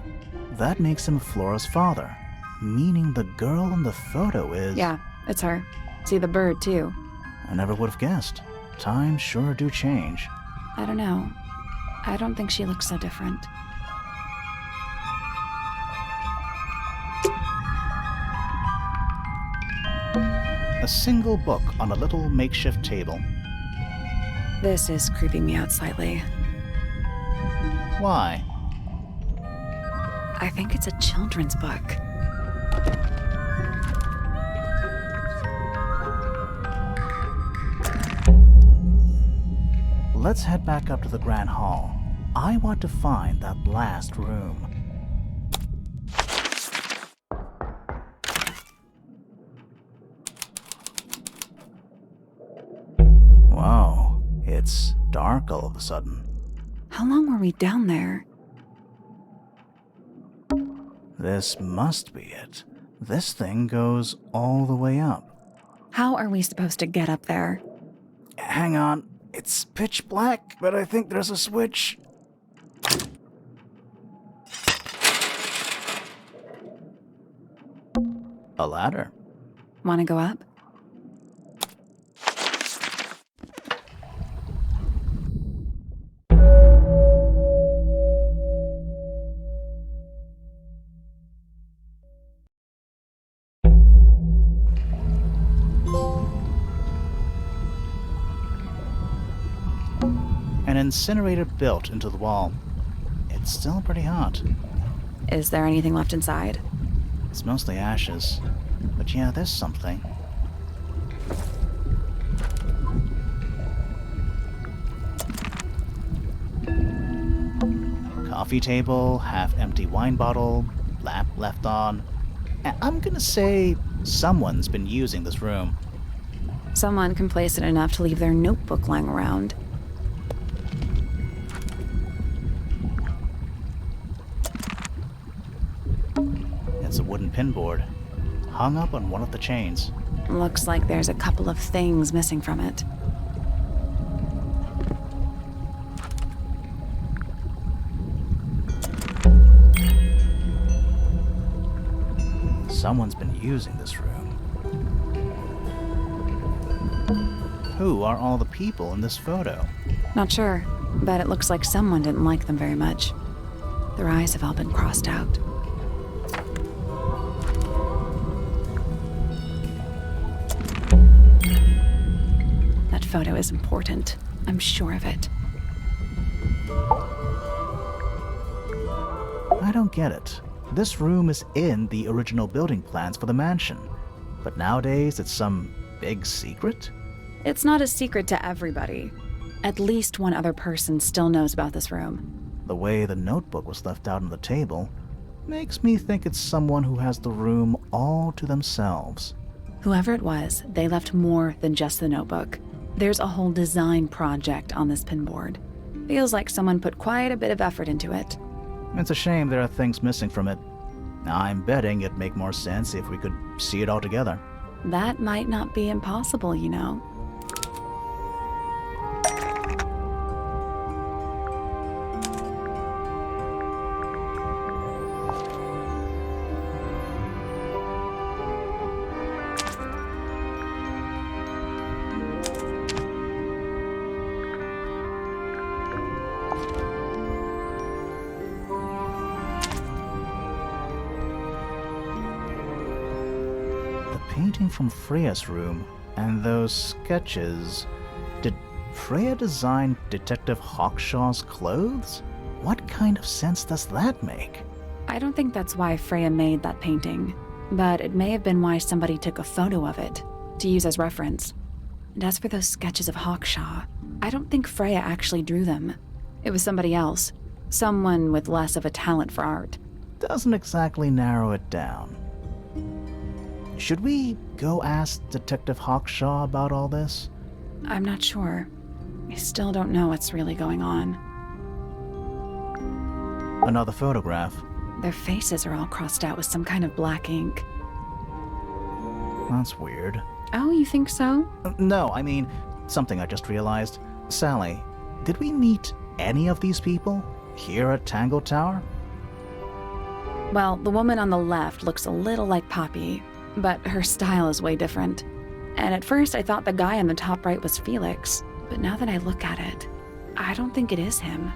That makes him Flora's father, meaning the girl in the photo is... Yeah, it's her. See the bird, too. I never would have guessed. Times sure do change. I don't know. I don't think she looks so different. A single book on a little makeshift table. This is creeping me out slightly. Why? I think it's a children's book. Let's head back up to the Grand Hall. I want to find that last room. Wow, it's dark all of a sudden. How long were we down there? This must be it. This thing goes all the way up. How are we supposed to get up there? Hang on. It's pitch black, but I think there's a switch. A ladder. Want to go up? An incinerator built into the wall. It's still pretty hot. Is there anything left inside? It's mostly ashes. But yeah, there's something. Coffee table, half-empty wine bottle, lamp left on. I'm gonna say someone's been using this room. Someone complacent enough to leave their notebook lying around. It's a wooden pinboard, hung up on one of the chains. Looks like there's a couple of things missing from it. Someone's been using this room. Who are all the people in this photo? Not sure, but it looks like someone didn't like them very much. Their eyes have all been crossed out. That photo is important. I'm sure of it. I don't get it. This room is in the original building plans for the mansion, but nowadays it's some big secret? It's not a secret to everybody. At least one other person still knows about this room. The way the notebook was left out on the table makes me think it's someone who has the room all to themselves. Whoever it was, they left more than just the notebook. There's a whole design project on this pinboard. Feels like someone put quite a bit of effort into it. It's a shame there are things missing from it. I'm betting it'd make more sense if we could see it all together. That might not be impossible, you know. Painting from Freya's room and those sketches. Did Freya design Detective Hawkshaw's clothes? What kind of sense does that make? I don't think that's why Freya made that painting, but it may have been why somebody took a photo of it to use as reference. And as for those sketches of Hawkshaw, I don't think Freya actually drew them. It was somebody else. Someone with less of a talent for art. Doesn't exactly narrow it down. Should we go ask Detective Hawkshaw about all this? I'm not sure. I still don't know what's really going on. Another photograph. Their faces are all crossed out with some kind of black ink. That's weird. Oh, you think so? No, I mean, something I just realized. Sally, did we meet any of these people here at Tangle Tower? Well, the woman on the left looks a little like Poppy, but her style is way different. And at first I thought the guy on the top right was Felix, but now that I look at it, I don't think it is him.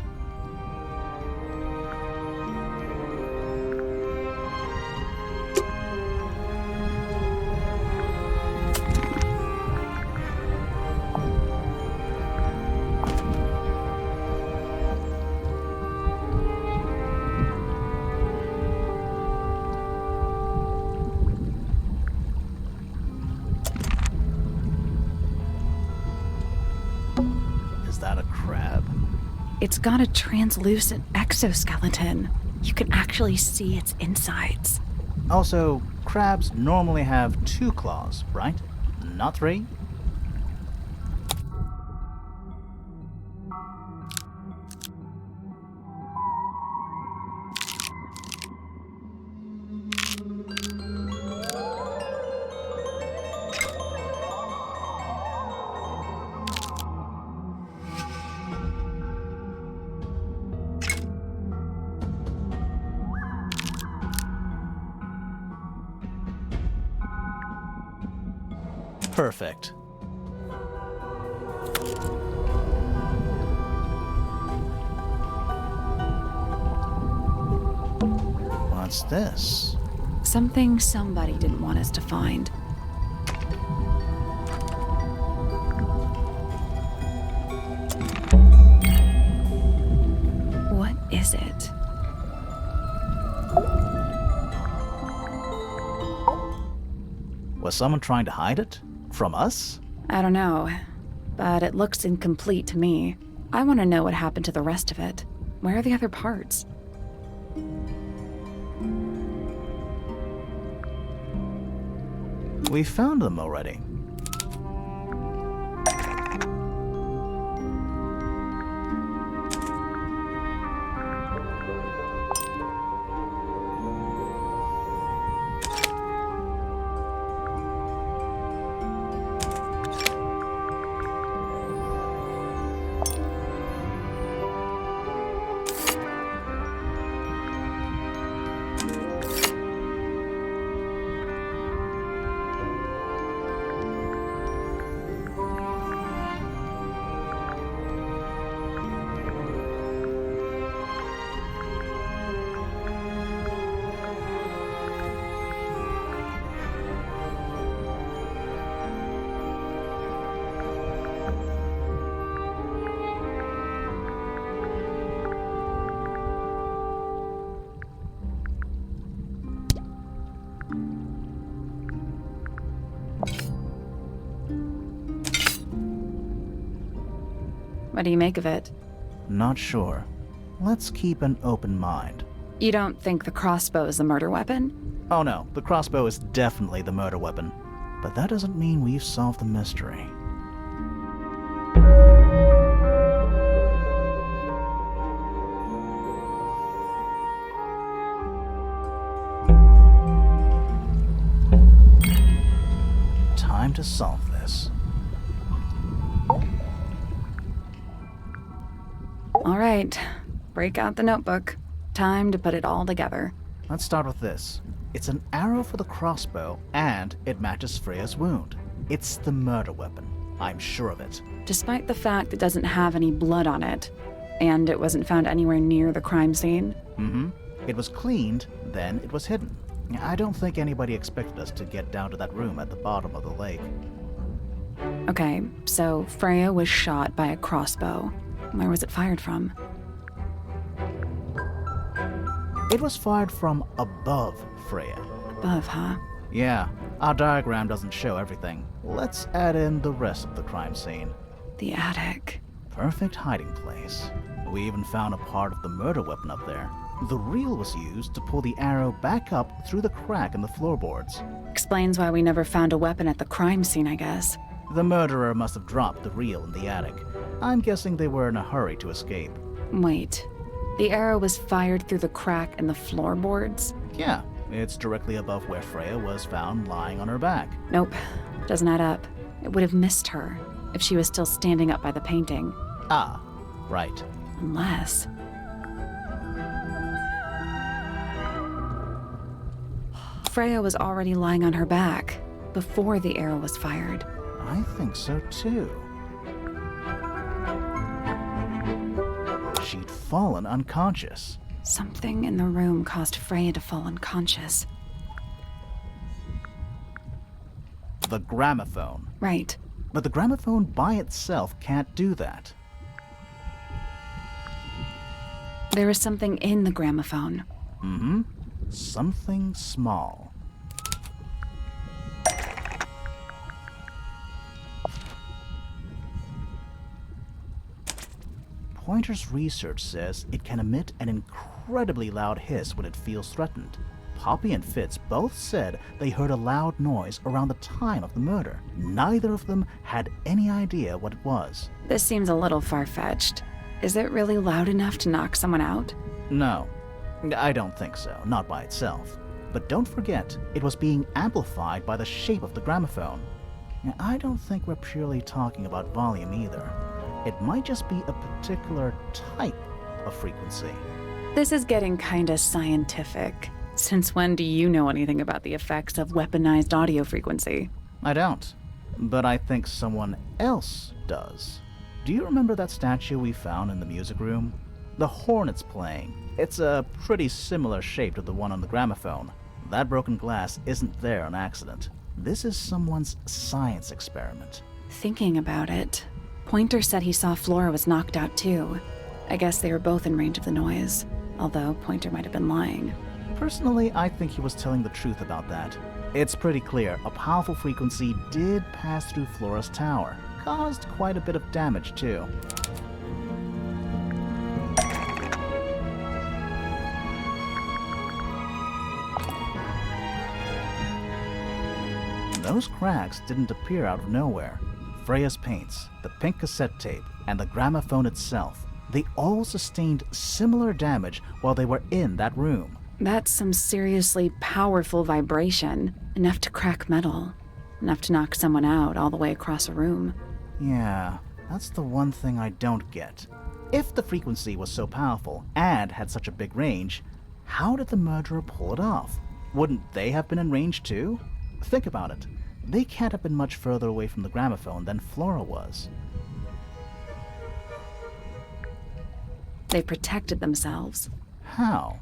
Is that a crab? It's got a translucent exoskeleton. You can actually see its insides. Also, crabs normally have 2 claws, right? Not 3? Perfect. What's this? Something somebody didn't want us to find. What is it? Was someone trying to hide it? From us? I don't know, but it looks incomplete to me. I want to know what happened to the rest of it. Where are the other parts? We found them already. What do you make of it? Not sure. Let's keep an open mind. You don't think the crossbow is the murder weapon? Oh no, the crossbow is definitely the murder weapon. But that doesn't mean we've solved the mystery. Time to solve this. All right, break out the notebook. Time to put it all together. Let's start with this. It's an arrow for the crossbow, and it matches Freya's wound. It's the murder weapon. I'm sure of it. Despite the fact it doesn't have any blood on it, and it wasn't found anywhere near the crime scene. Mm-hmm. It was cleaned, then it was hidden. I don't think anybody expected us to get down to that room at the bottom of the lake. Okay, so Freya was shot by a crossbow. Where was it fired from? It was fired from above Freya. Above, huh? Yeah, Our diagram doesn't show everything. Let's add in the rest of the crime scene. The attic. Perfect hiding place. We even found a part of the murder weapon up there. The reel was used to pull the arrow back up through the crack in the floorboards. Explains why we never found a weapon at the crime scene, I guess. The murderer must have dropped the reel in the attic. I'm guessing they were in a hurry to escape. Wait. The arrow was fired through the crack in the floorboards? Yeah, it's directly above where Freya was found lying on her back. Nope. Doesn't add up. It would have missed her if she was still standing up by the painting. Ah, right. Unless... Freya was already lying on her back before the arrow was fired. I think so too. She'd fallen unconscious. Something in the room caused Freya to fall unconscious. The gramophone. Right. But the gramophone by itself can't do that. There was something in the gramophone. Mm-hmm. Something small. Pointer's research says it can emit an incredibly loud hiss when it feels threatened. Poppy and Fitz both said they heard a loud noise around the time of the murder. Neither of them had any idea what it was. This seems a little far-fetched. Is it really loud enough to knock someone out? No, I don't think so, not by itself. But don't forget, it was being amplified by the shape of the gramophone. I don't think we're purely talking about volume either. It might just be a particular type of frequency. This is getting kinda scientific. Since when do you know anything about the effects of weaponized audio frequency? I don't, but I think someone else does. Do you remember that statue we found in the music room? The horn it's playing. It's a pretty similar shape to the one on the gramophone. That broken glass isn't there on accident. This is someone's science experiment. Thinking about it, Pointer said he saw Flora was knocked out too. I guess they were both in range of the noise, although Pointer might have been lying. Personally, I think he was telling the truth about that. It's pretty clear a powerful frequency did pass through Flora's tower. Caused quite a bit of damage too. Those cracks didn't appear out of nowhere. Freya's paints, the pink cassette tape, and the gramophone itself, they all sustained similar damage while they were in that room. That's some seriously powerful vibration, enough to crack metal, enough to knock someone out all the way across a room. Yeah, that's the one thing I don't get. If the frequency was so powerful and had such a big range, how did the murderer pull it off? Wouldn't they have been in range too? Think about it. They can't have been much further away from the gramophone than Flora was. They protected themselves. How?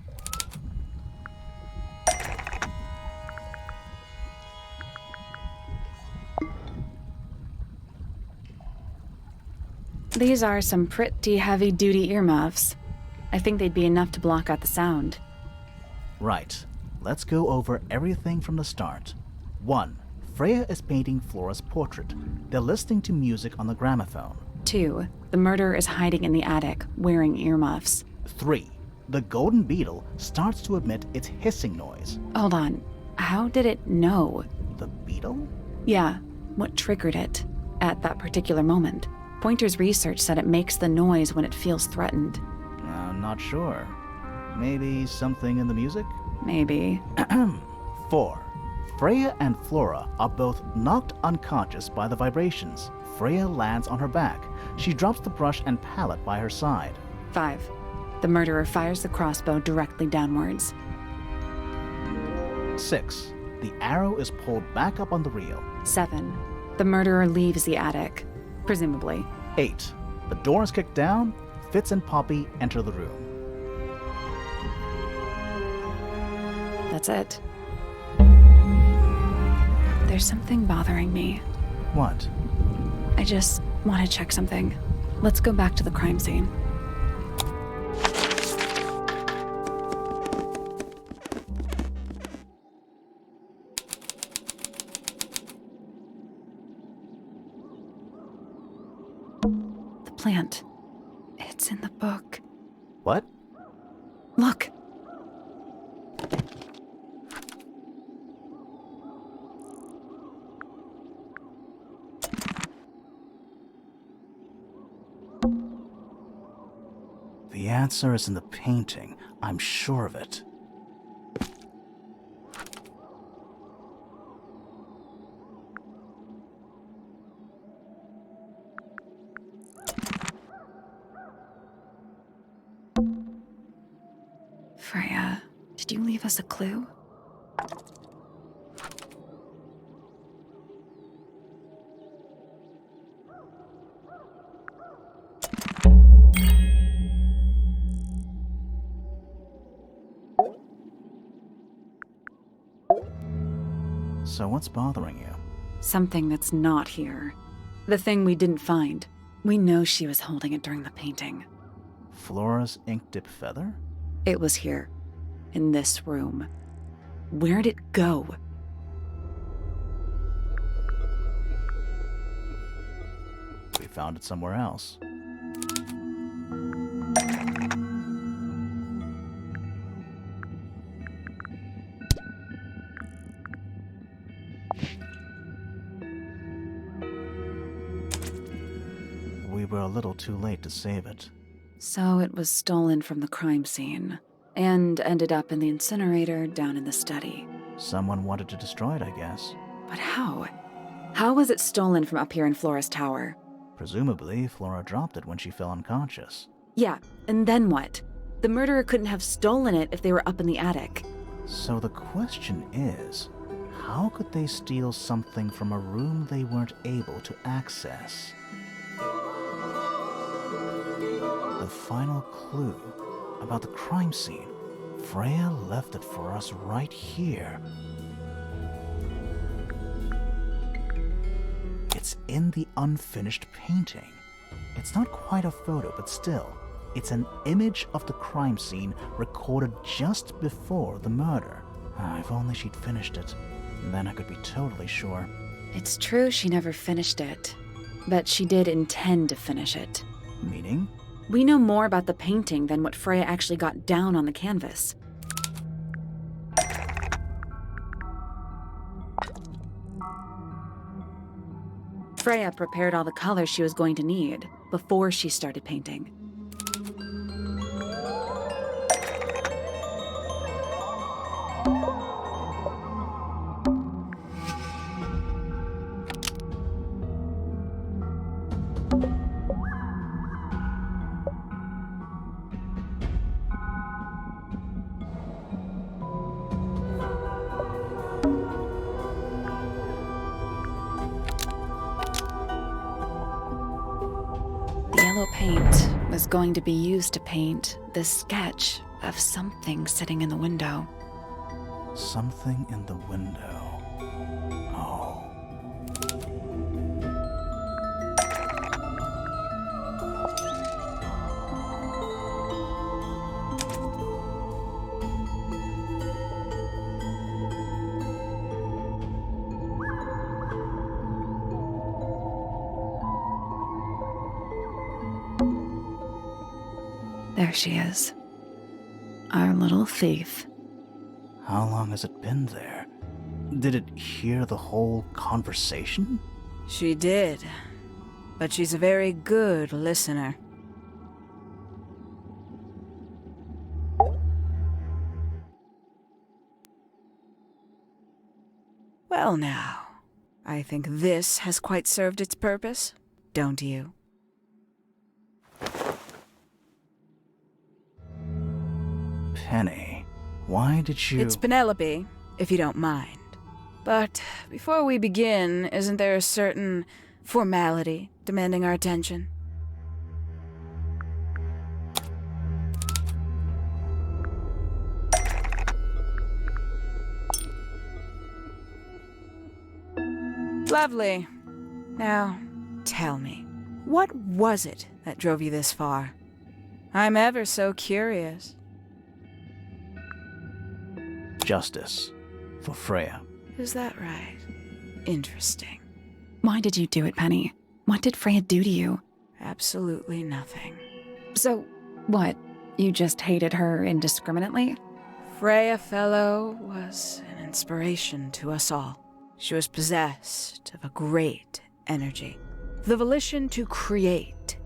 These are some pretty heavy-duty earmuffs. I think they'd be enough to block out the sound. Right. Let's go over everything from the start. 1. Freya is painting Flora's portrait. They're listening to music on the gramophone. 2. The murderer is hiding in the attic, wearing earmuffs. 3. The golden beetle starts to emit its hissing noise. Hold on. How did it know? The beetle? Yeah, what triggered it at that particular moment? Pointer's research said it makes the noise when it feels threatened. I'm not sure. Maybe something in the music? Maybe. 4. Freya and Flora are both knocked unconscious by the vibrations. Freya lands on her back. She drops the brush and palette by her side. 5. The murderer fires the crossbow directly downwards. 6. The arrow is pulled back up on the reel. 7. The murderer leaves the attic, presumably. 8. The door is kicked down. Fitz and Poppy enter the room. That's it. There's something bothering me. What? I just want to check something. Let's go back to the crime scene. plant. It's in the book. What? Look. The answer is in the painting. I'm sure of it. Freya, did you leave us a clue? So what's bothering you? Something that's not here. The thing we didn't find. We know she was holding it during the painting. Flora's ink dip feather? It was here, in this room. Where'd it go? We found it somewhere else. We were a little too late to save it. So it was stolen from the crime scene, and ended up in the incinerator down in the study. Someone wanted to destroy it, I guess. But how? How was it stolen from up here in Flora's tower? Presumably, Flora dropped it when she fell unconscious. Yeah, and then what? The murderer couldn't have stolen it if they were up in the attic. So the question is, how could they steal something from a room they weren't able to access? The final clue about the crime scene. Freya left it for us right here. It's in the unfinished painting. It's not quite a photo, but still, it's an image of the crime scene recorded just before the murder. If only she'd finished it. Then I could be totally sure. It's true she never finished it, but she did intend to finish it. Meaning? We know more about the painting than what Freya actually got down on the canvas. Freya prepared all the colors she was going to need before she started painting. Paint was going to be used to paint this sketch of something sitting in the window. Something in the window. Oh. There she is. Our little thief. How long has it been there? Did it hear the whole conversation? She did, but she's a very good listener. Well now, I think this has quite served its purpose, don't you? Penny, why did you... It's Penelope, if you don't mind. But before we begin, isn't there a certain formality demanding our attention? Lovely. Now, tell me, what was it that drove you this far? I'm ever so curious. Justice. For Freya. Is that right? Interesting. Why did you do it, Penny? What did Freya do to you? Absolutely nothing. So, what? You just hated her indiscriminately? Freya Fellow was an inspiration to us all. She was possessed of a great energy, the volition to create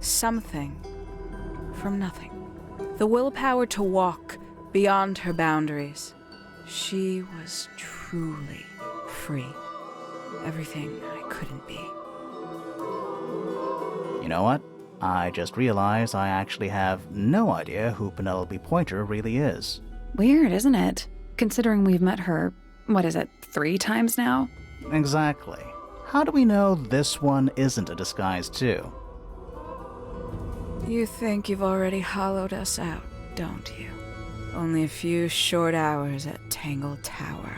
something from nothing, the willpower to walk beyond her boundaries. She was truly free. Everything I couldn't be. You know what? I just realized I actually have no idea who Penelope Pointer really is. Weird, isn't it? Considering we've met her, 3 times now? Exactly. How do we know this one isn't a disguise too? You think you've already hollowed us out, don't you? Only a few short hours at Tangle Tower,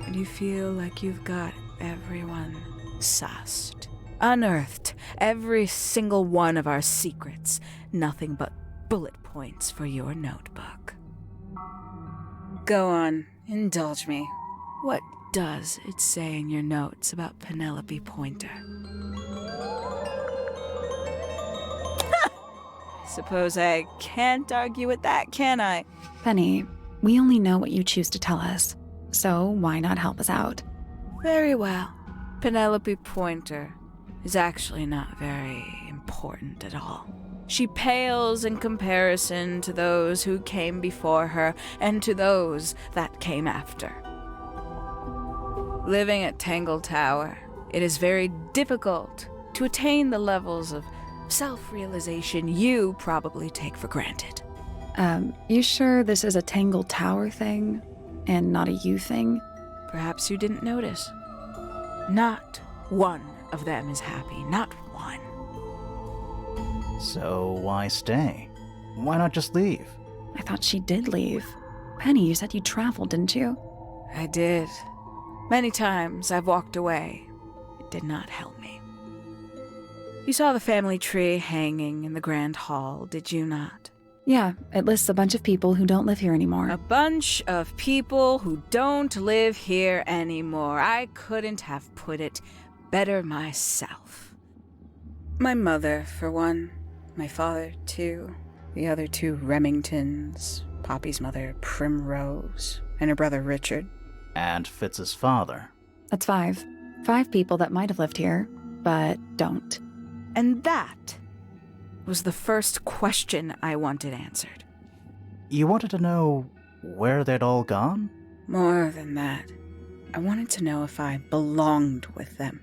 and you feel like you've got everyone sussed. Unearthed every single one of our secrets. Nothing but bullet points for your notebook. Go on, indulge me. What does it say in your notes about Penelope Pointer? Suppose I can't argue with that, can I? Penny, we only know what you choose to tell us, so why not help us out? Very well. Penelope Pointer is actually not very important at all. She pales in comparison to those who came before her and to those that came after. Living at Tangle Tower, it is very difficult to attain the levels of self-realization you probably take for granted. You sure this is a Tangle Tower thing and not a you thing? Perhaps you didn't notice. Not one of them is happy, not one. So why stay? Why not just leave? I thought she did leave. Penny, you said you traveled, didn't you? I did. Many times I've walked away. It did not help me. You saw the family tree hanging in the grand hall, did you not? Yeah, it lists a bunch of people who don't live here anymore. A bunch of people who don't live here anymore. I couldn't have put it better myself. My mother, for one. My father, too. The other 2 Remingtons. Poppy's mother, Primrose. And her brother, Richard. And Fitz's father. That's 5. 5 people that might have lived here, but don't. And that was the first question I wanted answered. You wanted to know where they'd all gone? More than that. I wanted to know if I belonged with them.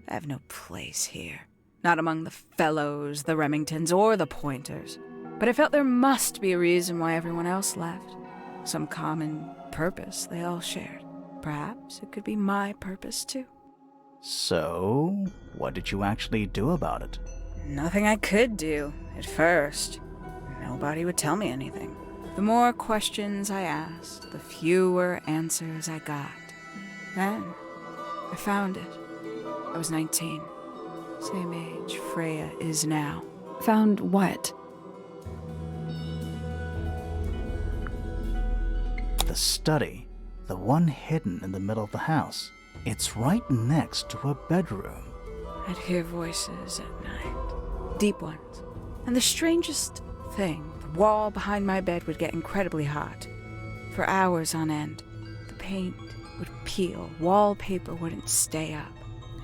I have no place here. Not among the Fellows, the Remingtons, or the Pointers. But I felt there must be a reason why everyone else left. Some common purpose they all shared. Perhaps it could be my purpose, too. So, what did you actually do about it? Nothing I could do, at first. Nobody would tell me anything. The more questions I asked, the fewer answers I got. Then, I found it. I was 19. Same age Freya is now. Found what? The study. The one hidden in the middle of the house. It's right next to a bedroom. I'd hear voices at night. Deep ones. And the strangest thing, the wall behind my bed would get incredibly hot. For hours on end. The paint would peel. Wallpaper wouldn't stay up.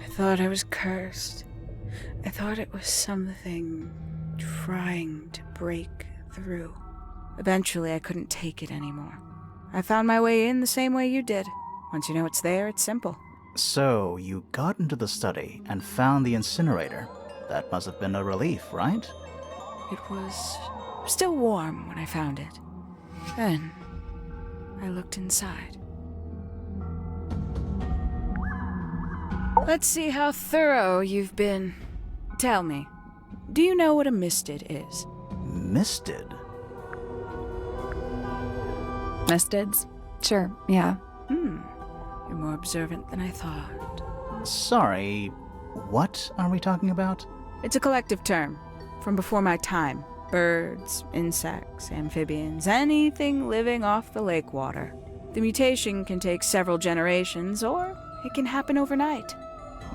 I thought I was cursed. I thought it was something trying to break through. Eventually, I couldn't take it anymore. I found my way in the same way you did. Once you know it's there, it's simple. So, you got into the study and found the incinerator. That must have been a relief, right? It was still warm when I found it. Then, I looked inside. Let's see how thorough you've been. Tell me, do you know what a misted is? Misted? Mistids? Sure, yeah. You're more observant than I thought. Sorry, what are we talking about? It's a collective term, from before my time. Birds, insects, amphibians, anything living off the lake water. The mutation can take several generations, or it can happen overnight.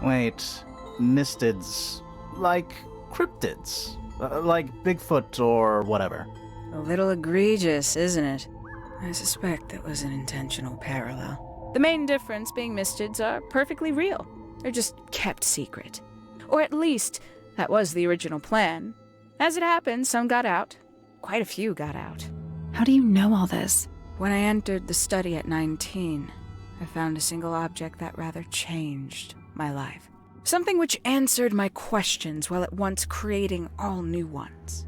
Wait, mistids. Like cryptids, like Bigfoot or whatever. A little egregious, isn't it? I suspect it was an intentional parallel. The main difference being mystids are perfectly real. They're just kept secret. Or at least, that was the original plan. As it happened, some got out. Quite a few got out. How do you know all this? When I entered the study at 19, I found a single object that rather changed my life. Something which answered my questions while at once creating all new ones.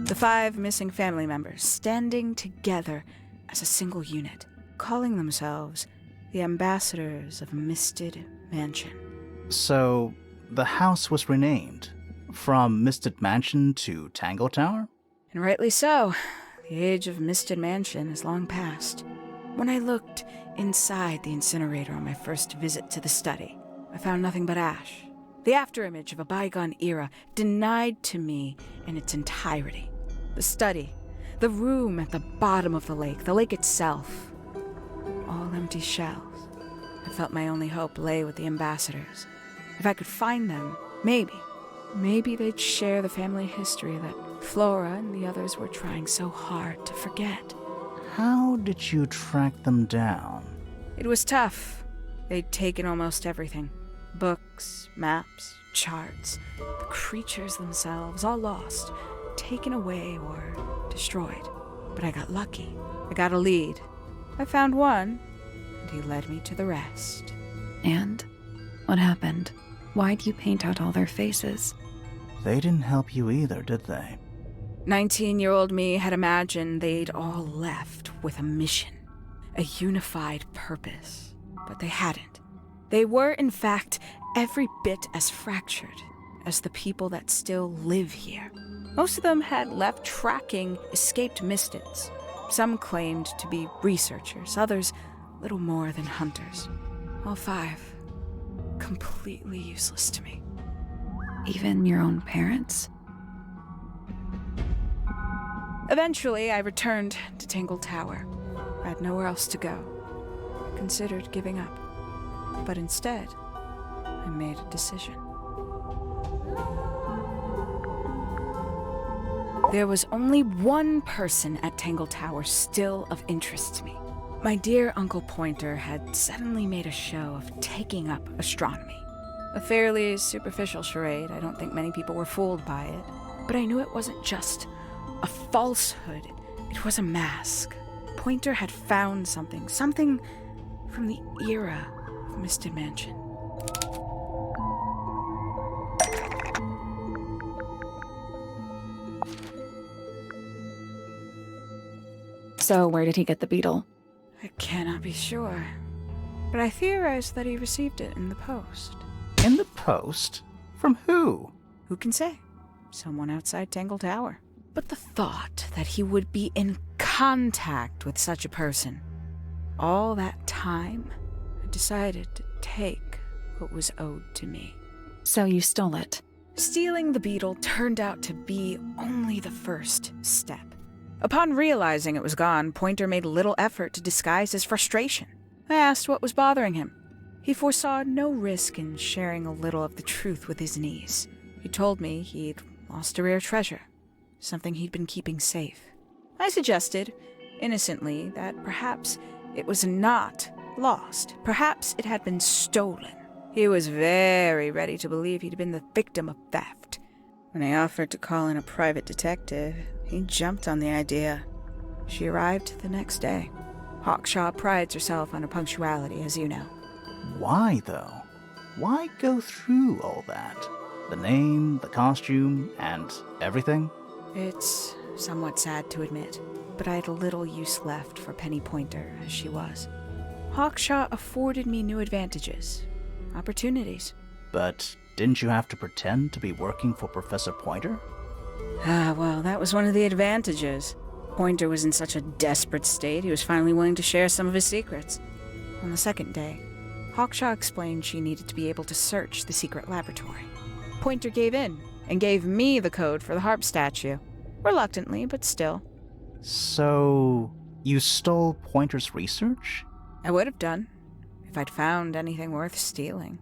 The 5 missing family members standing together as a single unit, calling themselves the ambassadors of Misted Mansion. So, the house was renamed from Misted Mansion to Tangle Tower? And rightly so. The age of Misted Mansion is long past. When I looked inside the incinerator on my first visit to the study, I found nothing but ash. The afterimage of a bygone era denied to me in its entirety. The study, the room at the bottom of the lake itself, all empty shells. I felt my only hope lay with the ambassadors. If I could find them, maybe they'd share the family history that Flora and the others were trying so hard to forget. How did you track them down? It was tough. They'd taken almost everything. Books, maps, charts, the creatures themselves, all lost, taken away or destroyed. But I got lucky. I got a lead. I found one, and he led me to the rest. And what happened? Why'd you paint out all their faces? They didn't help you either, did they? 19-year-old me had imagined they'd all left with a mission, a unified purpose. But they hadn't. They were, in fact, every bit as fractured as the people that still live here. Most of them had left tracking escaped mystids. Some claimed to be researchers, others little more than hunters. All 5 completely useless to me. Even your own parents? Eventually, I returned to Tangle Tower. I had nowhere else to go. I considered giving up. But instead, I made a decision. There was only one person at Tangle Tower still of interest to me. My dear Uncle Pointer had suddenly made a show of taking up astronomy. A fairly superficial charade. I don't think many people were fooled by it. But I knew it wasn't just a falsehood. It was a mask. Pointer had found something from the era of Misted Mansion. So where did he get the beetle? I cannot be sure, but I theorize that he received it in the post. In the post? From who? Who can say? Someone outside Tangle Tower. But the thought that he would be in contact with such a person, all that time, I decided to take what was owed to me. So you stole it. Stealing the beetle turned out to be only the first step. Upon realizing it was gone, Pointer made little effort to disguise his frustration. I asked what was bothering him. He foresaw no risk in sharing a little of the truth with his niece. He told me he'd lost a rare treasure, something he'd been keeping safe. I suggested, innocently, that perhaps it was not lost. Perhaps it had been stolen. He was very ready to believe he'd been the victim of theft. When I offered to call in a private detective, he jumped on the idea. She arrived the next day. Hawkshaw prides herself on her punctuality, as you know. Why, though? Why go through all that? The name, the costume, and everything? It's somewhat sad to admit, but I had little use left for Penny Pointer as she was. Hawkshaw afforded me new advantages, opportunities. But didn't you have to pretend to be working for Professor Pointer? Well, that was one of the advantages. Pointer was in such a desperate state, he was finally willing to share some of his secrets. On the second day, Hawkshaw explained she needed to be able to search the secret laboratory. Pointer gave in and gave me the code for the Harp statue. Reluctantly, but still. So, you stole Pointer's research? I would have done, if I'd found anything worth stealing.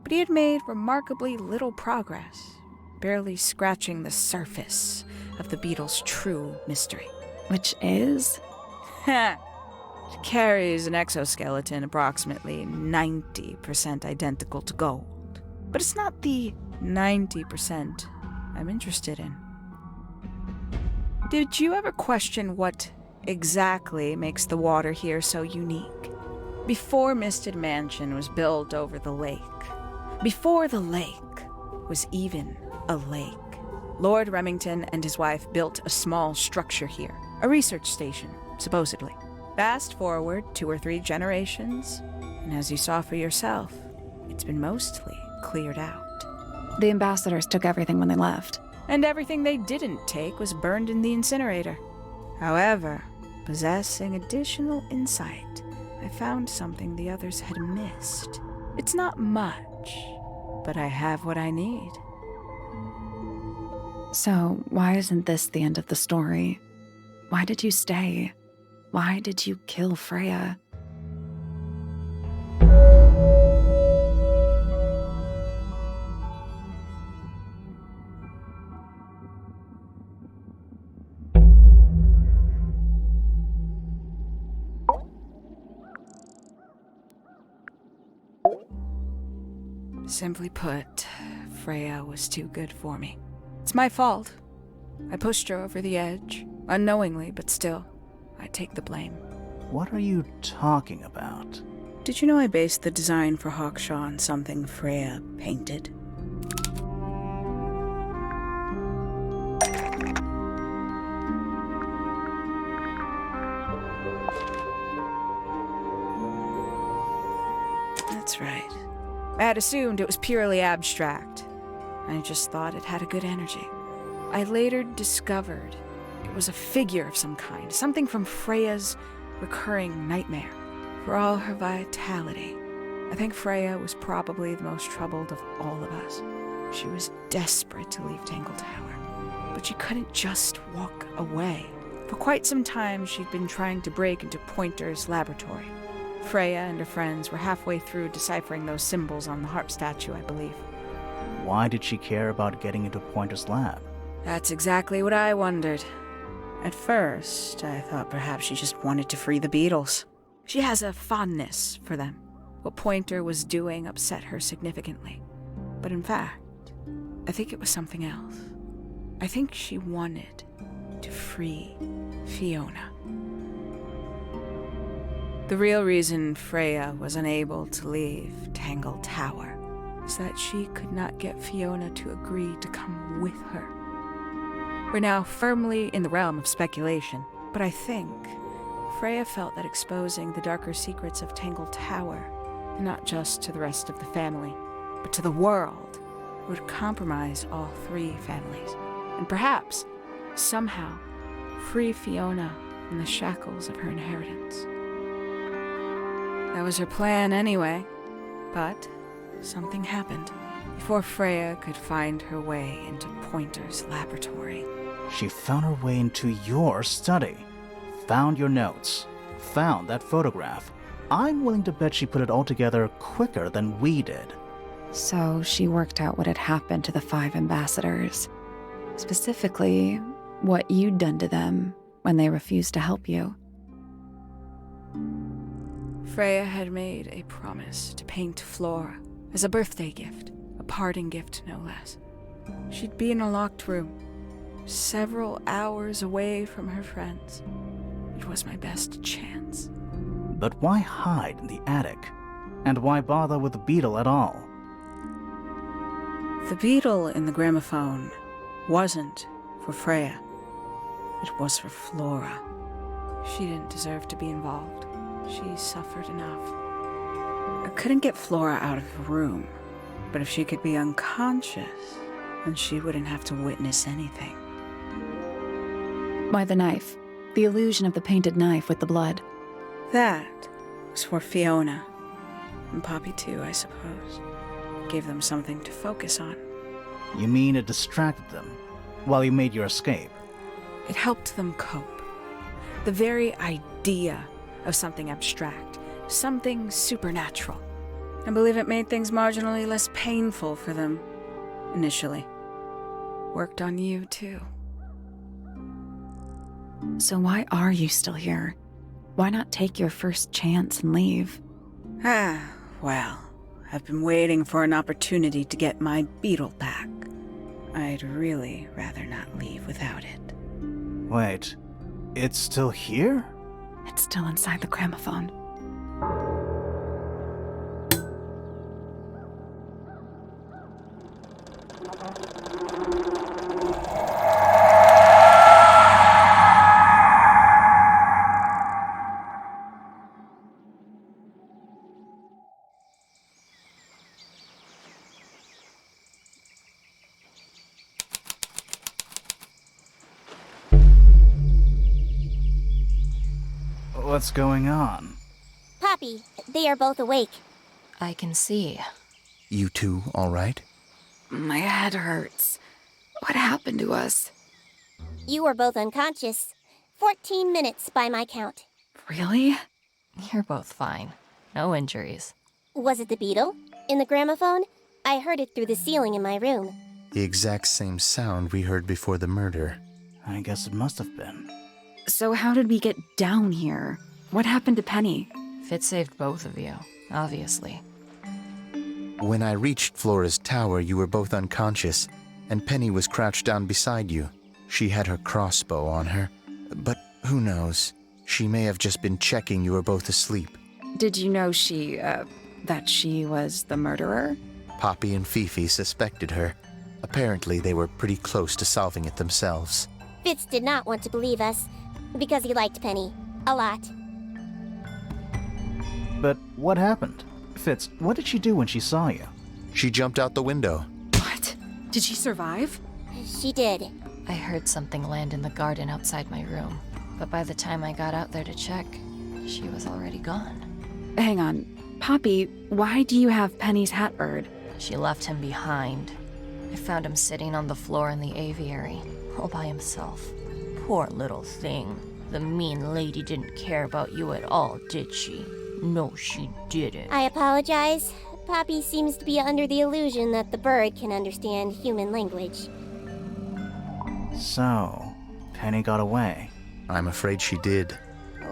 But he had made remarkably little progress, barely scratching the surface of the beetle's true mystery. Which is? It carries an exoskeleton approximately 90% identical to gold. But it's not the 90% I'm interested in. Did you ever question what exactly makes the water here so unique? Before Misted Mansion was built over the lake, before the lake was even a lake, Lord Remington and his wife built a small structure here, a research station, supposedly. Fast forward 2 or 3 generations, and as you saw for yourself, it's been mostly cleared out. The ambassadors took everything when they left. And everything they didn't take was burned in the incinerator. However, possessing additional insight, I found something the others had missed. It's not much, but I have what I need. So, why isn't this the end of the story? Why did you stay? Why did you kill Freya? Simply put, Freya was too good for me. It's my fault. I pushed her over the edge, unknowingly, but still, I take the blame. What are you talking about? Did you know I based the design for Hawkshaw on something Freya painted? That's right. I had assumed it was purely abstract. I just thought it had a good energy. I later discovered it was a figure of some kind, something from Freya's recurring nightmare. For all her vitality, I think Freya was probably the most troubled of all of us. She was desperate to leave Tangle Tower, but she couldn't just walk away. For quite some time, she'd been trying to break into Pointer's laboratory. Freya and her friends were halfway through deciphering those symbols on the Harp statue, I believe. Why did she care about getting into Pointer's lab? That's exactly what I wondered. At first, I thought perhaps she just wanted to free the beetles. She has a fondness for them. What Pointer was doing upset her significantly. But in fact, I think it was something else. I think she wanted to free Fiona. The real reason Freya was unable to leave Tangle Tower is that she could not get Fiona to agree to come with her. We're now firmly in the realm of speculation, but I think Freya felt that exposing the darker secrets of Tangle Tower, not just to the rest of the family, but to the world, would compromise all 3 families, and perhaps, somehow, free Fiona from the shackles of her inheritance. That was her plan anyway, but something happened before Freya could find her way into Pointer's laboratory. She found her way into your study, found your notes, found that photograph. I'm willing to bet she put it all together quicker than we did. So she worked out what had happened to the 5 ambassadors. Specifically, what you'd done to them when they refused to help you. Freya had made a promise to paint Flora as a birthday gift, a parting gift no less. She'd be in a locked room, several hours away from her friends. It was my best chance. But why hide in the attic? And why bother with the beetle at all? The beetle in the gramophone wasn't for Freya. It was for Flora. She didn't deserve to be involved. She suffered enough. I couldn't get Flora out of the room, but if she could be unconscious, then she wouldn't have to witness anything. Why the knife? The illusion of the painted knife with the blood. That was for Fiona. And Poppy too, I suppose. Gave them something to focus on. You mean it distracted them while you made your escape? It helped them cope. The very idea of something abstract, something supernatural. I believe it made things marginally less painful for them, initially. Worked on you, too. So why are you still here? Why not take your first chance and leave? Well, I've been waiting for an opportunity to get my beetle back. I'd really rather not leave without it. Wait, it's still here? It's still inside the gramophone. What's going on? Poppy, they are both awake. I can see. You two all right? My head hurts. What happened to us? You were both unconscious. 14 minutes by my count. Really? You're both fine. No injuries. Was it the beetle? In the gramophone? I heard it through the ceiling in my room. The exact same sound we heard before the murder. I guess it must have been. So how did we get down here? What happened to Penny? Fitz saved both of you, obviously. When I reached Flora's tower, you were both unconscious, and Penny was crouched down beside you. She had her crossbow on her, but who knows? She may have just been checking you were both asleep. Did you know that she was the murderer? Poppy and Fifi suspected her. Apparently, they were pretty close to solving it themselves. Fitz did not want to believe us, because he liked Penny. A lot. But what happened? Fitz, what did she do when she saw you? She jumped out the window. What? Did she survive? She did. I heard something land in the garden outside my room, but by the time I got out there to check, she was already gone. Hang on. Poppy, why do you have Penny's hat bird? She left him behind. I found him sitting on the floor in the aviary, all by himself. Poor little thing. The mean lady didn't care about you at all, did she? No, she didn't. I apologize. Poppy seems to be under the illusion that the bird can understand human language. So, Penny got away. I'm afraid she did.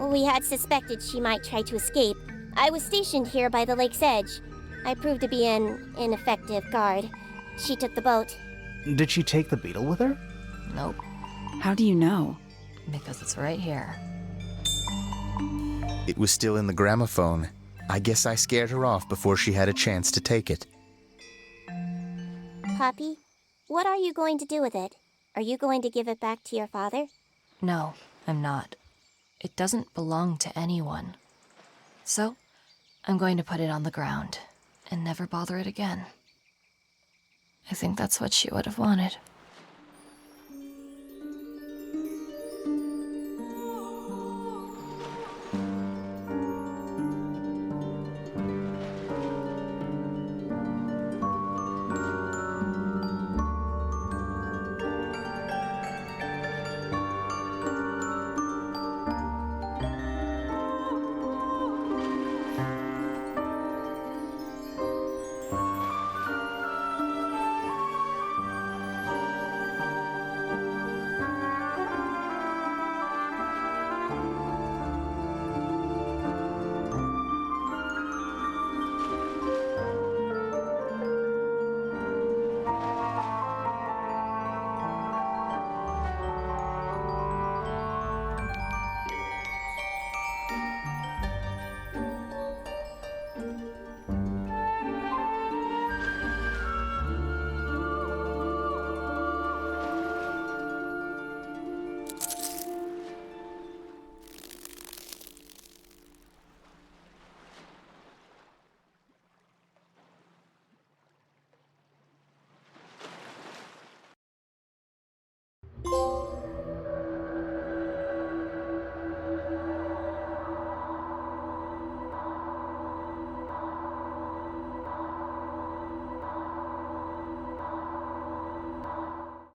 We had suspected she might try to escape. I was stationed here by the lake's edge. I proved to be an ineffective guard. She took the boat. Did she take the beetle with her? Nope, How do you know? because it's right here. It was still in the gramophone. I guess I scared her off before she had a chance to take it. Poppy, what are you going to do with it? Are you going to give it back to your father? No, I'm not. It doesn't belong to anyone. So, I'm going to put it on the ground and never bother it again. I think that's what she would have wanted.